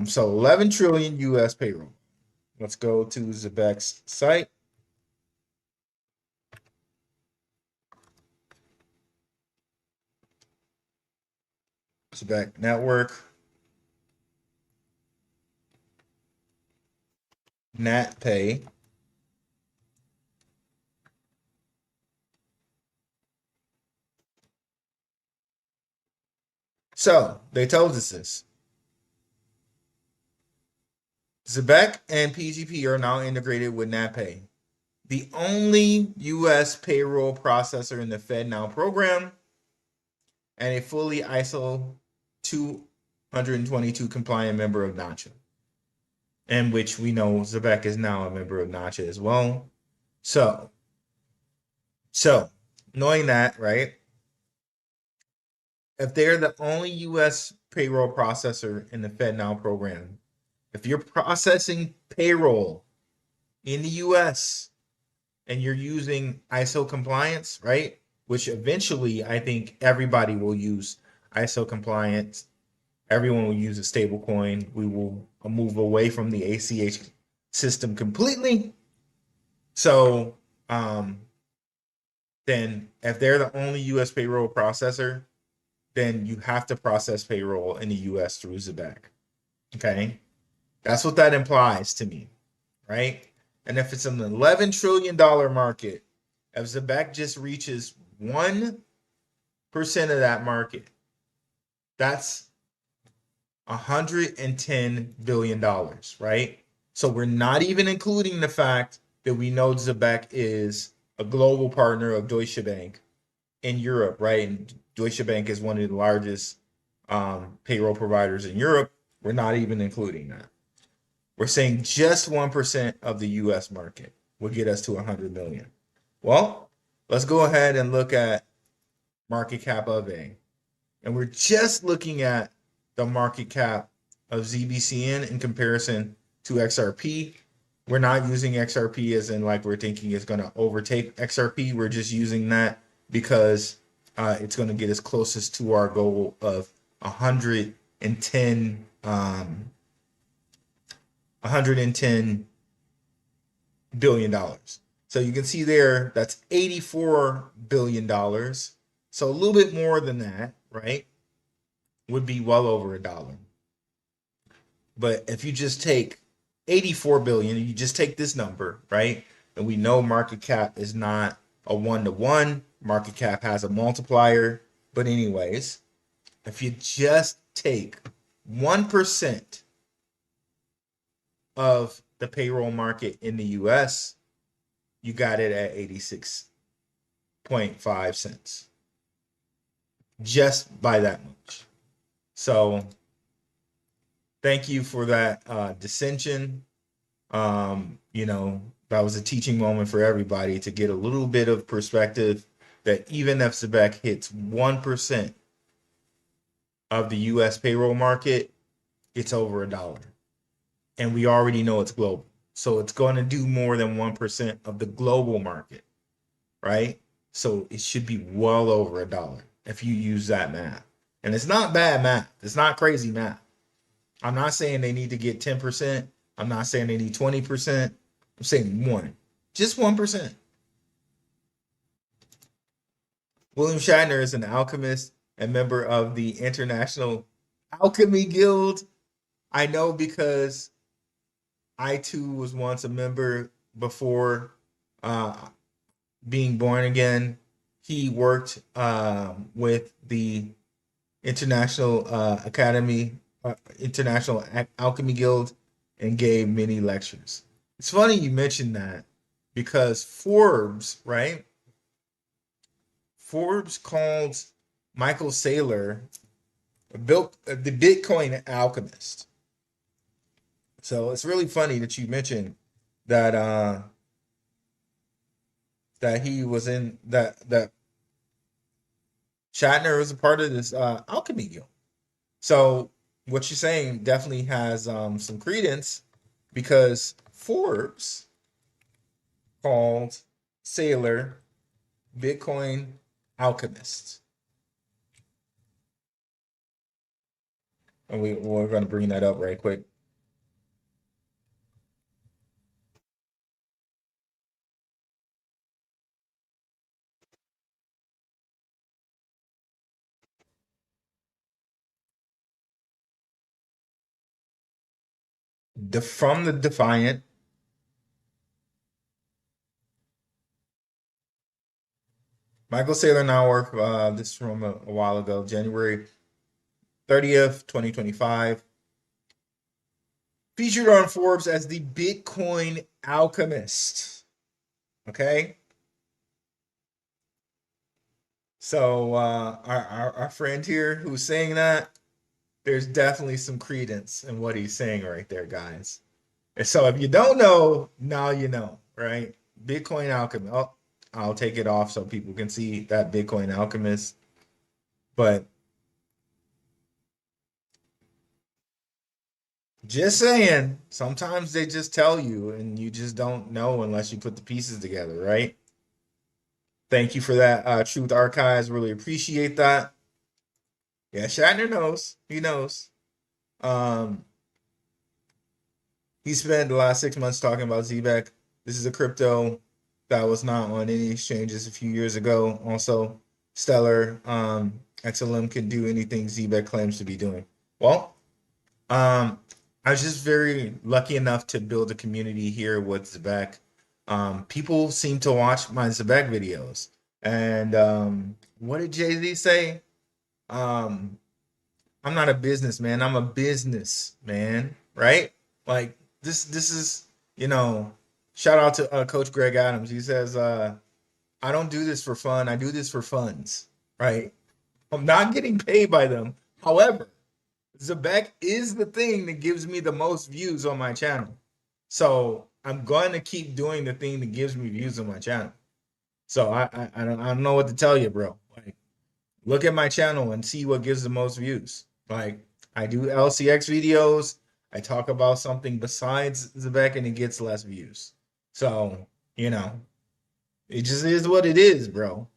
So 11 trillion US payroll. Let's go to Zebec's site. Zebec network. NatPay. So they told us this. Zebec and PGP are now integrated with NatPay, the only U.S. payroll processor in the FedNow program, and a fully ISO 222 compliant member of NACHA, in which we know Zebec is now a member of NACHA as well. So knowing that, right? If they're the only U.S. payroll processor in the FedNow program, if you're processing payroll in the U.S. and you're using ISO compliance, right? Which eventually I think everybody will use ISO compliance. Everyone will use a stable coin. We will move away from the ACH system completely. So then if they're the only U.S. payroll processor, then you have to process payroll in the U.S. through Zebec. Okay? That's what that implies to me, right? And if it's an $11 trillion market, if Zebec just reaches 1% of that market, that's $110 billion, right? So we're not even including the fact that we know Zebec is a global partner of Deutsche Bank in Europe, right? And Deutsche Bank is one of the largest payroll providers in Europe. We're not even including that. We're saying just 1% of the US market will get us to 100 million. Well, let's go ahead and look at market cap of A. And we're just looking at the market cap of ZBCN in comparison to XRP. We're not using XRP as in like we're thinking it's going to overtake XRP. We're just using that because it's going to get us closest to our goal of 110 billion dollars. So you can see there that's $84 billion. So a little bit more than that, right? Would be well over $1. But if you just take 84 billion, you just take this number, right? And we know market cap is not a 1-to-1. Market cap has a multiplier. But anyways, if you just take 1% of the payroll market in the US, you got it at 86.5 cents. Just by that much. So thank you for that dissension. You know, that was a teaching moment for everybody to get a little bit of perspective that even if Zebec hits 1% of the US payroll market, it's over $1. And we already know it's global. So it's going to do more than 1% of the global market, right? So it should be well over $1 if you use that math. And it's not bad math. It's not crazy math. I'm not saying they need to get 10%. I'm not saying they need 20%. I'm saying 1. Just 1%. William Shatner is an alchemist and member of the International Alchemy Guild. I know because I too was once a member before being born again. He worked with the International International Alchemy Guild and gave many lectures. It's funny you mentioned that because Forbes, right? Forbes called Michael Saylor built the Bitcoin alchemist. So it's really funny that you mentioned that that he was in that Shatner was a part of this alchemy guild. So what you're saying definitely has some credence because Forbes called Saylor Bitcoin alchemist. And we're going to bring that up right quick. From the Defiant. Michael Saylor and I work this from a while ago, January 30th, 2025. Featured on Forbes as the Bitcoin alchemist. Okay. So our friend here who's saying that, there's definitely some credence in what he's saying right there, guys. And so if you don't know, now you know, right? Bitcoin alchemist. Oh, I'll take it off so people can see that Bitcoin alchemist. But just saying, sometimes they just tell you and you just don't know unless you put the pieces together, right? Thank you for that, Truth Archives. Really appreciate that. Yeah, Shatner knows. He knows. He spent the last 6 months talking about Zebec. This is a crypto that was not on any exchanges a few years ago. Also, Stellar, XLM can do anything Zebec claims to be doing. Well, I was just very lucky enough to build a community here with Zebec. People seem to watch my Zebec videos. And what did Jay-Z say? I'm not a businessman. I'm a businessman, right? Like this is, you know, shout out to Coach Greg Adams. He says, I don't do this for fun. I do this for funds, right? I'm not getting paid by them. However, Zebec is the thing that gives me the most views on my channel. So I'm going to keep doing the thing that gives me views on my channel. So I don't know what to tell you, bro. Like, look at my channel and see what gives the most views. Like, I do LCX videos. I talk about something besides Zebec and it gets less views. So, you know, it just is what it is, bro.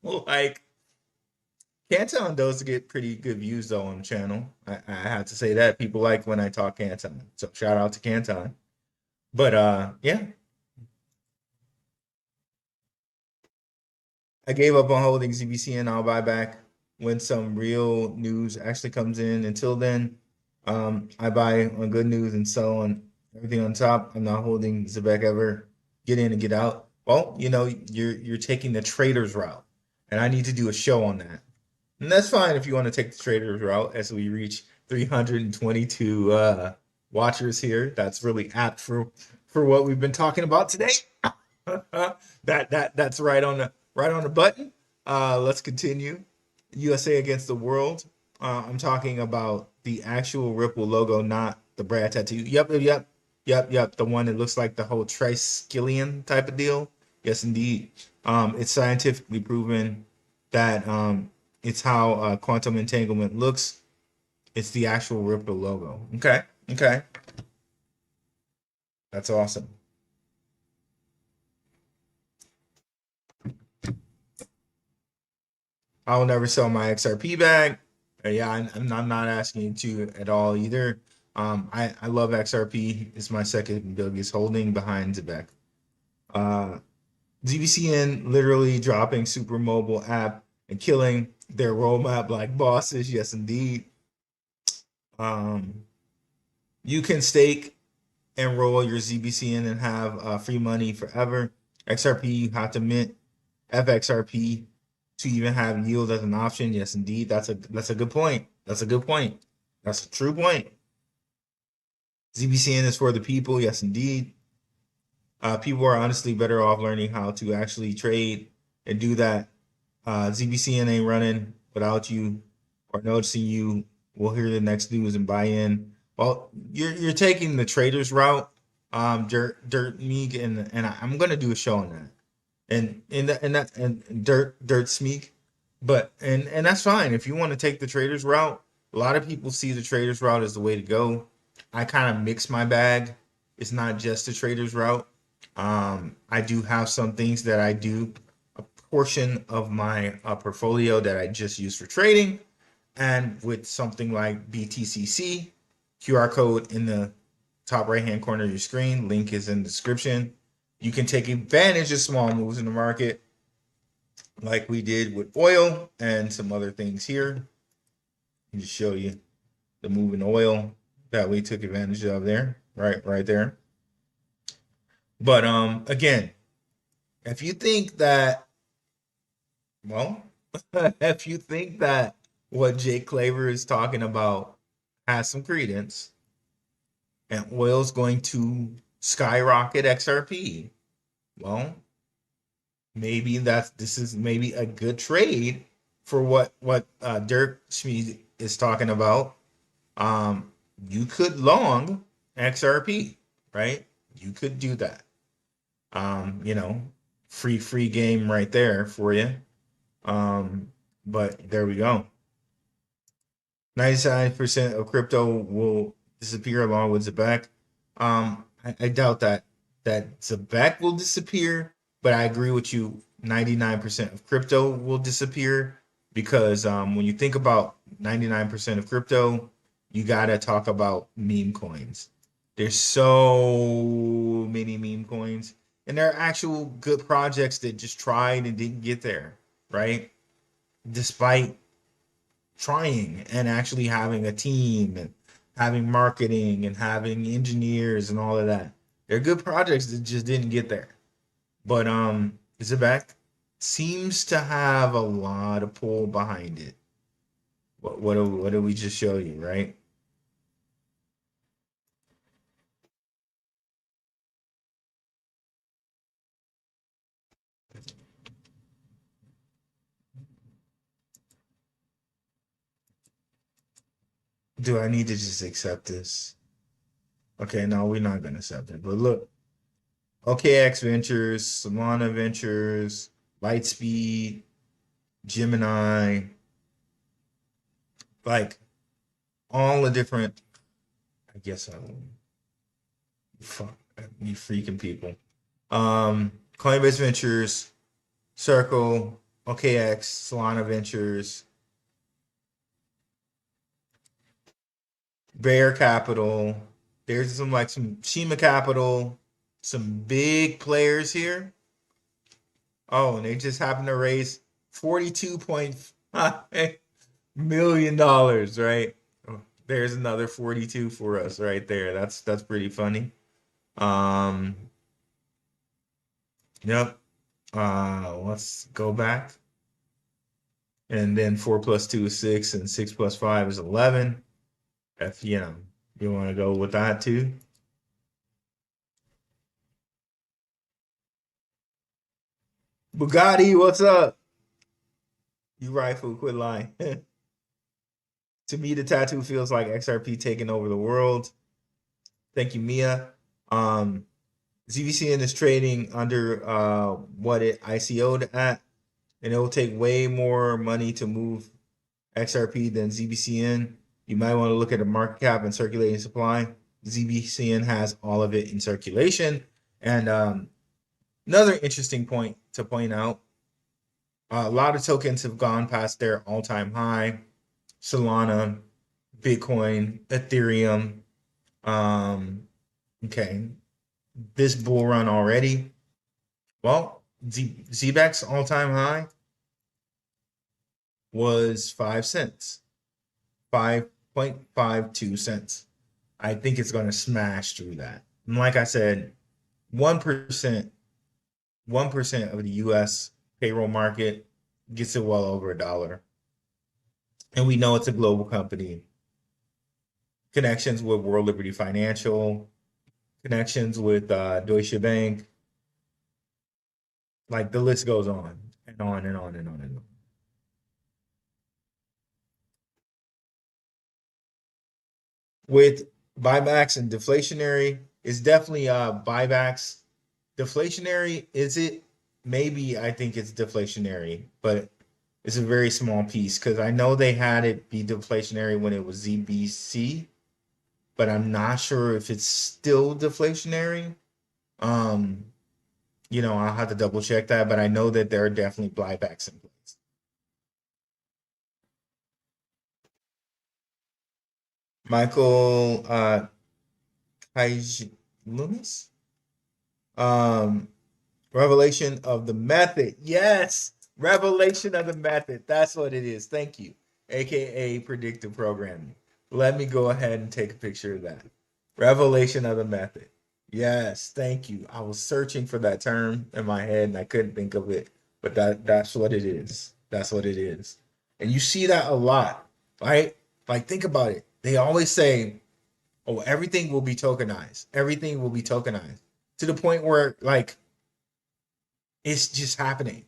Like, Canton does get pretty good views though on the channel. I have to say that. People like when I talk Canton. So shout out to Canton. But yeah. I gave up on holding ZBCN. I'll buy back when some real news actually comes in. Until then, I buy on good news and sell on everything on top. I'm not holding Zebec ever. Get in and get out. Well, you know, you're taking the trader's route, and I need to do a show on that. And that's fine if you want to take the trader's route as we reach 322 watchers here. That's really apt for what we've been talking about today. That's right on the button. Let's continue. USA against the world. I'm talking about the actual Ripple logo, not the Brad tattoo. Yep. The one that looks like the whole triskelion type of deal. Yes, indeed. It's scientifically proven that it's how quantum entanglement looks. It's the actual Ripple logo. Okay. That's awesome. I will never sell my XRP bag. Yeah, I'm not asking you to at all either. I love XRP. It's my second biggest holding behind Zebec. ZBCN literally dropping super mobile app and killing their roadmap like bosses. Yes, indeed. You can stake and roll your ZBCN and have free money forever. XRP, you have to mint FXRP to even have yield as an option. Yes, indeed. That's a good point. That's a good point. That's a true point. ZBCN is for the people. Yes, indeed. People are honestly better off learning how to actually trade and do that. ZBCN ain't running without you or noticing you. We'll hear the next news and buy in. Well, you're taking the traders route, Dirt Meek, and I'm gonna do a show on that. And Dirt Smeek, but and that's fine if you want to take the traders route. A lot of people see the traders route as the way to go. I kind of mix my bag. It's not just the traders route. I do have some things that I do a portion of my portfolio that I just use for trading, and with something like BTCC, QR code in the top right hand corner of your screen. Link is in the description. You can take advantage of small moves in the market like we did with oil and some other things here. I'll just show you the move in oil that we took advantage of there, right there. But again, if you think that, well, if you think that what Jake Claver is talking about has some credence and oil's going to skyrocket XRP, well, maybe this is maybe a good trade for what Dirk Schmid is talking about. You could long XRP, right? You could do that. You know, free game right there for you. But there we go. 99% of crypto will disappear along with Zebec. I doubt that Zebec will disappear, but I agree with you. 99% of crypto will disappear because when you think about 99% of crypto, you gotta talk about meme coins. There's so many meme coins, and there are actual good projects that just tried and didn't get there, right? Despite trying and actually having a team and having marketing and having engineers and all of that. They're good projects that just didn't get there. But Zebec seems to have a lot of pull behind it. What did we just show you, right? Do I need to just accept this? Okay, no, we're not gonna accept it. But look, OKX Ventures, Solana Ventures, Lightspeed, Gemini, like all the different. I guess I will. Fuck you, freaking people. Coinbase Ventures, Circle, OKX, Solana Ventures, Bear Capital. There's some Shima Capital, some big players here. Oh, and they just happen to raise $42.5 million, right? There's another 42 for us right there. That's pretty funny. Yep. Let's go back. And then 4 plus 2 is 6, and 6 plus 5 is 11. If you want to go with that too. Bugatti, what's up? You rifle, quit lying. To me, the tattoo feels like XRP taking over the world. Thank you, Mia. ZBCN is trading under what it ICO'd at, and it will take way more money to move XRP than ZBCN. You might want to look at the market cap and circulating supply. ZBCN has all of it in circulation. And another interesting point to point out, a lot of tokens have gone past their all-time high. Solana, Bitcoin, Ethereum. Okay, this bull run already, Well, Zebec's all-time high was 5 cents, 5.52 cents. I think it's going to smash through that. And like I said, 1%, 1% of the US payroll market gets it well over $1. And we know it's a global company. Connections with World Liberty Financial, connections with Deutsche Bank. Like the list goes on and on and on and on and on. With buybacks and deflationary, it's definitely buybacks. Deflationary, is it? Maybe I think it's deflationary, but it's a very small piece because I know they had it be deflationary when it was ZBC, but I'm not sure if it's still deflationary. I'll have to double check that, but I know that there are definitely buybacks in place. Michael Loomis. Revelation of the method. Yes, revelation of the method. That's what it is. Thank you. AKA predictive programming. Let me go ahead and take a picture of that. Revelation of the method. Yes, thank you. I was searching for that term in my head and I couldn't think of it, but that's what it is. That's what it is. And you see that a lot, right? Like, think about it. They always say, oh, everything will be tokenized. Everything will be tokenized to the point where, like, it's just happening,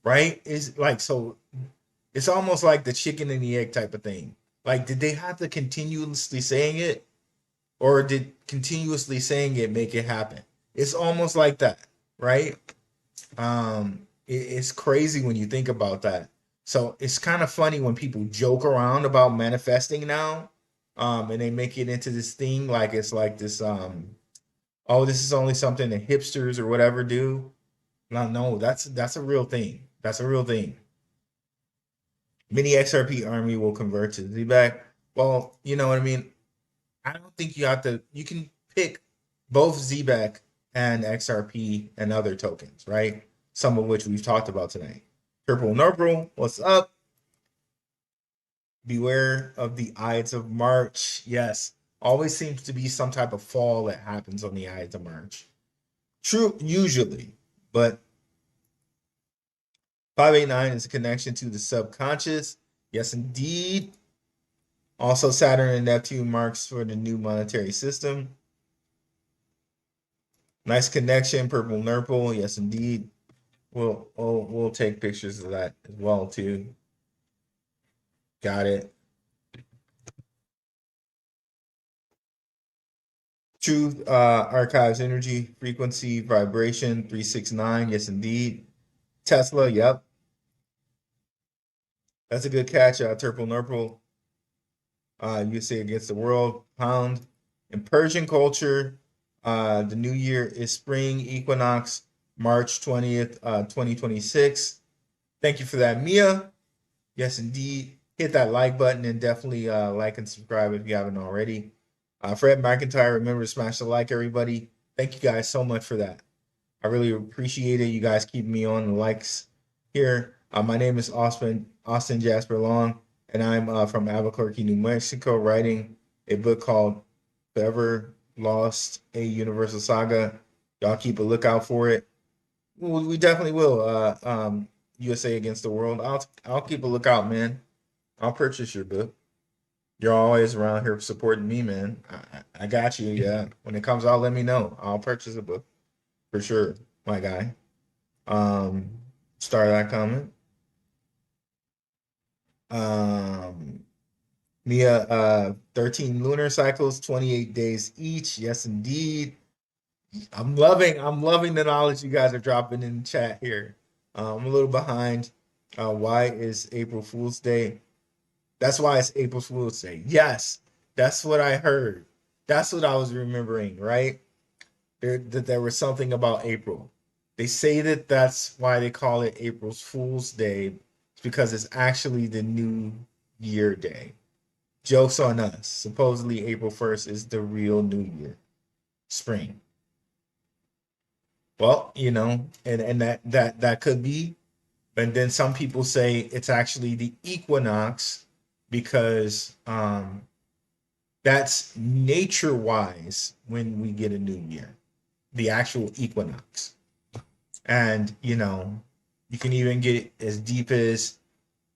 right? It's like, so it's almost like the chicken and the egg type of thing. Like, did they have to continuously saying it, or did continuously saying it make it happen? It's almost like that, right? It's crazy when you think about that. So it's kind of funny when people joke around about manifesting now, and they make it into this thing like it's like this, oh, this is only something that hipsters or whatever do. No, that's a real thing. That's a real thing. Mini XRP army will convert to Zebec. Well, you know what I mean? I don't think you have to, you can pick both Zebec and XRP and other tokens, right? Some of which we've talked about tonight. Purple Nurple, what's up? Beware of the Ides of March. Yes, always seems to be some type of fall that happens on the Ides of March. True, usually, but 589 is a connection to the subconscious. Yes, indeed. Also, Saturn and Neptune marks for the new monetary system. Nice connection, Purple Nurple. Yes, indeed. We'll take pictures of that as well too. Got it. Truth archives energy, frequency, vibration, 369. Yes, indeed. Tesla, yep. That's a good catch, Purple Nurple. USA against the world, pound. In Persian culture, the new year is spring equinox, March 20th, 2026. Thank you for that, Mia. Yes, indeed. Hit that like button and definitely like and subscribe if you haven't already. Fred McIntyre, remember to smash the like, everybody. Thank you guys so much for that. I really appreciate it. You guys keep me on the likes here. My name is Austin Jasper Long, and I'm from Albuquerque, New Mexico, writing a book called Forever Lost, a Universal Saga. Y'all keep a lookout for it. We definitely will. USA against the world. I'll keep a lookout, man. I'll purchase your book. You're always around here supporting me, man. I got you. Yeah. When it comes out, let me know. I'll purchase a book for sure, my guy. Start that comment. Mia, 13 lunar cycles, 28 days each. Yes, indeed. I'm loving the knowledge you guys are dropping in the chat here. I'm a little behind. Why is April Fool's Day? That's why it's April Fool's Day. Yes, that's what I heard. That's what I was remembering, right? There was something about April. They say that that's why they call it April Fool's Day. It's because it's actually the New Year Day. Joke's on us. Supposedly April 1st is the real New Year. Spring. Well, and that could be, but then some people say it's actually the equinox because that's nature wise when we get a new year, the actual equinox. And you can even get as deep as,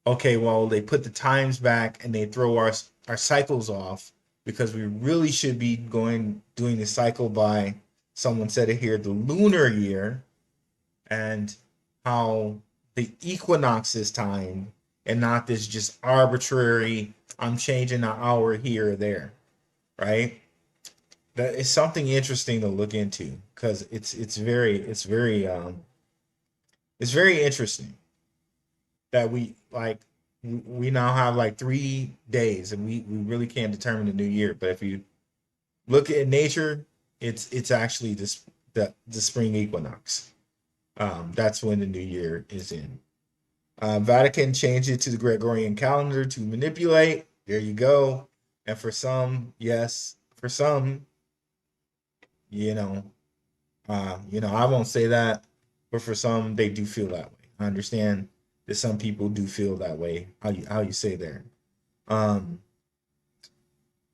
okay, well, they put the times back and they throw our cycles off because we really should be doing the cycle by, someone said it here, the lunar year, and how the equinox is timed and not this just arbitrary, I'm changing an hour here or there, right? That is something interesting to look into because it's very interesting that we now have like 3 days and we really can't determine the new year. But if you look at nature, it's actually the spring equinox. That's when the new year is in. Vatican changed it to the Gregorian calendar to manipulate. There you go. And for some, yes, for some, I won't say that, but for some, they do feel that way. I understand that some people do feel that way. How you say there.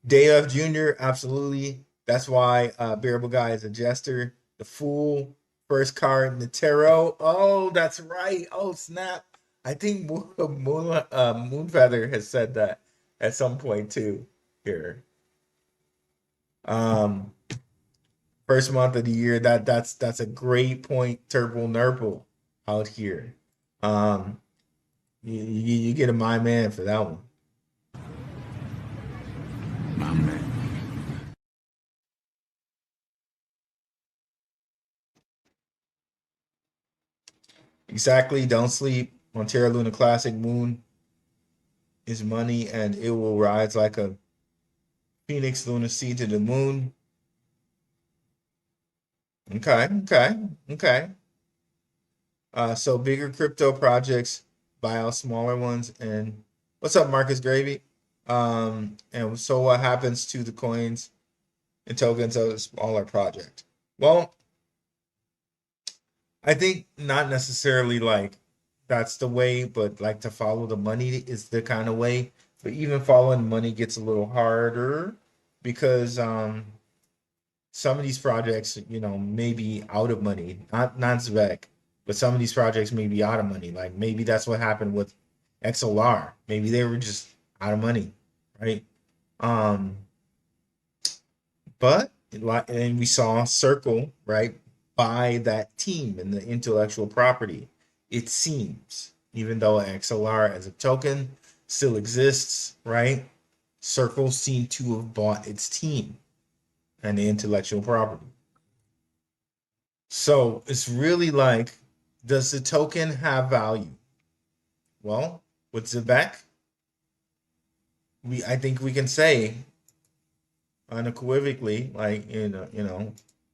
Day of Junior, absolutely. That's why Bearable Guy is a jester. The Fool, first card in the tarot. Oh, that's right. Oh, snap. I think Moonfeather has said that at some point too here. First month of the year. That's a great point, Turple Nurple out here. You get a my man for that one. My man. Exactly. Don't sleep. On Terra Luna Classic, moon is money and it will rise like a phoenix lunacy to the moon. Okay. So bigger crypto projects buy out smaller ones. And what's up, Marcus Gravy? And so what happens to the coins and tokens of a smaller project? Well, I think not necessarily like that's the way, but like to follow the money is the kind of way. But even following money gets a little harder because some of these projects, may be out of money. Not Zebec, but some of these projects may be out of money. Like maybe that's what happened with XLR. Maybe they were just out of money, right? But and we saw Circle, right, buy that team and the intellectual property. It seems, even though XLR as a token still exists, right? Circle seemed to have bought its team and the intellectual property. So it's really like, does the token have value? Well, with Zebec, I think we can say unequivocally, like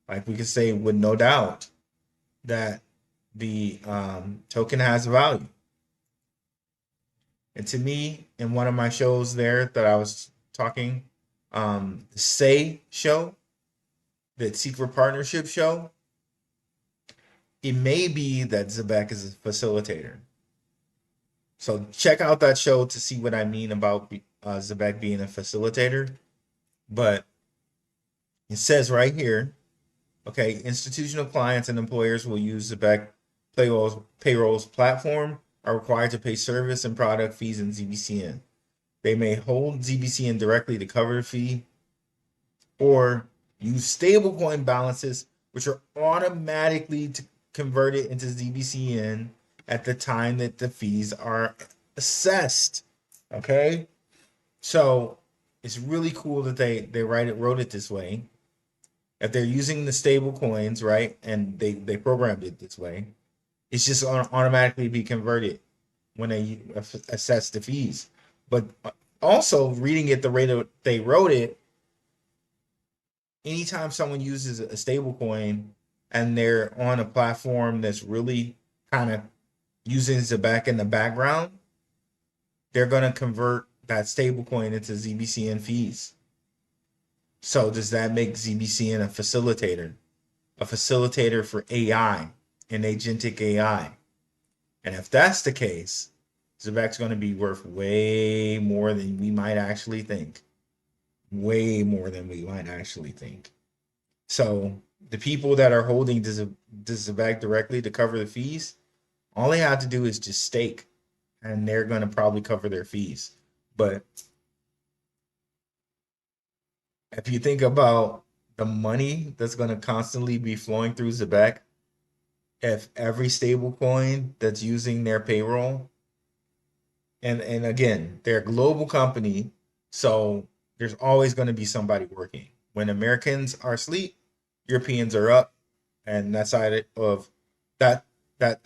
like we can say with no doubt that the token has value. And to me, in one of my shows there that I was talking, the Say show, that Secret Partnership show, it may be that Zebec is a facilitator. So check out that show to see what I mean about Zebec being a facilitator. But it says right here, okay, institutional clients and employers will use Zebec payrolls platform are required to pay service and product fees in ZBCN. They may hold ZBCN directly to cover the fee or use stablecoin balances, which are automatically converted into ZBCN at the time that the fees are assessed. Okay, so it's really cool that they wrote it this way. If they're using the stable coins, right, and they programmed it this way, it's just automatically be converted when they assess the fees. But also reading it the way that they wrote it, anytime someone uses a stable coin and they're on a platform that's really kind of using Zebec in the background, they're going to convert that stable coin into ZBCN fees. So does that make ZBCN a facilitator? a facilitator for AI and agentic AI. And if that's the case, Zebec's going to be worth way more than we might actually think. Way more than we might actually think. So the people that are holding Zebec directly to cover the fees, all they have to do is just stake, and they're going to probably cover their fees. But if you think about the money that's going to constantly be flowing through Zebec, if every stable coin that's using their payroll, and again, they're a global company, so there's always going to be somebody working. When Americans are asleep, Europeans are up, and that side of that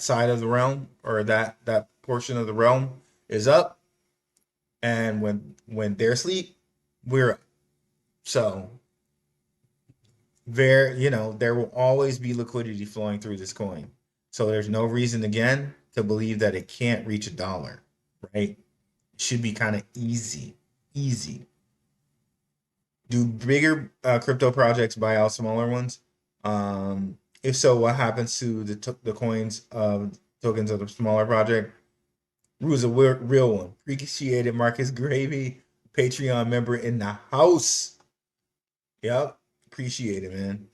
side of the realm, or that portion of the realm, is up. And when they're asleep, we're up. So there will always be liquidity flowing through this coin. So there's no reason, again, to believe that it can't reach $1, right? It should be kind of easy. Do bigger crypto projects buy out smaller ones? If so, what happens to the coins of tokens of the smaller project? Rue's a real one. Appreciated Marcus Gravy, Patreon member in the house. Yep, appreciate it, man.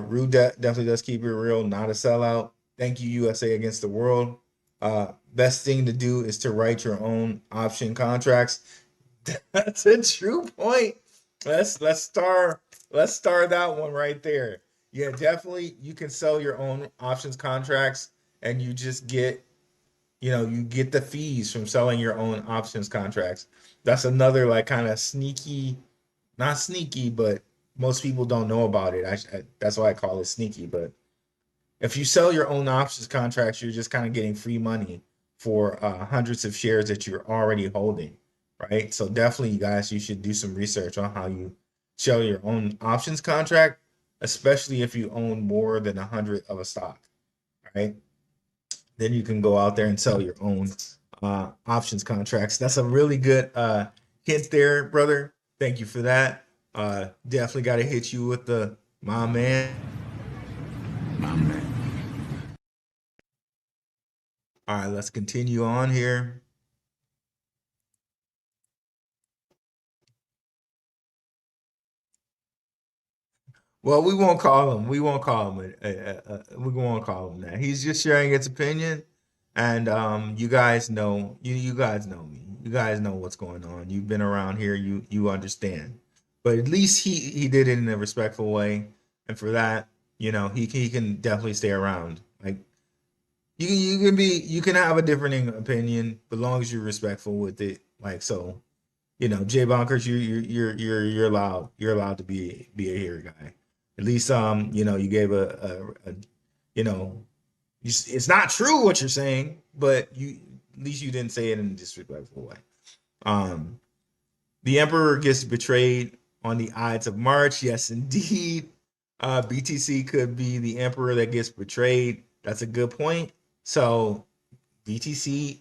Rue definitely does keep it real, not a sellout. Thank you, USA Against the World. Best thing to do is to write your own option contracts. That's a true point. Let's star that one right there. Yeah, definitely you can sell your own options contracts, and you just get, you get the fees from selling your own options contracts. That's another like kind of sneaky, not sneaky, but most people don't know about it. That's why I call it sneaky. But if you sell your own options contracts, you're just kind of getting free money for hundreds of shares that you're already holding, right? So definitely, you guys, you should do some research on how you sell your own options contract, especially if you own more than 100 of a stock, right? Then you can go out there and sell your own options contracts. That's a really good hint there, brother. Thank you for that. Definitely got to hit you with the my man. All right, let's continue on here. Well, we won't call him. We won't call him. We won't call him that. He's just sharing his opinion, and you guys know. You guys know me. You guys know what's going on. You've been around here. You understand. But at least he did it in a respectful way, and for that, he can definitely stay around. Like you can have a differing opinion, but as long as you're respectful with it. Like so, Jay Bonkers, you're allowed to be a here guy. At least you gave it's not true what you're saying, but at least you didn't say it in a disrespectful way. The Emperor gets betrayed on the Ides of March. Yes, indeed. BTC could be the Emperor that gets betrayed. That's a good point. So BTC,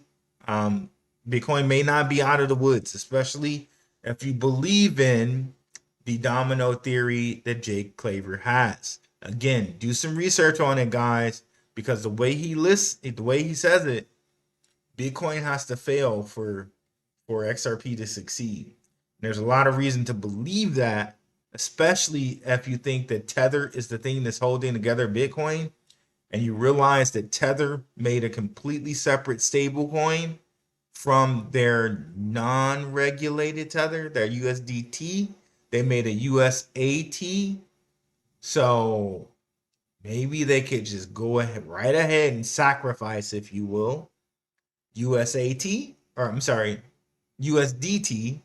Bitcoin may not be out of the woods, especially if you believe in the domino theory that Jake Claver has. Again, do some research on it, guys, because the way he says it, Bitcoin has to fail for XRP to succeed. There's a lot of reason to believe that, especially if you think that Tether is the thing that's holding together Bitcoin, and you realize that Tether made a completely separate stablecoin from their non-regulated Tether, their USDT. They made a USAT. So maybe they could just go right ahead and sacrifice, if you will, USAT, or I'm sorry, USDT,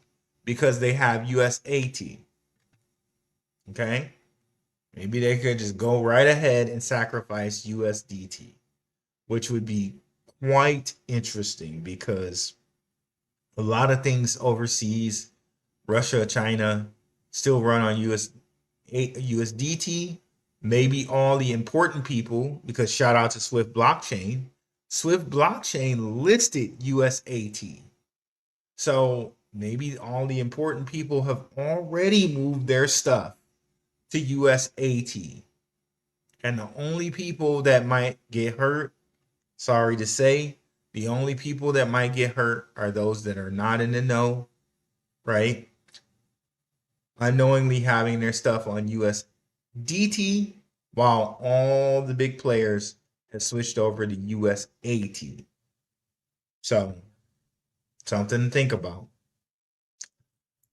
because they have USAT. Okay? Maybe they could just go right ahead and sacrifice USDT, which would be quite interesting because a lot of things overseas, Russia, China, still run on USDT. Maybe all the important people, because shout out to Swift Blockchain. Swift Blockchain listed USAT. So maybe all the important people have already moved their stuff to USAT. And the only people that might get hurt, sorry to say, the only people that might get hurt are those that are not in the know, right? Unknowingly having their stuff on USDT, while all the big players have switched over to USAT. So, something to think about.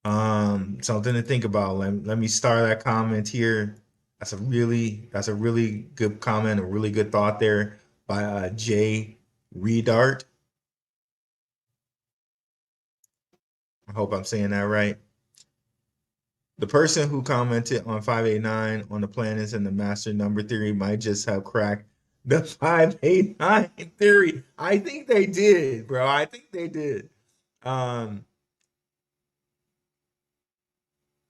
Something to think about. Let me start that comment here. That's a really good comment, a really good thought there by Jay Redart. I hope I'm saying that right. The person who commented on 589 on the planets and the master number theory might just have cracked the 589 theory. I think they did, bro. I think they did.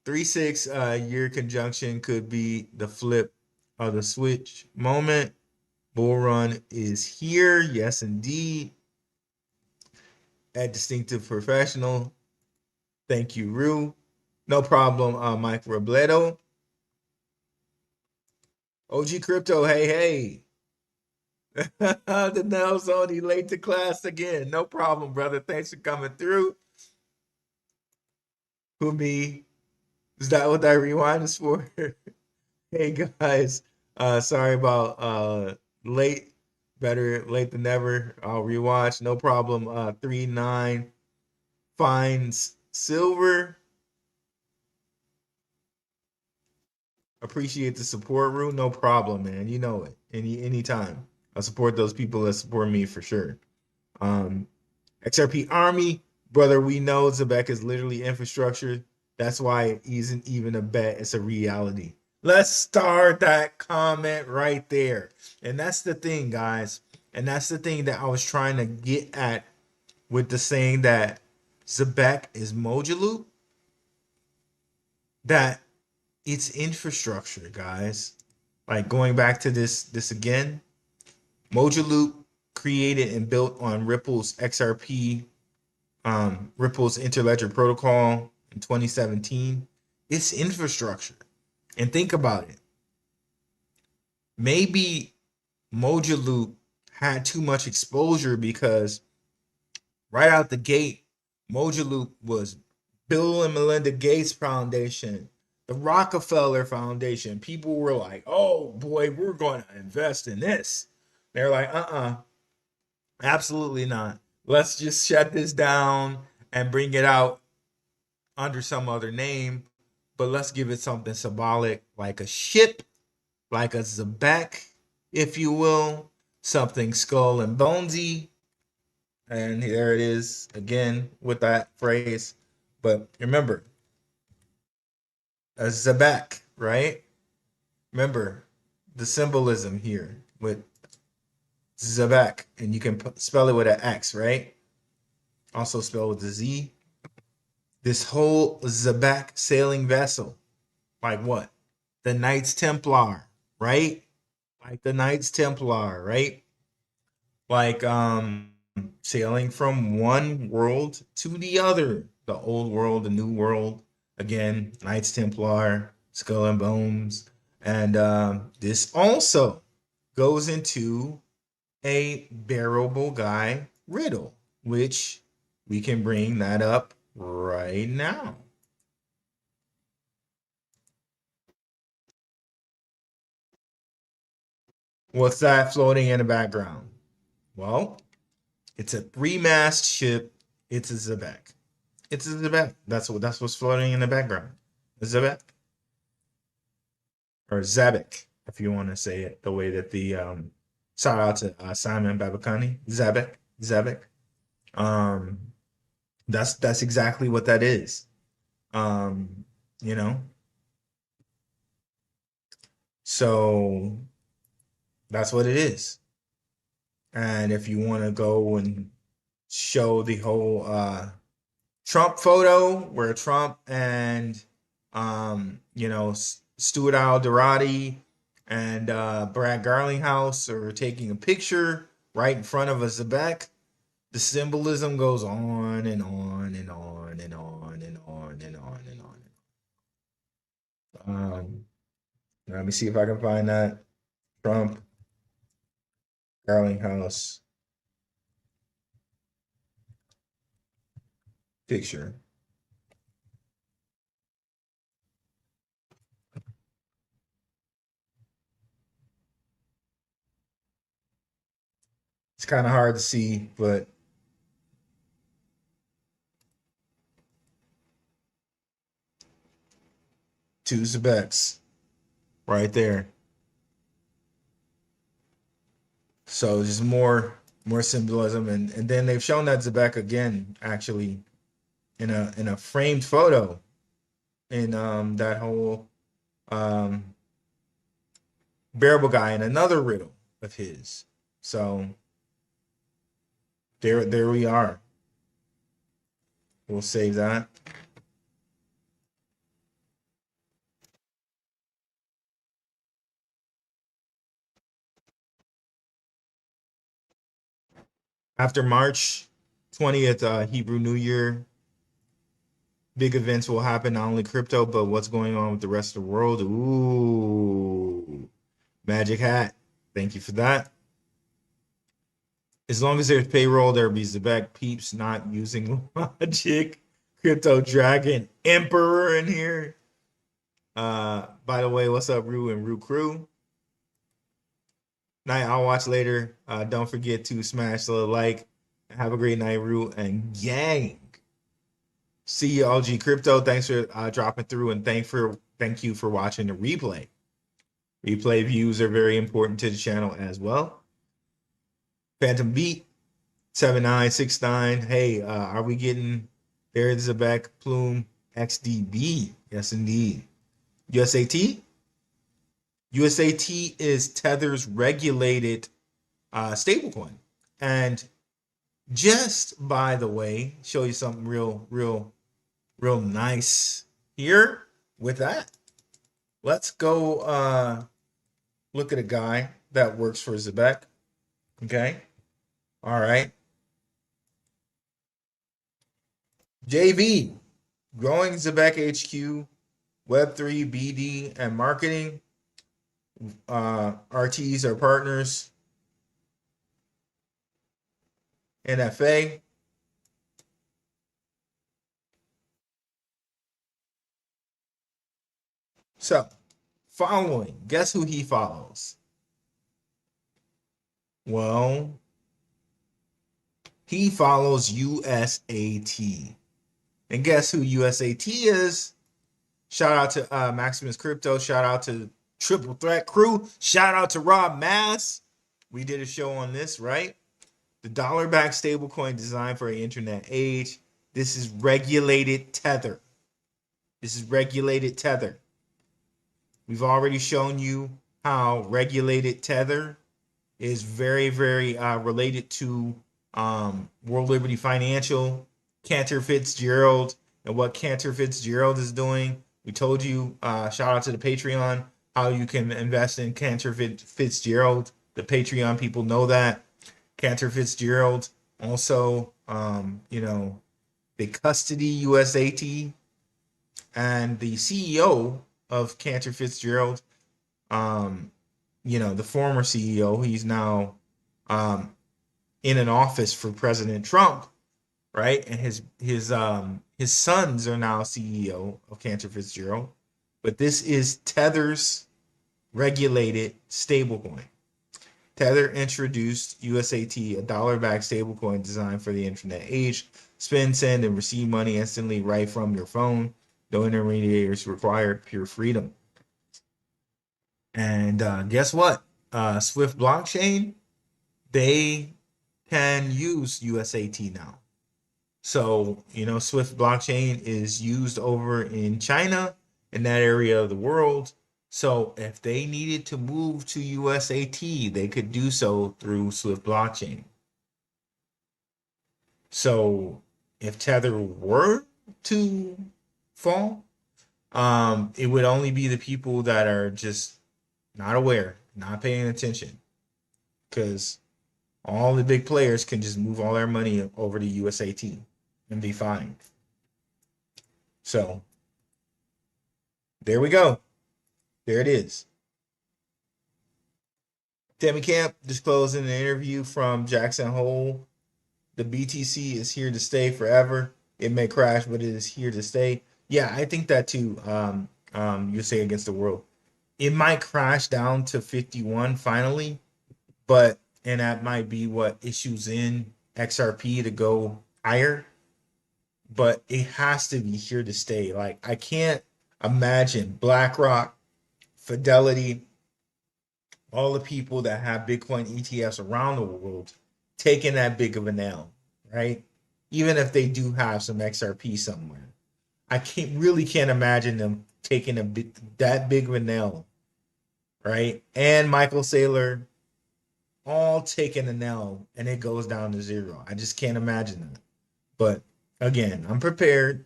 3-6 year conjunction could be the flip of the switch moment. Bull run is here. Yes, indeed. At Distinctive Professional. Thank you, Rue. No problem, Mike Robledo. OG Crypto, hey. The nails only late to class again. No problem, brother. Thanks for coming through. Who me? Is that what that rewind is for? Hey guys, sorry about late. Better late than never. I'll rewatch. No problem. 3-9 finds silver. Appreciate the support, Rue. No problem, man. You know it. Anytime. I support those people that support me for sure. XRP Army, brother, we know Zebec is literally infrastructure. That's why it isn't even a bet. It's a reality. Let's start that comment right there. And that's the thing, guys. And that's the thing that I was trying to get at with the saying that Zebec is Mojaloop. That it's infrastructure, guys. Like going back to this again. Mojaloop created and built on Ripple's XRP, Ripple's Interledger Protocol in 2017. It's infrastructure. And think about it. Maybe Mojaloop had too much exposure because right out the gate, Mojaloop was Bill and Melinda Gates Foundation, the Rockefeller Foundation. People were like, oh boy, we're going to invest in this. They're like, absolutely not. Let's just shut this down and bring it out under some other name. But let's give it something symbolic, like a ship, like a Zebec, if you will, something skull and bonesy. And there it is again with that phrase. But remember, a Zebec, right? Remember the symbolism here with Zebec, and you can spell it with an X, right? Also spell with a Z. This whole Zebec sailing vessel, like what? The Knights Templar, right? Like the Knights Templar, right? Like sailing from one world to the other, the old world, the new world. Again, Knights Templar, Skull and Bones, and this also goes into a bearable guy Riddle, which we can bring that up right now. What's that floating in the background? Well, it's a 3-mast ship. It's a Zebec. It's a Zebec. That's what's floating in the background. A Zebec. Or Zebec, if you want to say it the way that the shout out to Simon Babakani. Zebec. That's exactly what that is. You know. So that's what it is. And if you want to go and show the whole Trump photo where Trump and Stuart Alderati and Brad Garlinghouse are taking a picture right in front of a Zebec, the symbolism goes on and on and on and on and on and on and on. Let me see if I can find that Trump, Garlinghouse picture. It's kind of hard to see, but two Zebecs right there. So just more symbolism, and then they've shown that Zebec again, actually, in a framed photo in that whole bearable guy and another riddle of his. So there we are. We'll save that. After March 20th, Hebrew New Year, big events will happen, not only crypto, but what's going on with the rest of the world. Ooh, magic hat. Thank you for that. As long as there's payroll, there'll be Zebec peeps not using logic. Crypto Dragon Emperor in here. By the way, what's up, Rue and Rue Crew? Night, I'll watch later. Don't forget to smash the like. Have a great night, Rue and gang. See you, OG Crypto. Thanks for dropping through, and thank you for watching the replay. Replay views are very important to the channel as well. Phantom Beat 7969. Hey, are we getting there's a back plume XDB? Yes, indeed. USAT. USAT is Tether's regulated stablecoin. And just by the way, show you something real nice here with that. Let's go look at a guy that works for Zebec. Okay. All right. JV, growing Zebec HQ, Web3, BD, and marketing. RTs are partners. NFA. So, following, guess who he follows? Well, he follows USAT. And guess who USAT is? Shout out to Maximus Crypto. Shout out to Triple Threat Crew. Shout out to Rob Mass. We did a show on this, right? The dollar-backed stablecoin designed for an internet age. This is regulated Tether. This is regulated Tether. We've already shown you how regulated Tether is very related to World Liberty Financial, Cantor Fitzgerald, and what Cantor Fitzgerald is doing. We told you, shout out to the Patreon, how you can invest in Cantor Fitzgerald. The Patreon people know that. Cantor Fitzgerald also, they custody USAT, and the CEO of Cantor Fitzgerald, the former CEO, he's now in an office for President Trump, right? And his sons are now CEO of Cantor Fitzgerald. But this is Tether's regulated stablecoin. Tether introduced USAT, a dollar-backed stablecoin designed for the internet age. Spend, send, and receive money instantly right from your phone. No intermediaries required, pure freedom. And guess what? Swift blockchain, they can use USAT now. So, Swift blockchain is used over in China, in that area of the world. So if they needed to move to USAT, they could do so through Swift blockchain. So if Tether were to fall, it would only be the people that are just not aware, not paying attention, because all the big players can just move all their money over to USAT and be fine. So there we go. There it is. Demi Camp disclosed in an interview from Jackson Hole, the BTC is here to stay forever. It may crash, but it is here to stay. Yeah, I think that too. You say against the world. It might crash down to 51 finally, and that might be what issues in XRP to go higher. But it has to be here to stay. Like, I can't imagine BlackRock, Fidelity, all the people that have Bitcoin ETFs around the world taking that big of an L, right? Even if they do have some XRP somewhere, I can't imagine them taking that big of an L, right? And Michael Saylor all taking an L and it goes down to zero. I just can't imagine that. But again, I'm prepared.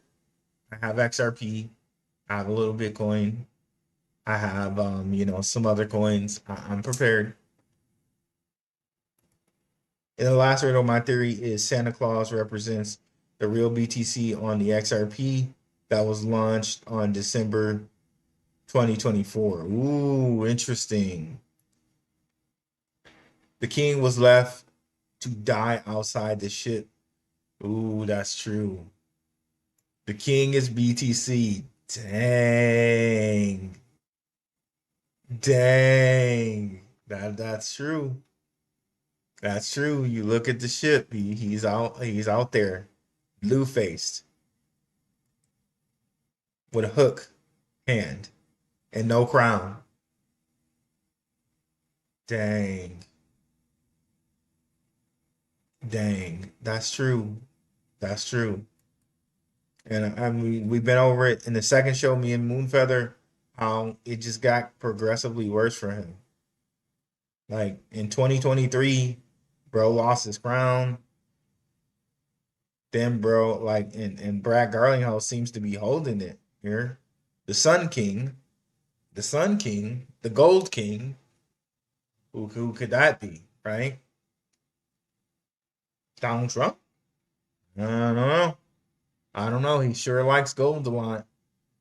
I have XRP. I have a little Bitcoin. I have some other coins. I'm prepared. And the last riddle, my theory is Santa Claus represents the real BTC on the XRP that was launched on December 2024. Ooh, interesting. The king was left to die outside the ship. Ooh, that's true. The king is BTC. Dang. That's true. That's true. You look at the ship. He's out there, blue faced, with a hook hand and no crown. Dang. That's true. That's true. And we've been over it in the second show, me and Moonfeather, how it just got progressively worse for him. Like in 2023, bro lost his crown. Then bro, and Brad Garlinghouse seems to be holding it here. The Sun King, the Gold King. Who could that be, right? Donald Trump? I don't know. He sure likes gold a lot.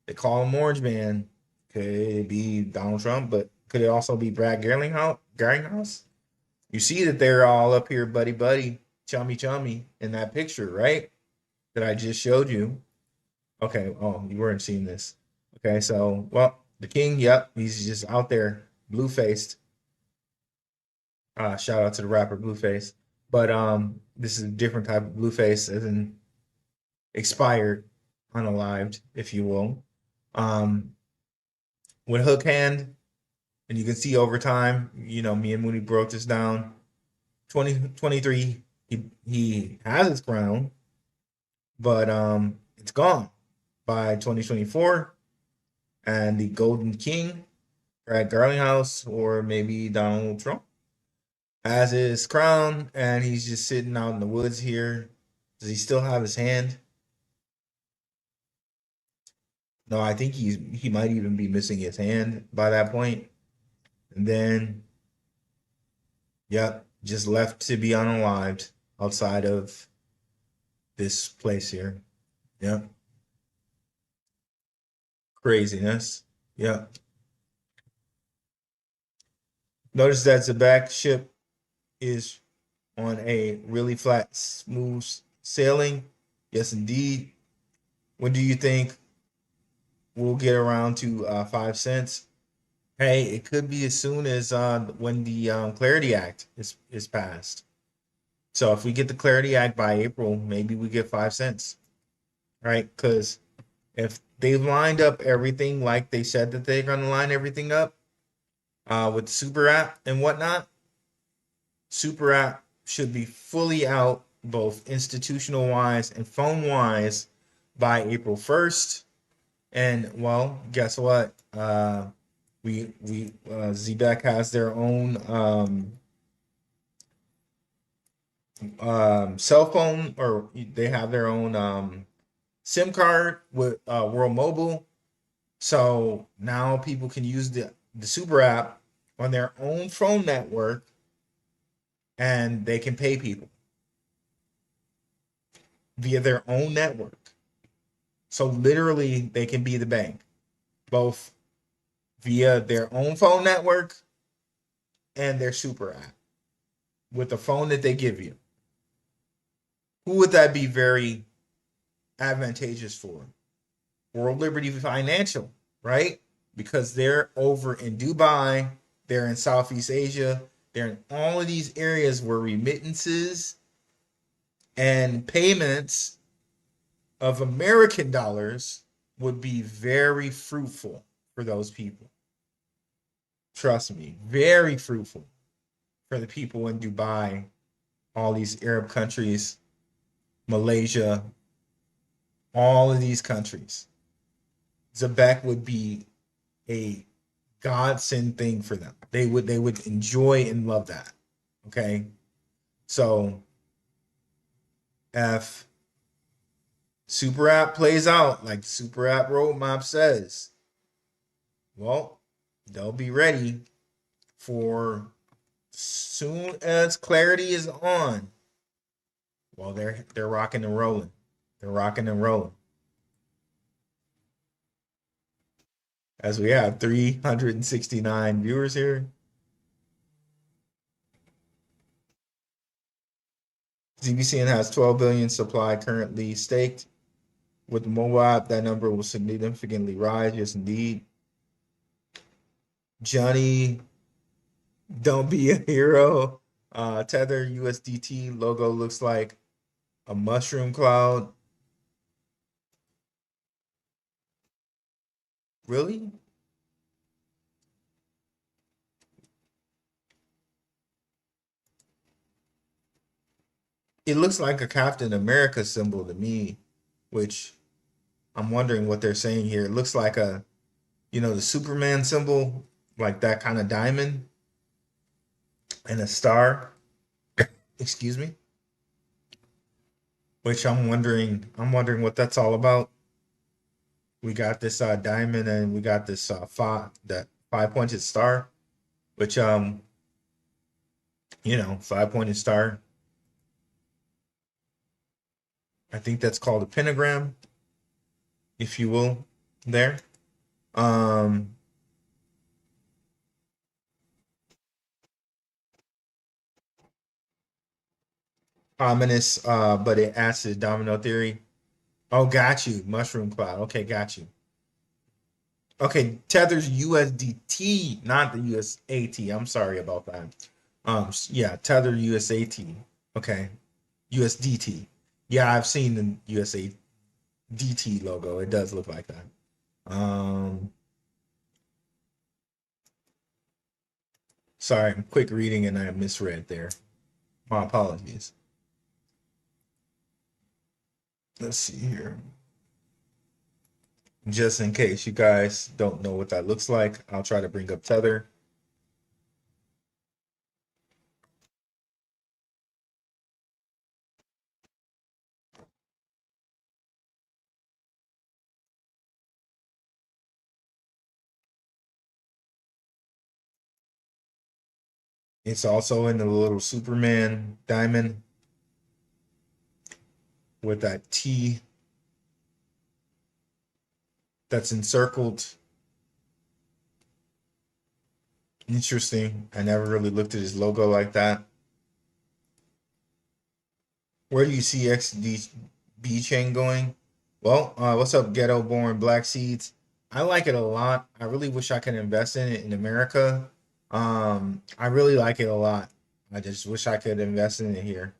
They call him Orange Man. Could it be Donald Trump? But could it also be Brad Garlinghouse? You see that they're all up here, buddy, chummy in that picture, right? That I just showed you. Okay. Oh, you weren't seeing this. Okay. So, well, the king, yep, he's just out there, blue-faced. Shout out to the rapper Blueface. But this is a different type of Blueface, as in expired, unalived, if you will. With hook hand, and you can see over time, me and Mooney broke this down. 2023, he has his crown, but it's gone by 2024. And the Golden King, Brad Garlinghouse, or maybe Donald Trump, has his crown, and he's just sitting out in the woods here. Does he still have his hand? No, I think he might even be missing his hand by that point. And then, yep, just left to be unalived outside of this place here. Yep. Craziness. Yep. Notice that Zebec ship is on a really flat, smooth sailing. Yes, indeed. When do you think we'll get around to 5 cents? Hey, it could be as soon as when the Clarity Act is passed. So if we get the Clarity Act by April, maybe we get 5 cents, right? Because if they've lined up everything like they said that they're going to line everything up with the super app and whatnot, super app should be fully out, both institutional wise and phone wise, by April 1st. And well, guess what? Zebec has their own cell phone, or they have their own SIM card with World Mobile. So now people can use the super app on their own phone network, and they can pay people via their own network. So literally, they can be the bank, both via their own phone network and their super app with the phone that they give you, who would that be very advantageous for? World Liberty Financial, right? Because they're over in Dubai, they're in Southeast Asia, they're in all of these areas where remittances and payments of American dollars would be very fruitful for those people. Trust me, very fruitful for the people in Dubai, all these Arab countries, Malaysia, all of these countries. Zebec would be a godsend thing for them. They would enjoy and love that. Okay. So if Super App plays out like Super App roadmap says, well, they'll be ready for soon as clarity is on. Well, they're rocking and rolling. They're rocking and rolling. As we have 369 viewers here. ZBCN has 12 billion supply currently staked. With the mobile app, that number will significantly rise. Yes, indeed. Johnny, don't be a hero. Tether USDT logo looks like a mushroom cloud. Really? It looks like a Captain America symbol to me, which I'm wondering what they're saying here. It looks like the Superman symbol, like that kind of diamond and a star. Excuse me. Which I'm wondering what that's all about. We got this diamond and we got this five-pointed star, which 5-pointed star. I think that's called a pentagram, if you will, there. Ominous, but it adds to the domino theory. Oh, got you. Mushroom cloud. Okay, got you. Okay, Tether's USDT, not the USAT. I'm sorry about that. Yeah, Tether USAT. Okay, USDT. Yeah, I've seen the USADT logo. It does look like that. Sorry, I'm quick reading and I misread there. My apologies. Let's see here. Just in case you guys don't know what that looks like, I'll try to bring up Tether. It's also in the little Superman diamond with that T that's encircled. Interesting. I never really looked at his logo like that. Where do you see XDB chain going? Well, what's up, Ghetto Born Black Seeds? I like it a lot. I really wish I could invest in it in America. I really like it a lot. I just wish I could invest in it here.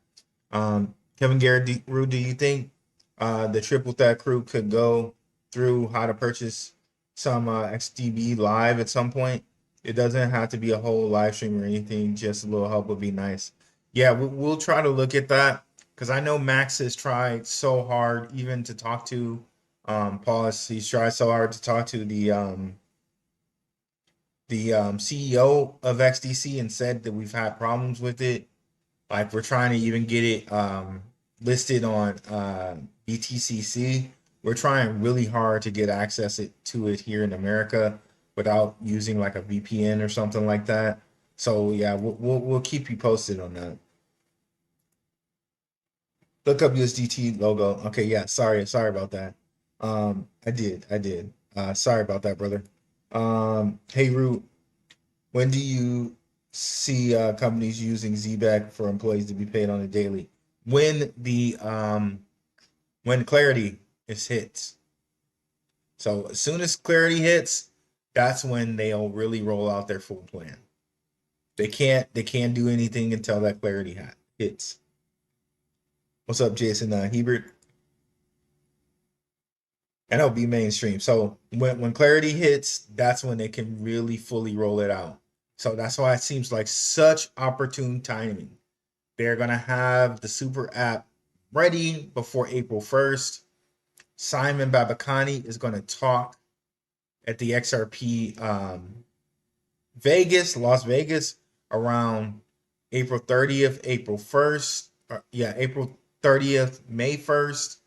Kevin Garrett, do you think the trip with that crew could go through how to purchase some XDB live at some point? It doesn't have to be a whole live stream or anything. Just a little help would be nice. Yeah, we'll try to look at that because I know Max has tried so hard even to talk to Paulus. He's tried so hard to talk to the CEO of XDC and said that we've had problems with it. Like we're trying to even get it listed on BTCC. We're trying really hard to get access to it here in America without using like a VPN or something like that. So yeah, we'll keep you posted on that. Look up USDT logo. Okay, yeah, sorry about that. I did. Sorry about that, brother. Hey Root, when do you see companies using Zebec for employees to be paid on a daily when clarity is hit. So as soon as clarity hits, that's when they'll really roll out their full plan. They can't do anything until that clarity hits. What's up, Jason Hebert? And it'll be mainstream. So when clarity hits, that's when they can really fully roll it out. So that's why it seems like such opportune timing. They're gonna have the super app ready before April 1st. Simon Babakani is gonna talk at the XRP Las Vegas around April 30th, April 1st. April 30th, May 1st.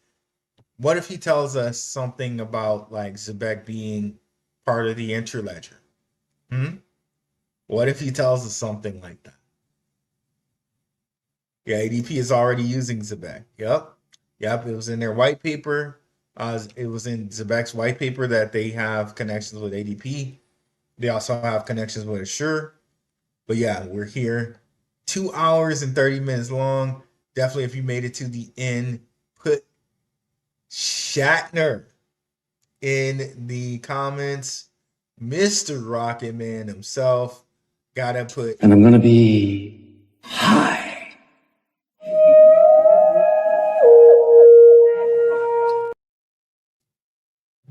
What if he tells us something about like Zebec being part of the interledger? What if he tells us something like that? Yeah, ADP is already using Zebec. Yep. It was in their white paper. It was in Zebec's white paper that they have connections with ADP. They also have connections with Assure. But yeah, we're here. 2 hours and 30 minutes long. Definitely, if you made it to the end, put Shatner in the comments. Mr. Rocket Man himself. Gotta put. And I'm gonna be high.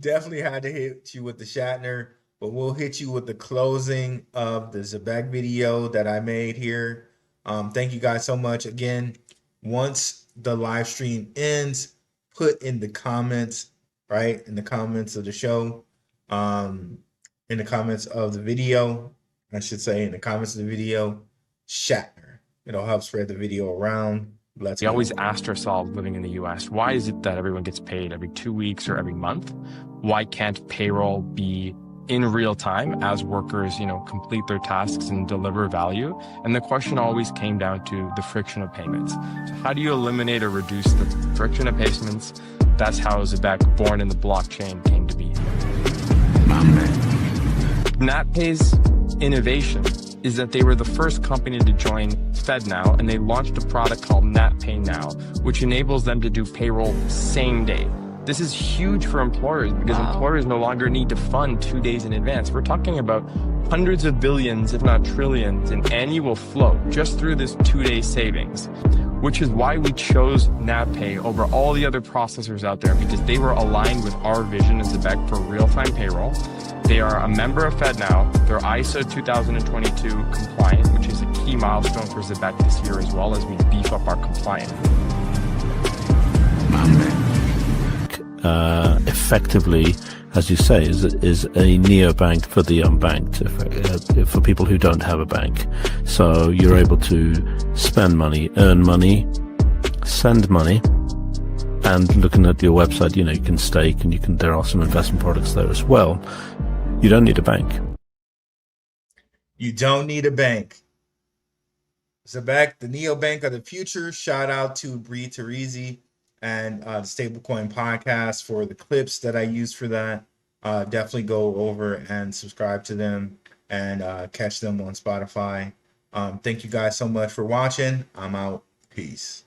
Definitely had to hit you with the Shatner, but we'll hit you with the closing of the Zebec video that I made here. Thank you guys so much. Again, once the live stream ends, put in the comments, right? In the comments of the show, in the comments of the video, I should say, in the comments of the video, Shatner. It'll help spread the video around. We always asked ourselves, living in the US, why is it that everyone gets paid every 2 weeks or every month? Why can't payroll be in real time as workers, complete their tasks and deliver value? And the question always came down to the friction of payments. So how do you eliminate or reduce the friction of payments? That's how Zebec, born in the blockchain, came to be. NatPay's innovation is that they were the first company to join FedNow, and they launched a product called NatPay Now, which enables them to do payroll same day. This is huge for employers because employers no longer need to fund 2 days in advance. We're talking about hundreds of billions, if not trillions, in annual flow just through this 2-day savings, which is why we chose NatPay over all the other processors out there, because they were aligned with our vision as Zebec for real-time payroll. They are a member of FedNow. They're ISO 2022 compliant, which is a key milestone for Zebec this year, as well as we beef up our compliance. Effectively, as you say, is a neobank for the unbanked, for people who don't have a bank. So you're able to spend money, earn money, send money, and looking at your website, you can stake, and there are some investment products there as well. You don't need a bank. You don't need a bank. Zebec, the neobank of the future. Shout out to Bree Terezi and the Stablecoin podcast for the clips that I used for that. Definitely go over and subscribe to them and catch them on Spotify. Thank you guys so much for watching. I'm out. Peace.